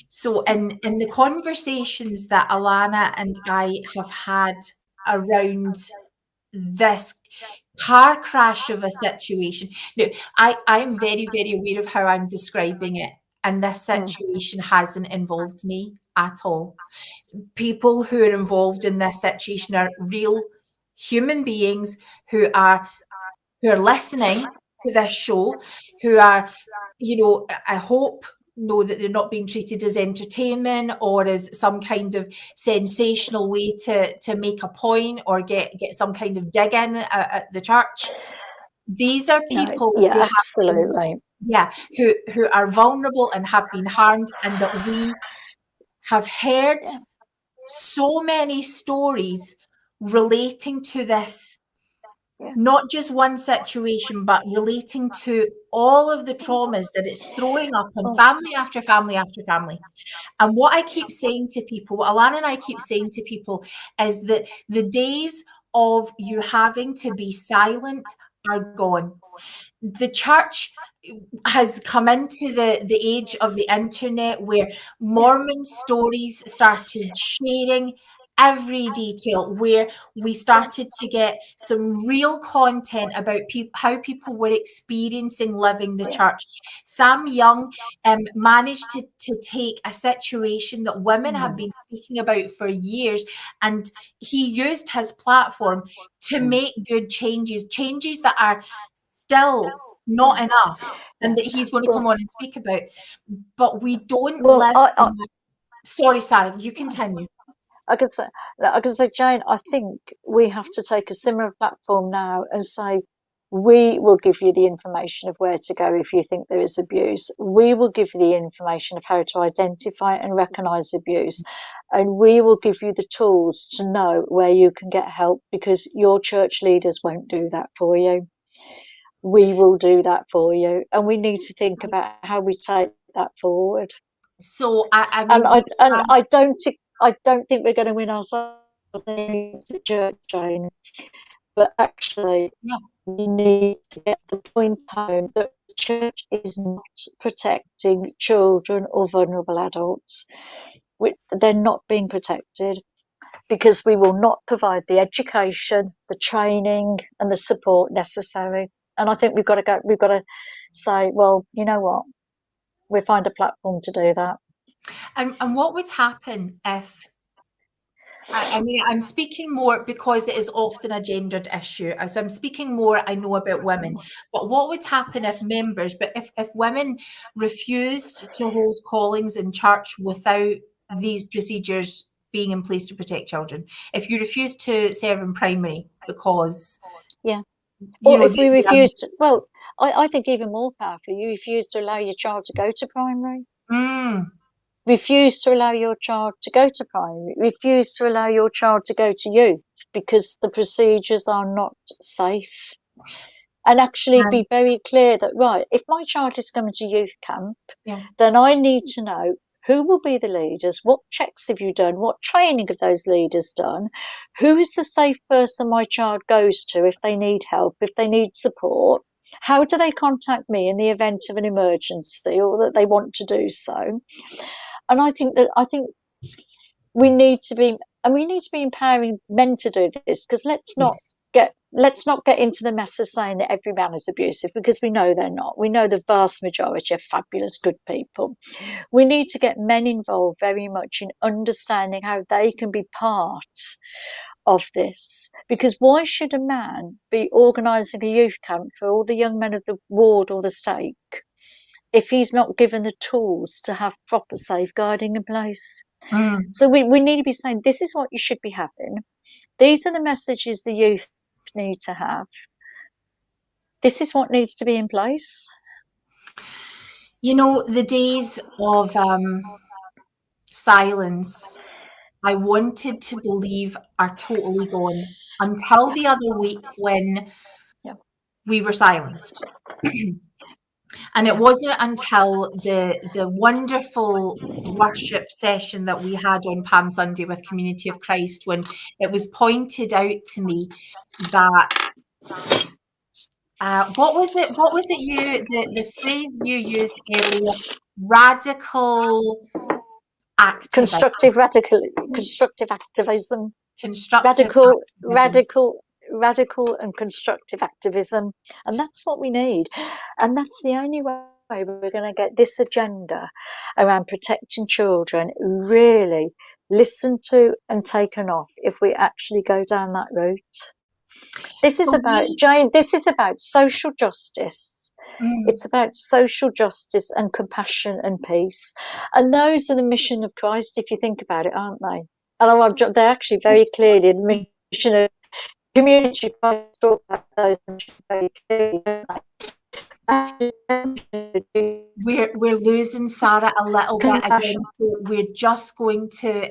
So in the conversations that Alana and I have had around this car crash of a situation. Now, I'm very, very aware of how I'm describing it, and this situation hasn't involved me at all. People who are involved in this situation are real human beings who are listening to this show, who are, I hope know that they're not being treated as entertainment or as some kind of sensational way to make a point or get some kind of dig in at the church. These are No, people who yeah, have been, absolutely. who are vulnerable and have been harmed, and that we have heard Yeah, so many stories relating to this, yeah, not just one situation, but relating to all of the mm, traumas that it's throwing up on mm, family after family after family. And what I keep saying to people, what Alana and I keep saying to people, is that the days of you having to be silent are gone. The church has come into the age of the internet where yeah, Mormon stories started sharing every detail, where we started to get some real content about how people were experiencing living the yeah, church. Sam Young managed to take a situation that women have mm, been speaking about for years, and he used his platform to mm, make good changes that are still yeah, not enough, yeah. and that he's going to come Well, on and speak about. But we don't well, live in that. Sorry, Sarah, you continue. I could say, I could say, Jane, I think we have to take a similar platform now and say, we will give you the information of where to go if you think there is abuse. We will give you the information of how to identify and recognise abuse. And we will give you the tools to know where you can get help, because your church leaders won't do that for you. We will do that for you. And we need to think about how we take that forward. So I And mean, we have, I don't think we're going to win ourselves any the church, Jane. But actually, yeah. we need to get the point home that the church is not protecting children or vulnerable adults. They're not being protected because we will not provide the education, the training, and the support necessary. And I think we've got to go. We've got to say, well, you know what? We'll find a platform to do that. And what would happen if, I mean, I'm speaking more because it is often a gendered issue. So I'm speaking more, I know about women. But what would happen if members, but if women refused to hold callings in church without these procedures being in place to protect children? If you refuse to serve in primary because, Yeah. you Or know, if we refuse to, well, I think even more powerful, you refuse to allow your child to go to primary. mm, Refuse to allow your child to go to primary. Refuse to allow your child to go to youth because the procedures are not safe. And actually um, be very clear that, right, if my child is coming to youth camp, yeah. then I need to know who will be the leaders, what checks have you done, what training have those leaders done, who is the safe person my child goes to if they need help, if they need support, how do they contact me in the event of an emergency or that they want to do so. And I think we need to be, and we need to be empowering men to do this, because Yes. let's not get into the mess of saying that every man is abusive, because we know they're not. We know the vast majority are fabulous, good people. We need to get men involved very much in understanding how they can be part of this. Because why should a man be organising a youth camp for all the young men of the ward or the stake if he's not given the tools to have proper safeguarding in place? Mm. So we need to be saying, this is what you should be having. These are the messages the youth need to have. This is what needs to be in place. You know, the days of silence I wanted to believe are totally gone until Yeah, the other week when yeah, we were silenced. And it wasn't until the wonderful worship session that we had on Palm Sunday with Community of Christ, when it was pointed out to me that what was it? What was it? The phrase you used earlier? Radical activism. Constructive activism. Constructive activism. Radical and constructive activism, and that's what we need, and that's the only way we're going to get this agenda around protecting children really listened to and taken off, if we actually go down that route. This is about Jane. This is about social justice. It's about social justice and compassion and peace, and those are the mission of Christ, if you think about it, aren't they? And they're actually very clearly the mission of Community of Christ. Talk about those very clearly, don't they? We're losing Sarah a little bit again, so we're just going to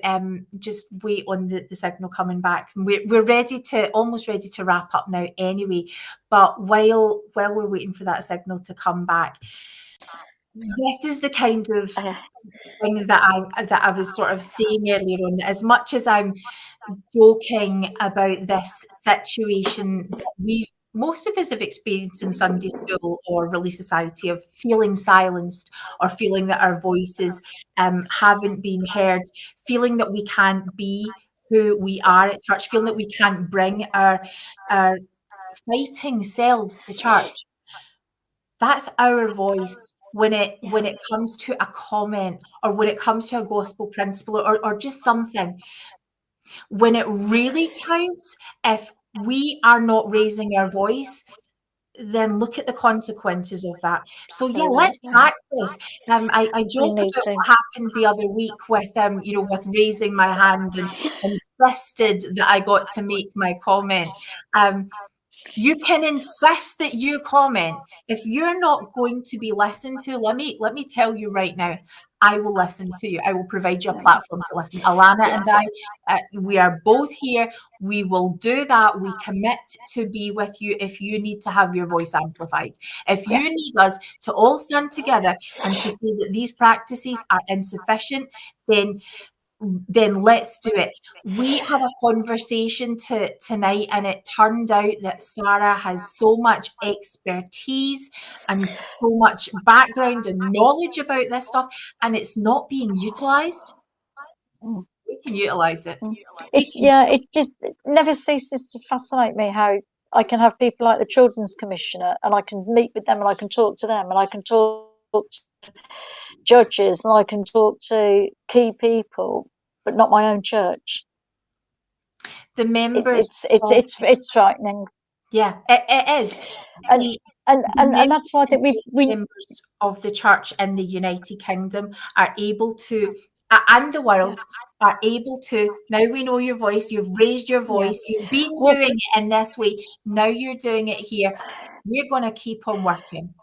just wait on the signal coming back. We're almost ready to wrap up now anyway. But while we're waiting for that signal to come back, this is the kind of thing that I was sort of saying earlier on. As much as I'm joking about this situation that most of us have experienced in Sunday school or Relief Society, of feeling silenced or feeling that our voices haven't been heard, feeling that we can't be who we are at church, feeling that we can't bring our fighting selves to church. That's our voice when it comes to a comment, or when it comes to a gospel principle, or just something. When it really counts, if we are not raising our voice, then look at the consequences of that. So yeah, let's practice. I joke about what happened the other week with with raising my hand and insisted that I got to make my comment. You can insist that you comment. If you're not going to be listened to, let me tell you right now, I will listen to you. I will provide you a platform to listen. Alana and I, we are both here. We will do that. We commit to be with you if you need to have your voice amplified. If you need us to all stand together and to say that these practices are insufficient, then let's do it. We had a conversation tonight, and it turned out that Sara has so much expertise and so much background and knowledge about this stuff, and it's not being utilised. We can utilise it. It just never ceases to fascinate me how I can have people like the Children's Commissioner, and I can meet with them, and I can talk to them, and I can talk to judges, and I can talk to key people, but not my own church. The members, it's frightening. Yeah, it is. And that's why I think we members of the church in the United Kingdom are able to, and the world are able to. Now we know your voice. You've raised your voice. You've been doing it in this way. Now you're doing it here. We're going to keep on working.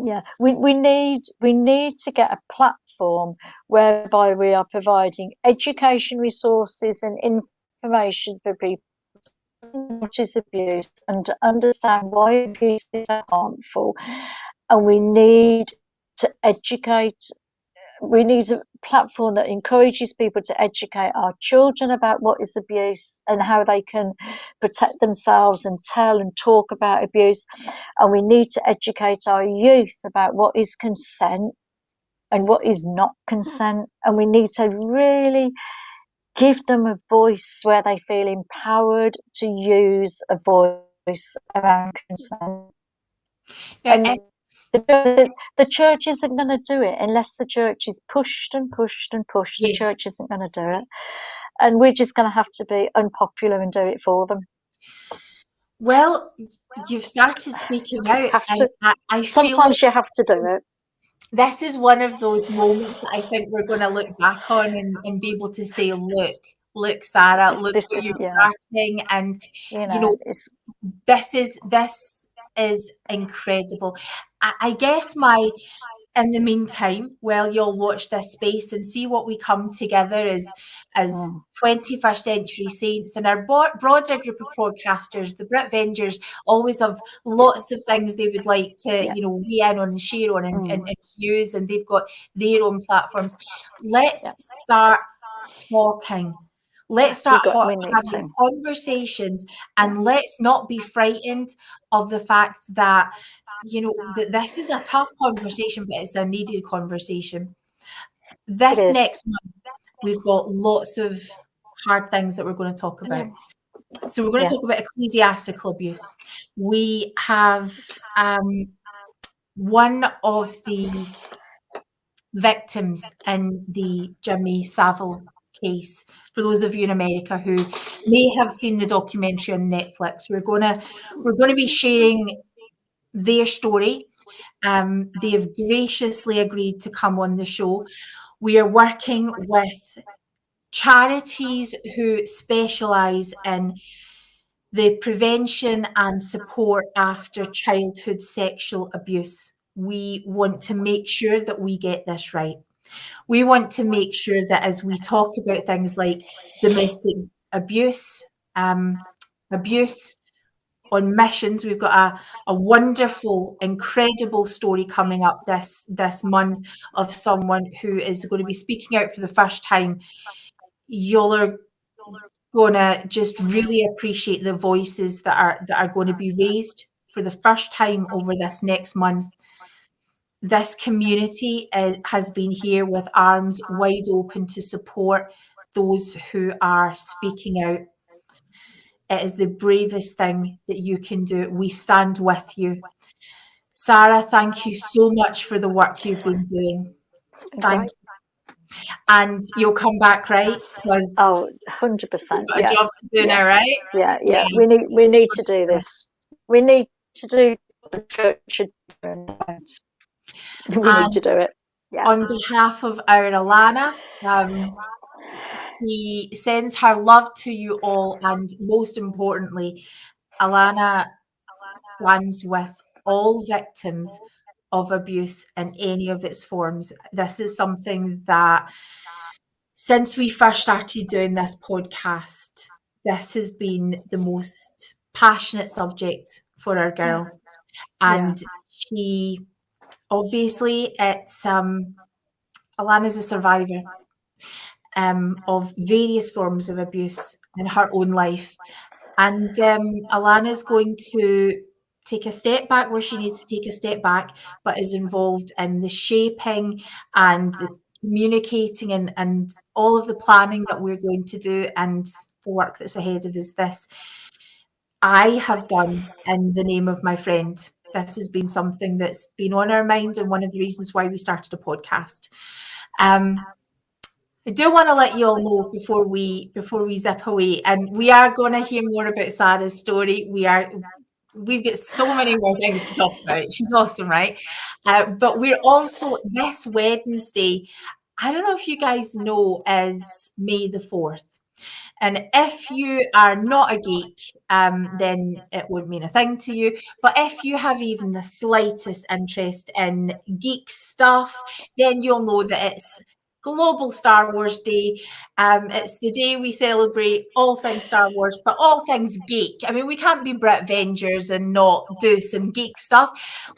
Yeah, we need to get a platform whereby we are providing education resources and information for people what is abuse and to understand why abuse is harmful, and we need to educate. We need a platform that encourages people to educate our children about what is abuse and how they can protect themselves and tell and talk about abuse. And we need to educate our youth about what is consent and what is not consent. And we need to really give them a voice where they feel empowered to use a voice around consent. And the church isn't going to do it unless the church is pushed and pushed and pushed. The church isn't going to do it. And we're just going to have to be unpopular and do it for them. Well, you've started speaking out. I feel sometimes you have to do it. This is one of those moments that I think we're going to look back on and be able to say, look, Sara, look what you're starting. And, this is incredible. I guess my in the meantime, while you'll watch this space and see what we come together as 21st century saints, and our broader group of podcasters, the Brit Vengers, always have lots of things they would like to, Yeah. weigh in on and share on and use, and they've got their own platforms. Let's start talking. Let's start having conversations, and let's not be frightened of the fact that, that this is a tough conversation, but it's a needed conversation. This next month, we've got lots of hard things that we're going to talk about. So we're going to talk about ecclesiastical abuse. We have one of the victims in the Jimmy Savile case. For those of you in America who may have seen the documentary on Netflix, we're going to be sharing their story. They have graciously agreed to come on the show. We are working with charities who specialise in the prevention and support after childhood sexual abuse. We want to make sure that we get this right. We want to make sure that as we talk about things like domestic abuse, abuse on missions, we've got a wonderful, incredible story coming up this month of someone who is going to be speaking out for the first time. You'll are going to just really appreciate the voices that are going to be raised for the first time over this next month. This community has been here with arms wide open to support those who are speaking out. It is the bravest thing that you can do. We stand with you. Sara, thank you so much for the work you've been doing. Thank you. And you'll come back, right? 100%. You've got a job to do now, right? Yeah. We need to do this. We need to do what the church should do. We need to do it. Yeah. On behalf of our Alana, he sends her love to you all, and most importantly, Alana stands with all victims of abuse in any of its forms. This is something that, since we first started doing this podcast, this has been the most passionate subject for our girl. And she, obviously, it's Alana's a survivor of various forms of abuse in her own life. And Alana's going to take a step back where she needs to take a step back, but is involved in the shaping and the communicating and all of the planning that we're going to do, and the work that's ahead of us. This I have done in the name of my friend. This has been something that's been on our mind, and one of the reasons why we started a podcast. I do want to let you all know before we zip away, and we are going to hear more about Sara's story. We've got so many more things to talk about. She's awesome, right? But we're also, this Wednesday, I don't know if you guys know, is May the 4th. And if you are not a geek, then it won't mean a thing to you. But if you have even the slightest interest in geek stuff, then you'll know that it's Global Star Wars Day. It's the day we celebrate all things Star Wars, but all things geek. I mean, we can't be Brit Vengers and not do some geek stuff.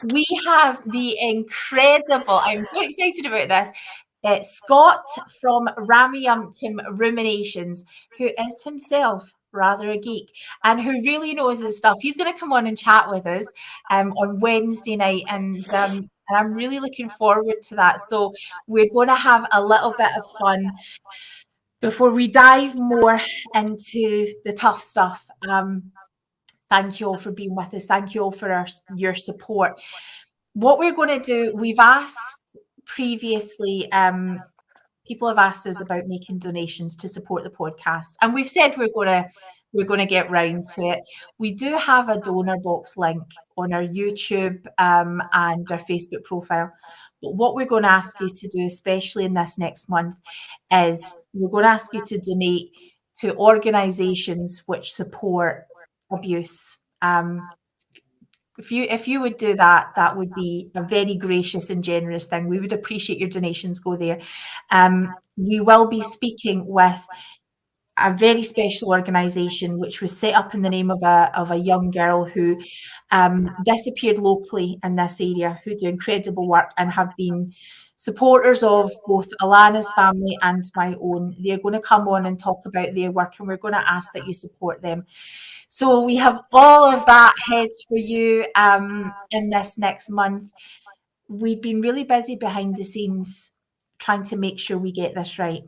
We have the incredible, I'm so excited about this, Scott from Rammy Ruminations, who is himself rather a geek and who really knows his stuff. He's going to come on and chat with us on Wednesday night, and I'm really looking forward to that. So we're going to have a little bit of fun before we dive more into the tough stuff. Thank you all for being with us. Thank you all for your support. What we're going to do, we've asked previously, people have asked us about making donations to support the podcast, and we've said we're going to get round to it. We do have a donor box link on our YouTube and our Facebook profile. But what we're going to ask you to do, especially in this next month, is we're going to ask you to donate to organisations which support abuse. If you would do that, that would be a very gracious and generous thing. We would appreciate your donations. Go there. We will be speaking with a very special organisation which was set up in the name of a young girl who disappeared locally in this area, who do incredible work and have been supporters of both Alana's family and my own. They're going to come on and talk about their work, and we're going to ask that you support them. So we have all of that heads for you in this next month. We've been really busy behind the scenes trying to make sure we get this right.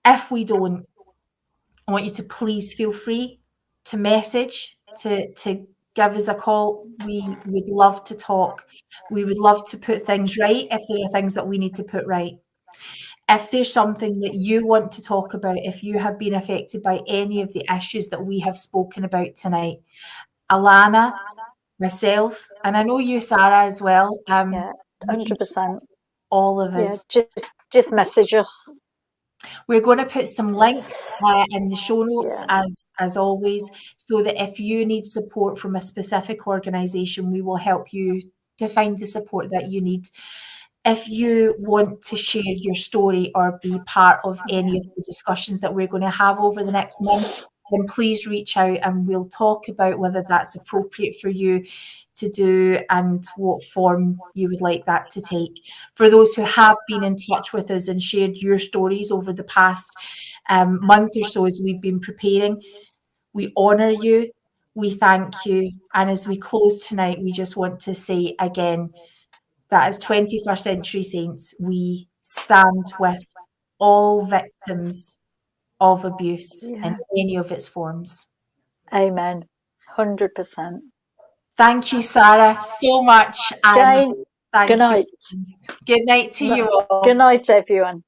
If we don't, I want you to please feel free to message, to give us a call. We would love to talk. We would love to put things right if there are things that we need to put right. If there's something that you want to talk about, if you have been affected by any of the issues that we have spoken about tonight, Alana, myself, and I know you, Sarah, as well. Yeah, You can 100%. all of Yeah, us. just message us. We're going to put some links in the show notes, Yeah. as always, so that if you need support from a specific organisation, we will help you to find the support that you need. If you want to share your story or be part of any of the discussions that we're going to have over the next month, then please reach out and we'll talk about whether that's appropriate for you to do and what form you would like that to take. For those who have been in touch with us and shared your stories over the past month or so as we've been preparing, we honour you, we thank you, and as we close tonight, we just want to say again that as 21st Century Saints, we stand with all victims of abuse in any of its forms. Amen. 100%. Thank you, Sarah, so much. And Jane, thank good you. night. Good night to you all. Good night, everyone.